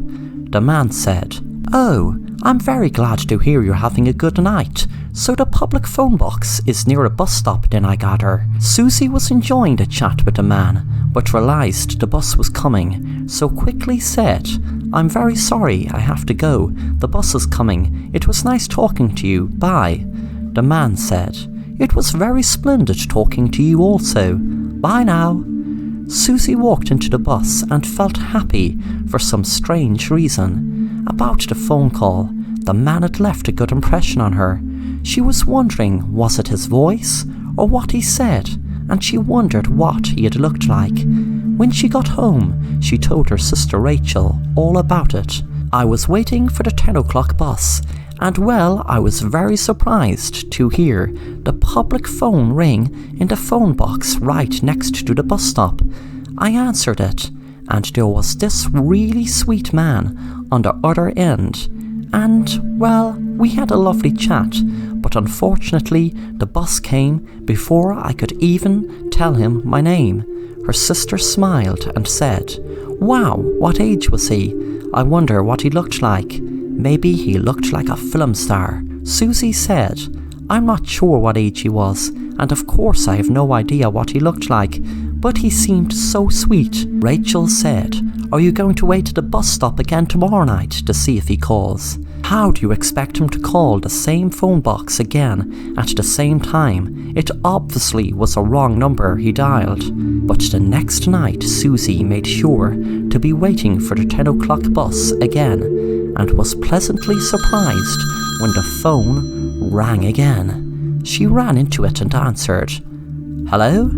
The man said, "Oh, I'm very glad to hear you're having a good night. So the public phone box is near a bus stop then, I gather." Susie was enjoying the chat with the man, but realised the bus was coming, so quickly said, "I'm very sorry, I have to go. The bus is coming. It was nice talking to you. Bye." The man said, "It was very splendid talking to you also. Bye now." Susie walked into the bus and felt happy for some strange reason. About the phone call, the man had left a good impression on her. She was wondering, was it his voice or what he said, and she wondered what he had looked like. When she got home, she told her sister Rachel all about it. I was waiting for the 10 o'clock bus, and well, I was very surprised to hear the public phone ring in the phone box right next to the bus stop. I answered it, and there was this really sweet man on the other end. And, well, we had a lovely chat, but unfortunately the bus came before I could even tell him my name. Her sister smiled and said, "Wow, what age was he? I wonder what he looked like. Maybe he looked like a film star." Susie said, "I'm not sure what age he was, and of course I have no idea what he looked like, but he seemed so sweet." Rachel said, "Are you going to wait at the bus stop again tomorrow night to see if he calls?" How do you expect him to call the same phone box again at the same time? It obviously was a wrong number he dialed. But the next night, Susie made sure to be waiting for the 10 o'clock bus again, and was pleasantly surprised when the phone rang again. She ran into it and answered, "Hello?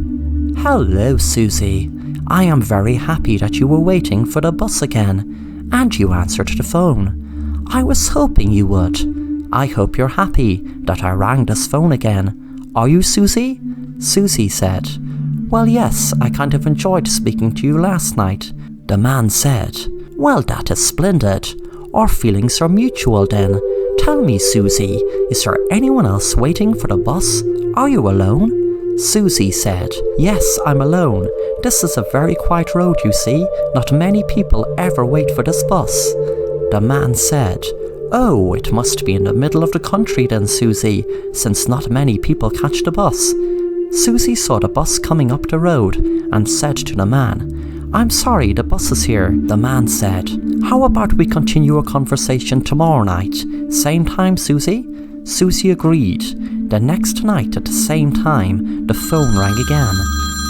Hello, Susie. I am very happy that you were waiting for the bus again, and you answered the phone. I was hoping you would. I hope you're happy that I rang this phone again. Are you, Susie?" Susie said, "Well, yes, I kind of enjoyed speaking to you last night." The man said, "Well, that is splendid. Our feelings are mutual then. Tell me, Susie, is there anyone else waiting for the bus? Are you alone?" Susie said, "Yes, I'm alone. This is a very quiet road, you see. Not many people ever wait for this bus." The man said, "Oh, it must be in the middle of the country then, Susie, since not many people catch the bus." Susie saw the bus coming up the road and said to the man, "I'm sorry, the bus is here." The man said, "How about we continue our conversation tomorrow night? Same time, Susie?" Susie agreed. The next night at the same time, the phone rang again.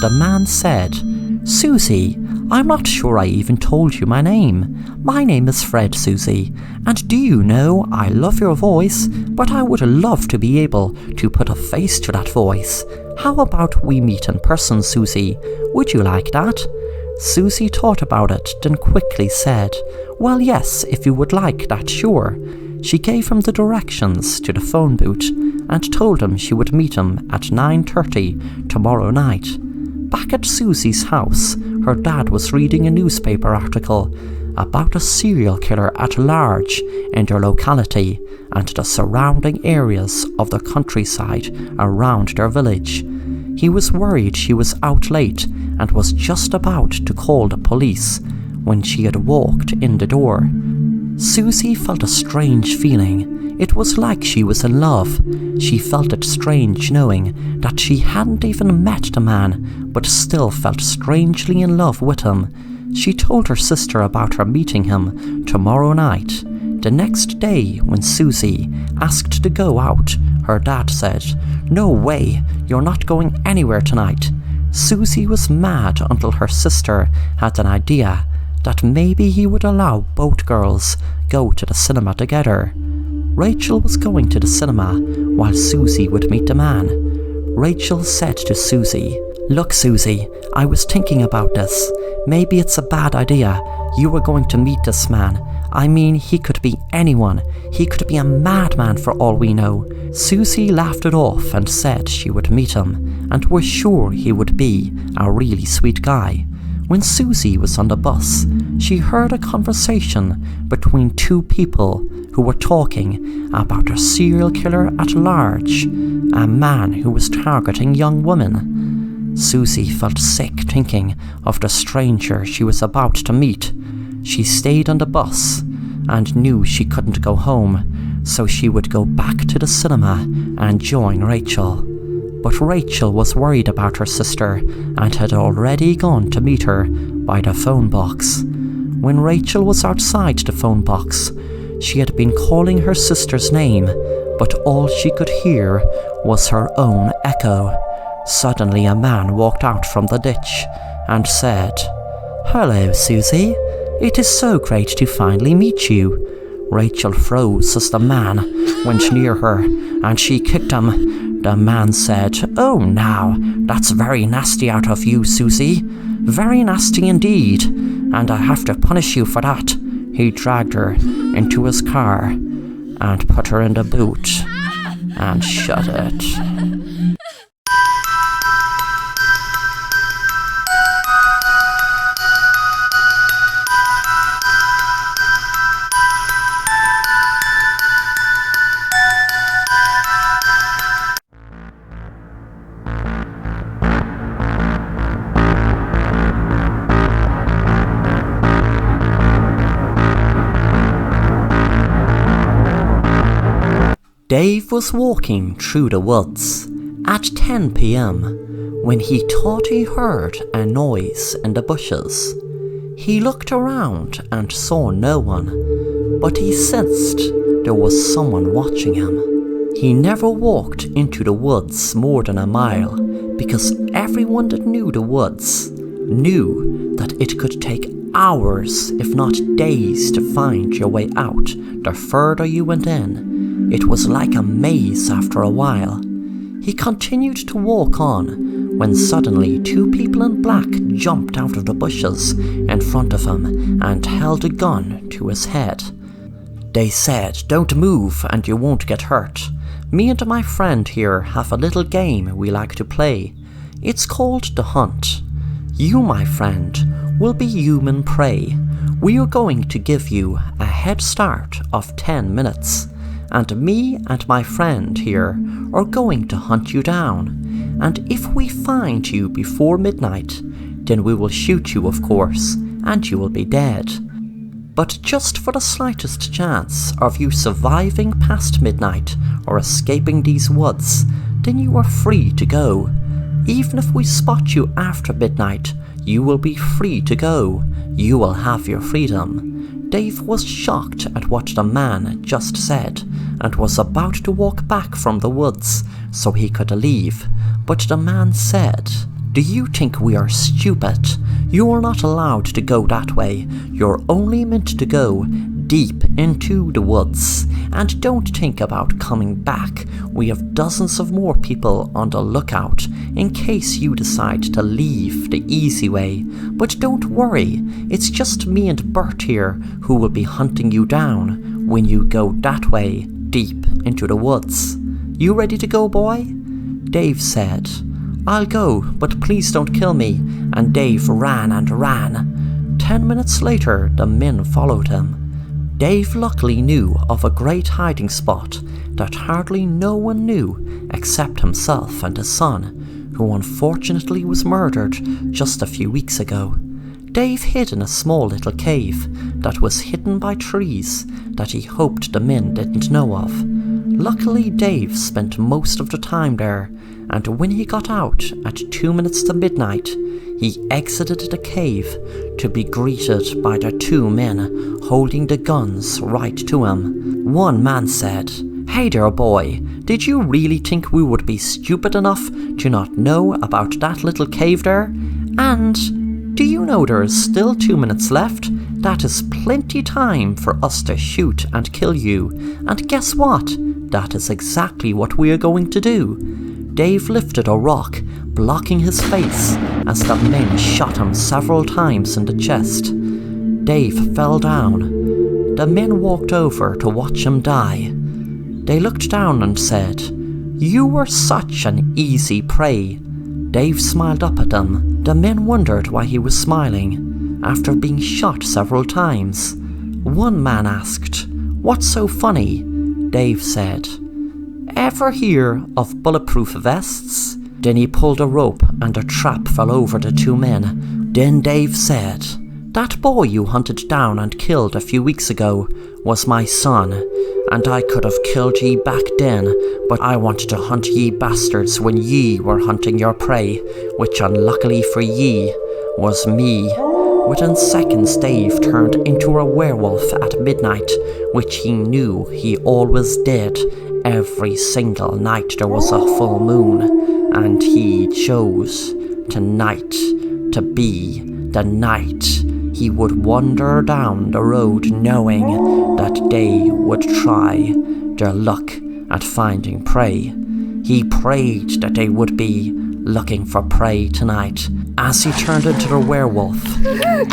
The man said, "Susie, I'm not sure I even told you my name. My name is Fred, Susie, and do you know, I love your voice, but I would love to be able to put a face to that voice. How about we meet in person, Susie? Would you like that?" Susie thought about it, then quickly said, "Well, yes, if you would like that, sure." She gave him the directions to the phone booth and told him she would meet him at 9:30 tomorrow night. Back at Susie's house, her dad was reading a newspaper article about a serial killer at large in their locality and the surrounding areas of the countryside around their village. He was worried she was out late and was just about to call the police when she had walked in the door. Susie felt a strange feeling. It was like she was in love. She felt it strange knowing that she hadn't even met the man, but still felt strangely in love with him. She told her sister about her meeting him tomorrow night. The next day, when Susie asked to go out, her dad said, "No way, you're not going anywhere tonight." Susie was mad until her sister had an idea that maybe he would allow both girls go to the cinema together. Rachel was going to the cinema while Susie would meet the man. Rachel said to Susie, "Look, Susie, I was thinking about this. Maybe it's a bad idea. You were going to meet this man. I mean, he could be anyone. He could be a madman for all we know." Susie laughed it off and said she would meet him, and was sure he would be a really sweet guy. When Susie was on the bus, she heard a conversation between two people who were talking about a serial killer at large, a man who was targeting young women. Susie felt sick thinking of the stranger she was about to meet. She stayed on the bus and knew she couldn't go home, so she would go back to the cinema and join Rachel. But Rachel was worried about her sister and had already gone to meet her by the phone box. When Rachel was outside the phone box, she had been calling her sister's name, but all she could hear was her own echo. Suddenly a man walked out from the ditch. and said, "Hello, Susie. It is so great to finally meet you." Rachel froze as the man went near her, and she kicked him. The man said, "Oh, now, that's very nasty out of you, Susie. Very nasty indeed, and I have to punish you for that." He dragged her into his car and put her in the boot and shut it. Dave was walking through the woods at 10 p.m. when he thought he heard a noise in the bushes. He looked around and saw no one, but he sensed there was someone watching him. He never walked into the woods more than a mile because everyone that knew the woods knew that it could take hours, if not days, to find your way out the further you went in. It was like a maze after a while. He continued to walk on when suddenly 2 people in black jumped out of the bushes in front of him and held a gun to his head. They said, "Don't move and you won't get hurt. Me and my friend here have a little game we like to play. It's called The Hunt. You, my friend, will be human prey. We are going to give you a head start of 10 minutes. And me and my friend here are going to hunt you down. And if we find you before midnight, then we will shoot you, of course, and you will be dead. But just for the slightest chance of you surviving past midnight or escaping these woods, then you are free to go. Even if we spot you after midnight, you will be free to go. You will have your freedom." Dave was shocked at what the man just said and was about to walk back from the woods so he could leave, but the man said, "Do you think we are stupid? You are not allowed to go that way. You're only meant to go deep into the woods, and don't think about coming back. We have dozens of more people on the lookout in case you decide to leave the easy way. But don't worry, it's just me and Bert here who will be hunting you down when you go that way deep into the woods. You ready to go, boy?" Dave said, "I'll go, but please don't kill me," and Dave ran and ran. 10 minutes later, the men followed him. Dave luckily knew of a great hiding spot that hardly no one knew except himself and his son, who unfortunately was murdered just a few weeks ago. Dave hid in a small little cave that was hidden by trees that he hoped the men didn't know of. Luckily, Dave spent most of the time there, and when he got out at 2 minutes to midnight, he exited the cave to be greeted by the 2 men holding the guns right to him. One man said, "Hey there, boy, did you really think we would be stupid enough to not know about that little cave there? And do you know there is still 2 minutes left? That is plenty time for us to shoot and kill you. And guess what? That is exactly what we are going to do." Dave lifted a rock, blocking his face as the men shot him several times in the chest. Dave fell down. The men walked over to watch him die. They looked down and said, "You were such an easy prey." Dave smiled up at them. The men wondered why he was smiling after being shot several times. One man asked, "What's so funny?" Dave said, "Ever hear of bulletproof vests?" Then he pulled a rope and a trap fell over the 2 men. Then Dave said, "That boy you hunted down and killed a few weeks ago was my son, and I could have killed ye back then, but I wanted to hunt ye bastards when ye were hunting your prey, which unluckily for ye was me." Within seconds, Dave turned into a werewolf at midnight, which he knew he always did every single night there was a full moon, and he chose tonight to be the night he would wander down the road, knowing that they would try their luck at finding prey. He prayed that they would be looking for prey tonight. As he turned into the werewolf,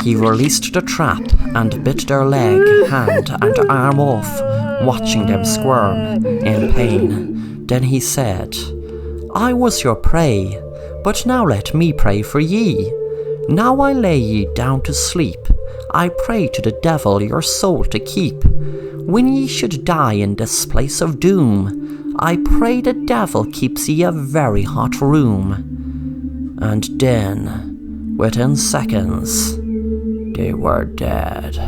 he released the trap and bit their leg, hand and arm off, watching them squirm in pain. Then he said, "I was your prey, but now let me pray for ye. Now I lay ye down to sleep. I pray to the devil your soul to keep. When ye should die in this place of doom, I pray the devil keeps ye a very hot room." And then, within seconds, they were dead.